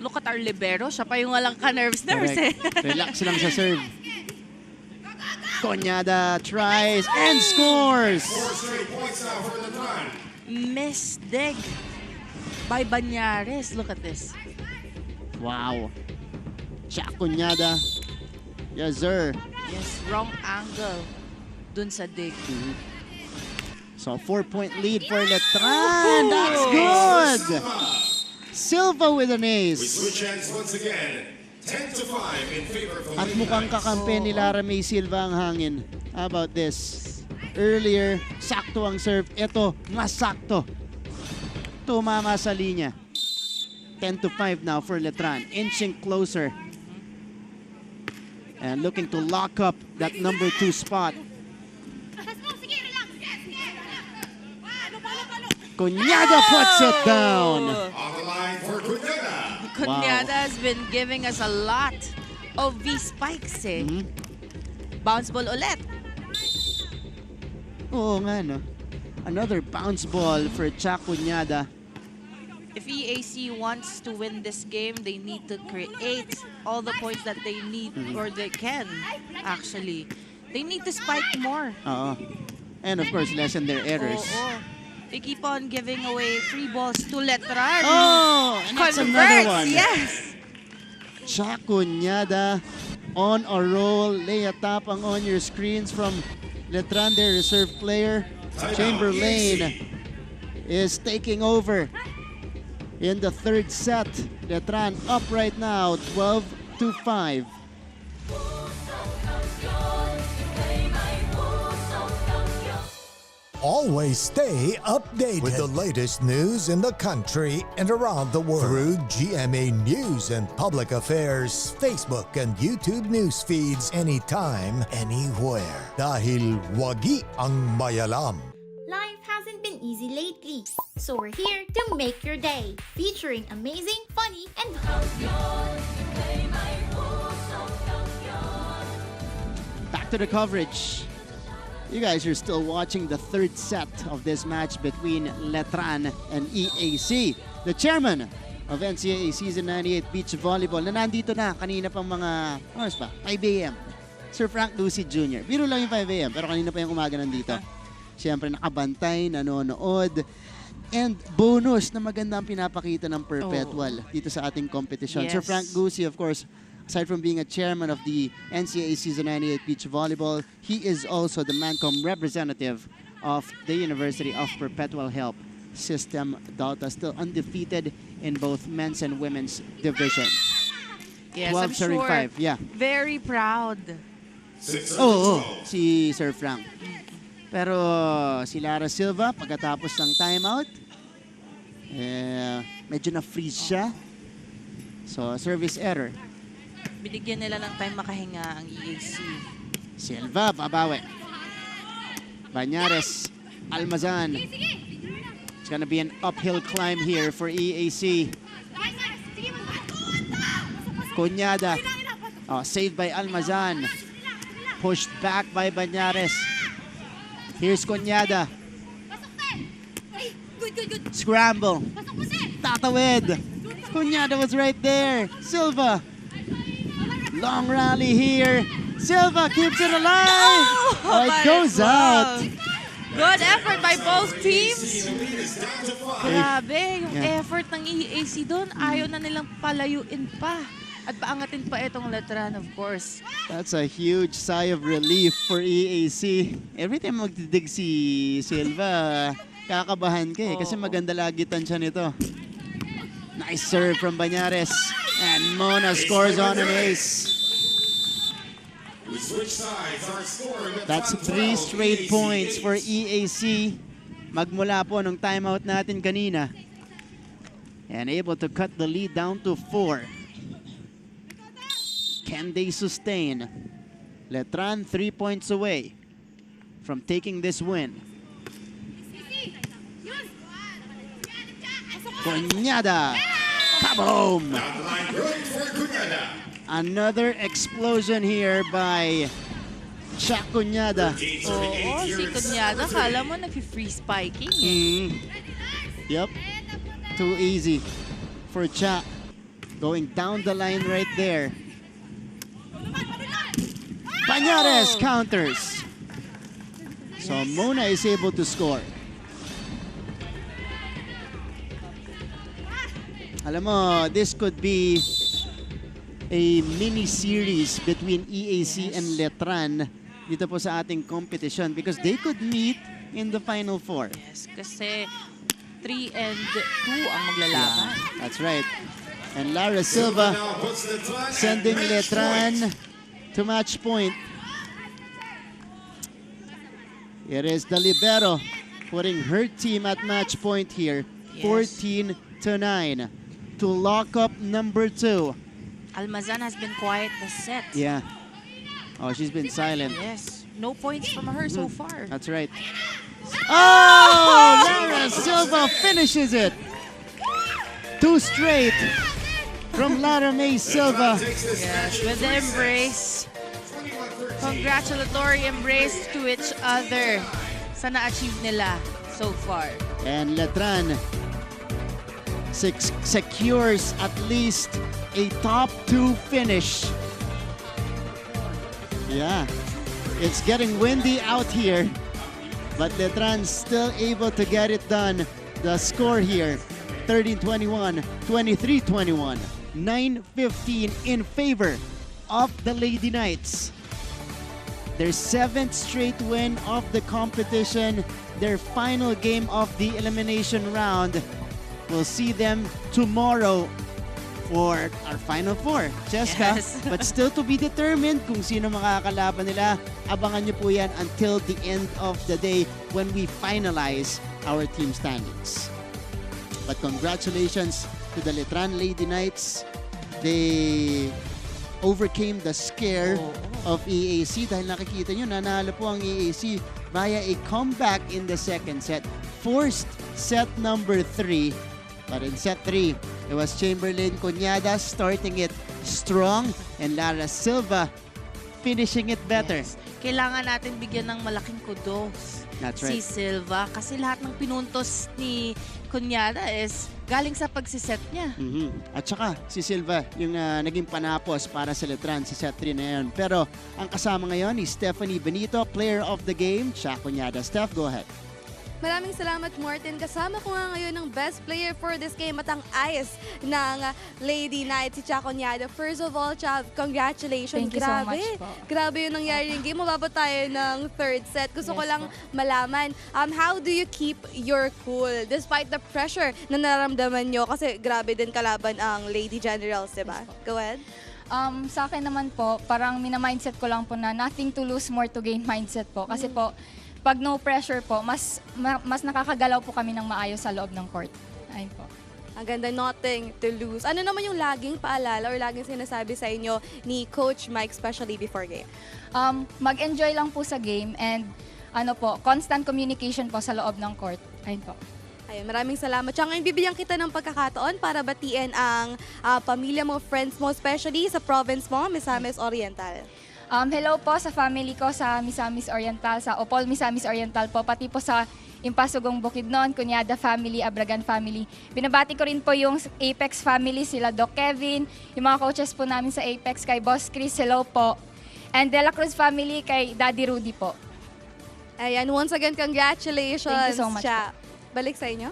Look at our libero. Siya pa yung walang ka-nerves-nerves eh. Relax lang sa serve. Cuñada tries and scores! 4 straight points now for Letran. Misdig by Banyares. Look at this. Wow. Cha Cuñada. Yes, sir. Yes, wrong angle dun sa dig. So, 4-point lead for Letran. That's good! Silva with an ace. We switch hands once again. 10-5 in favor of the At mukhang kakampi ni Lara May Silva ang hangin. How about this? Earlier, sakto ang serve. Ito, mas sakto. Tumama sa linya. 10-5 now for Letran. Inching closer. And looking to lock up that number 2 spot. Cuñada puts it down. On the line for Cuñada. Cuñada has been giving us a lot of V-spikes eh. Bounce ball ulit. Oo nga, no? Another bounce ball for Cha Cuñada. If EAC wants to win this game, they need to create all the points that they need or they can, actually. They need to spike more. And of course, lessen their errors. They keep on giving away free balls to Letran. And that's another one. Yes. Cha Cuñada on a roll. Lea Tapang on your screens from Letran, their reserve player. Chamberlain is taking over in the third set. Letran up right now, 12-5. always stay updated with the latest news in the country and around the world through GMA News and Public Affairs Facebook and YouTube news feeds anytime, anywhere. Dahil wagi ang mayalam. Life hasn't been easy lately, so we're here to make your day, featuring amazing, funny, and back to the coverage. You guys are still watching the third set of this match between Letran and EAC. The chairman of NCAA Season 98 Beach Volleyball na nandito na kanina pang mga, 5 a.m. Sir Frank Lucid Jr. Biro lang yung 5 a.m. pero kanina pa yung umaga nandito. Siyempre nakabantay, nanonood. And bonus na maganda ang pinapakita ng Perpetual dito sa ating competition. Yes. Sir Frank Lucy, of course, aside from being a chairman of the NCAA Season 98 Beach Volleyball, he is also the Mancom representative of the University of Perpetual Help System Delta, still undefeated in both men's and women's division. Yes, 12 I'm serving sure. 5, yeah. Very proud. Si Sir Frank. Pero si Lara Silva, pagkatapos ng timeout, medyo na-freeze siya. So, service error. Binigyan nila ng time makahinga ang EAC. Silva, babawi. Banyares, Almazan. It's gonna be an uphill climb here for EAC. Cunyada. Saved by Almazan. Pushed back by Banyares. Here's Cunyada. Scramble. Tatawid. Cunyada was right there. Silva. Long rally here. Silva keeps it alive. It goes out. Good effort by both teams. Grabe, yung effort ng EAC doon. Ayaw na nilang palayuin pa. At paangatin pa itong Letran, of course. That's a huge sigh of relief for EAC. Every time magdidig si Silva, kakabahan ka eh. Kasi maganda lagi tansya nito. Nice serve from Banyares. And Mona scores on an ace. That's 3 straight points for EAC. Magmula po nung timeout natin kanina. And able to cut the lead down to 4. Can they sustain? Letran 3 points away from taking this win. Cunyada. Kaboom! Another explosion here by Chuck Cunyada. Oo, si Cunyada, kala mo nag-free spiking eh. Yep. Too easy for Chuck. Going down the line right there. Banyares counters. So Mona is able to score. Alam mo, this could be a mini-series between EAC and Letran dito po sa ating competition because they could meet in the Final Four. Yes, kasi 3 and 2 ang maglalaban. Yeah, that's right. And Lara Silva sending Letran to match point. It is the libero putting her team at match point here. Yes. 14-9 to lock up number 2. Almazan has been quiet this set. Yeah. Oh, she's been silent. Yes. No points from her so far. That's right. Oh! Lara Silva finishes it. 2 straight from Lara May Silva. Yes, with the embrace. Congratulatory embrace to each other sa na-achieve nila so far. And Letran secures at least a top 2 finish. Yeah, it's getting windy out here, but Letran's still able to get it done. The score here, 13-21, 23-21, 9-15 in favor of the Lady Knights. Their 7th straight win of the competition, their final game of the elimination round. We'll see them tomorrow for our Final Four. Cheska, but still to be determined kung sino makakalaban nila. Abangan nyo po yan until the end of the day when we finalize our team standings. But congratulations to the Letran Lady Knights. They overcame the scare of EAC dahil nakikita nyo, nanalo po ang EAC via a comeback in the second set. Forced set number 3. But in set 3, it was Chamberlain Cuñada starting it strong and Lara Silva finishing it better. Yes. Kailangan natin bigyan ng malaking kudos That's right. si Silva kasi lahat ng pinuntos ni Cuñada is galing sa pagsiset niya. At saka si Silva yung naging panapos para sa Letran sa set 3 na yun. Pero ang kasama ngayon ni Stephanie Benito, player of the game, Cha Cuñada. Steph, go ahead. Maraming salamat, Martin. Kasama ko nga ngayon ng best player for this game at ang ayos ng Lady Knights, si Cha Cuñada. First of all, Cha, congratulations. Thank you so much po. Grabe yung nangyari yung game. Mababa tayo ng third set. Gusto ko lang malaman, how do you keep your cool despite the pressure na nararamdaman nyo? Kasi grabe din kalaban ang Lady Generals, diba? Go ahead. Sa akin naman po, parang mina-mindset ko lang po na nothing to lose, more to gain mindset po. Kasi po, pag no pressure po, mas nakakagalaw po kami ng maayos sa loob ng court. Ayun po. Ang ganda, nothing to lose. Ano naman yung laging paalala or laging sinasabi sa inyo ni Coach Mike, especially before game? Mag-enjoy lang po sa game and constant communication po sa loob ng court. Ayun po. Ayun, maraming salamat. Tsaka ngayon bibigyan kita ng pagkakataon para batiin ang pamilya mo, friends mo, especially sa province mo, Misamis Oriental. Hello po sa family ko sa Misamis Oriental, sa Opol Misamis Oriental po, pati po sa Impasugong Bukidnon, Cuñada family, Abragan family. Binabati ko rin po yung Apex family, sila Doc Kevin, yung mga coaches po namin sa Apex, kay Boss Chris, hello po. And De La Cruz family, kay Daddy Rudy po. Ayan, once again, congratulations. Thank you so much. Cha. Balik sa inyo.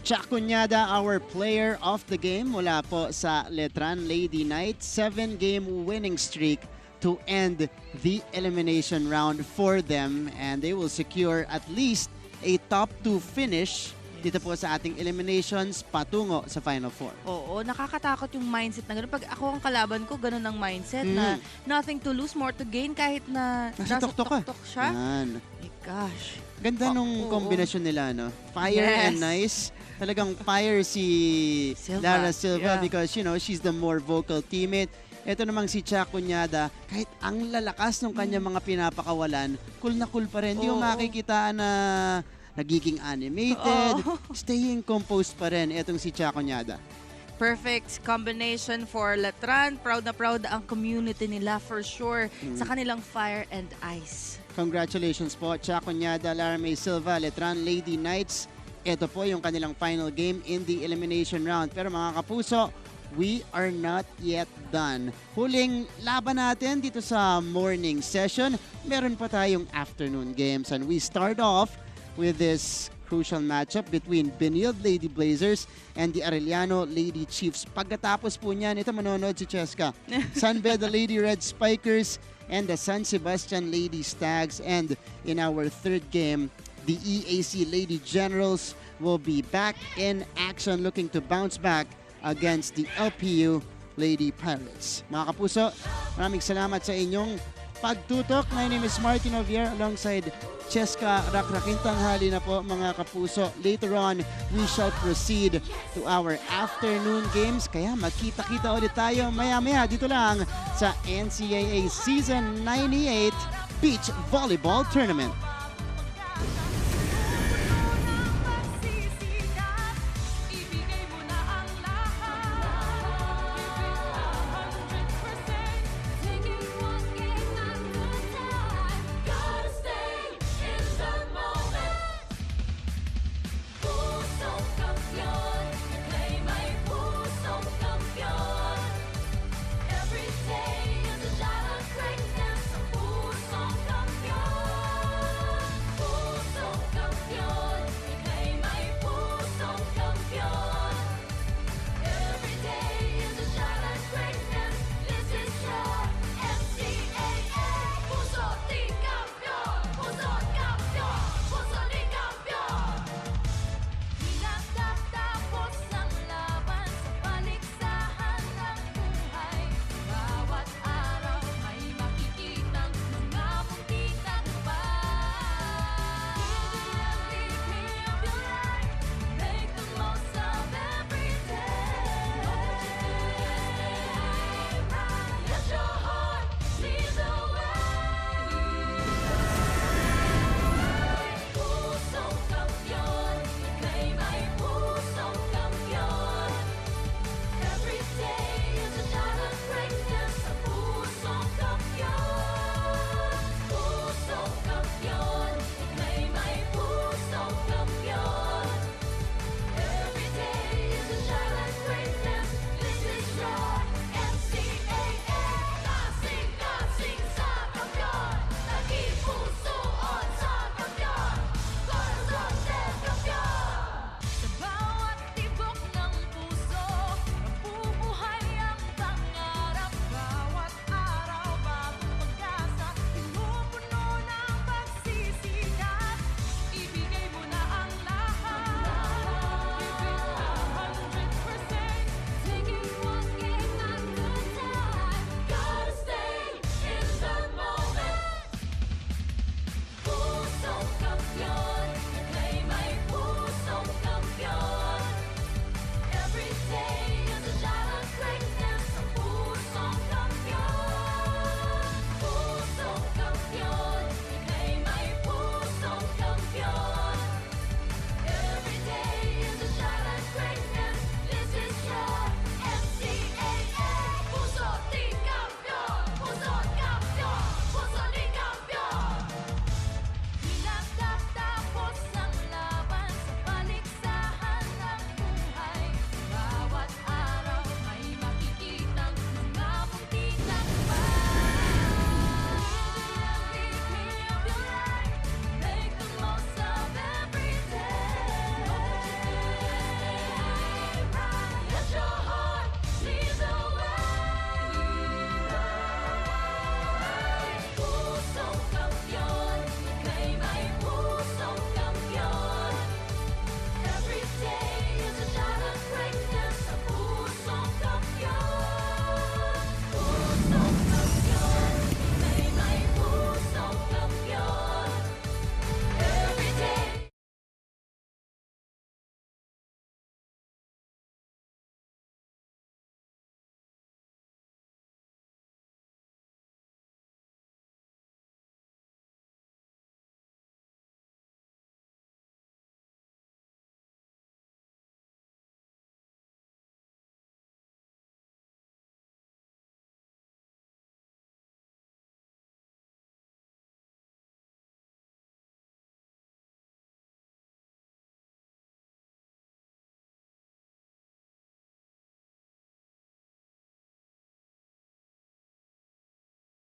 Cha Cuñada, our player of the game mula po sa Letran Lady Knights. 7-game winning streak to end the elimination round for them, and they will secure at least a top 2 finish dito po sa ating eliminations patungo sa Final Four. Oo, nakakatakot yung mindset na gano'n. Pag ako ang kalaban ko, gano'n ang mindset na nothing to lose, more to gain kahit na nasa tuktok siya. Yan. My gosh. Ganda nung kombinasyon nila, no? Fire and nice. Talagang fire si Lara Silva because, she's the more vocal teammate. Ito namang si Cha Cuñada, kahit ang lalakas ng kanyang mga pinapakawalan, cool na cool pa rin. Hindi mo makikita na nagiging animated, staying composed pa rin itong si Cha Cuñada. Perfect combination for Letran. Proud na proud ang community nila for sure sa kanilang fire and ice. Congratulations po, Cha Cuñada, Lara May Silva, Letran Lady Knights. Ito po yung kanilang final game in the elimination round. Pero mga kapuso, we are not yet done. Huling laban natin dito sa morning session, meron pa tayong afternoon games. And we start off with this crucial matchup between Benilde Lady Blazers and the Arellano Lady Chiefs. Pagkatapos po niyan, ito manonood si Cheska. San Beda Lady Red Spikers and the San Sebastian Lady Stags. And in our third game, the EAC Lady Generals will be back in action, looking to bounce back against the LPU Lady Pirates. Mga kapuso, maraming salamat sa inyong pagtutok. My name is Martin Javier alongside Cheska. Rakraking tanghali na po mga kapuso. Later on, we shall proceed to our afternoon games. Kaya magkita-kita ulit tayo maya-maya dito lang sa NCAA Season 98 Beach Volleyball Tournament.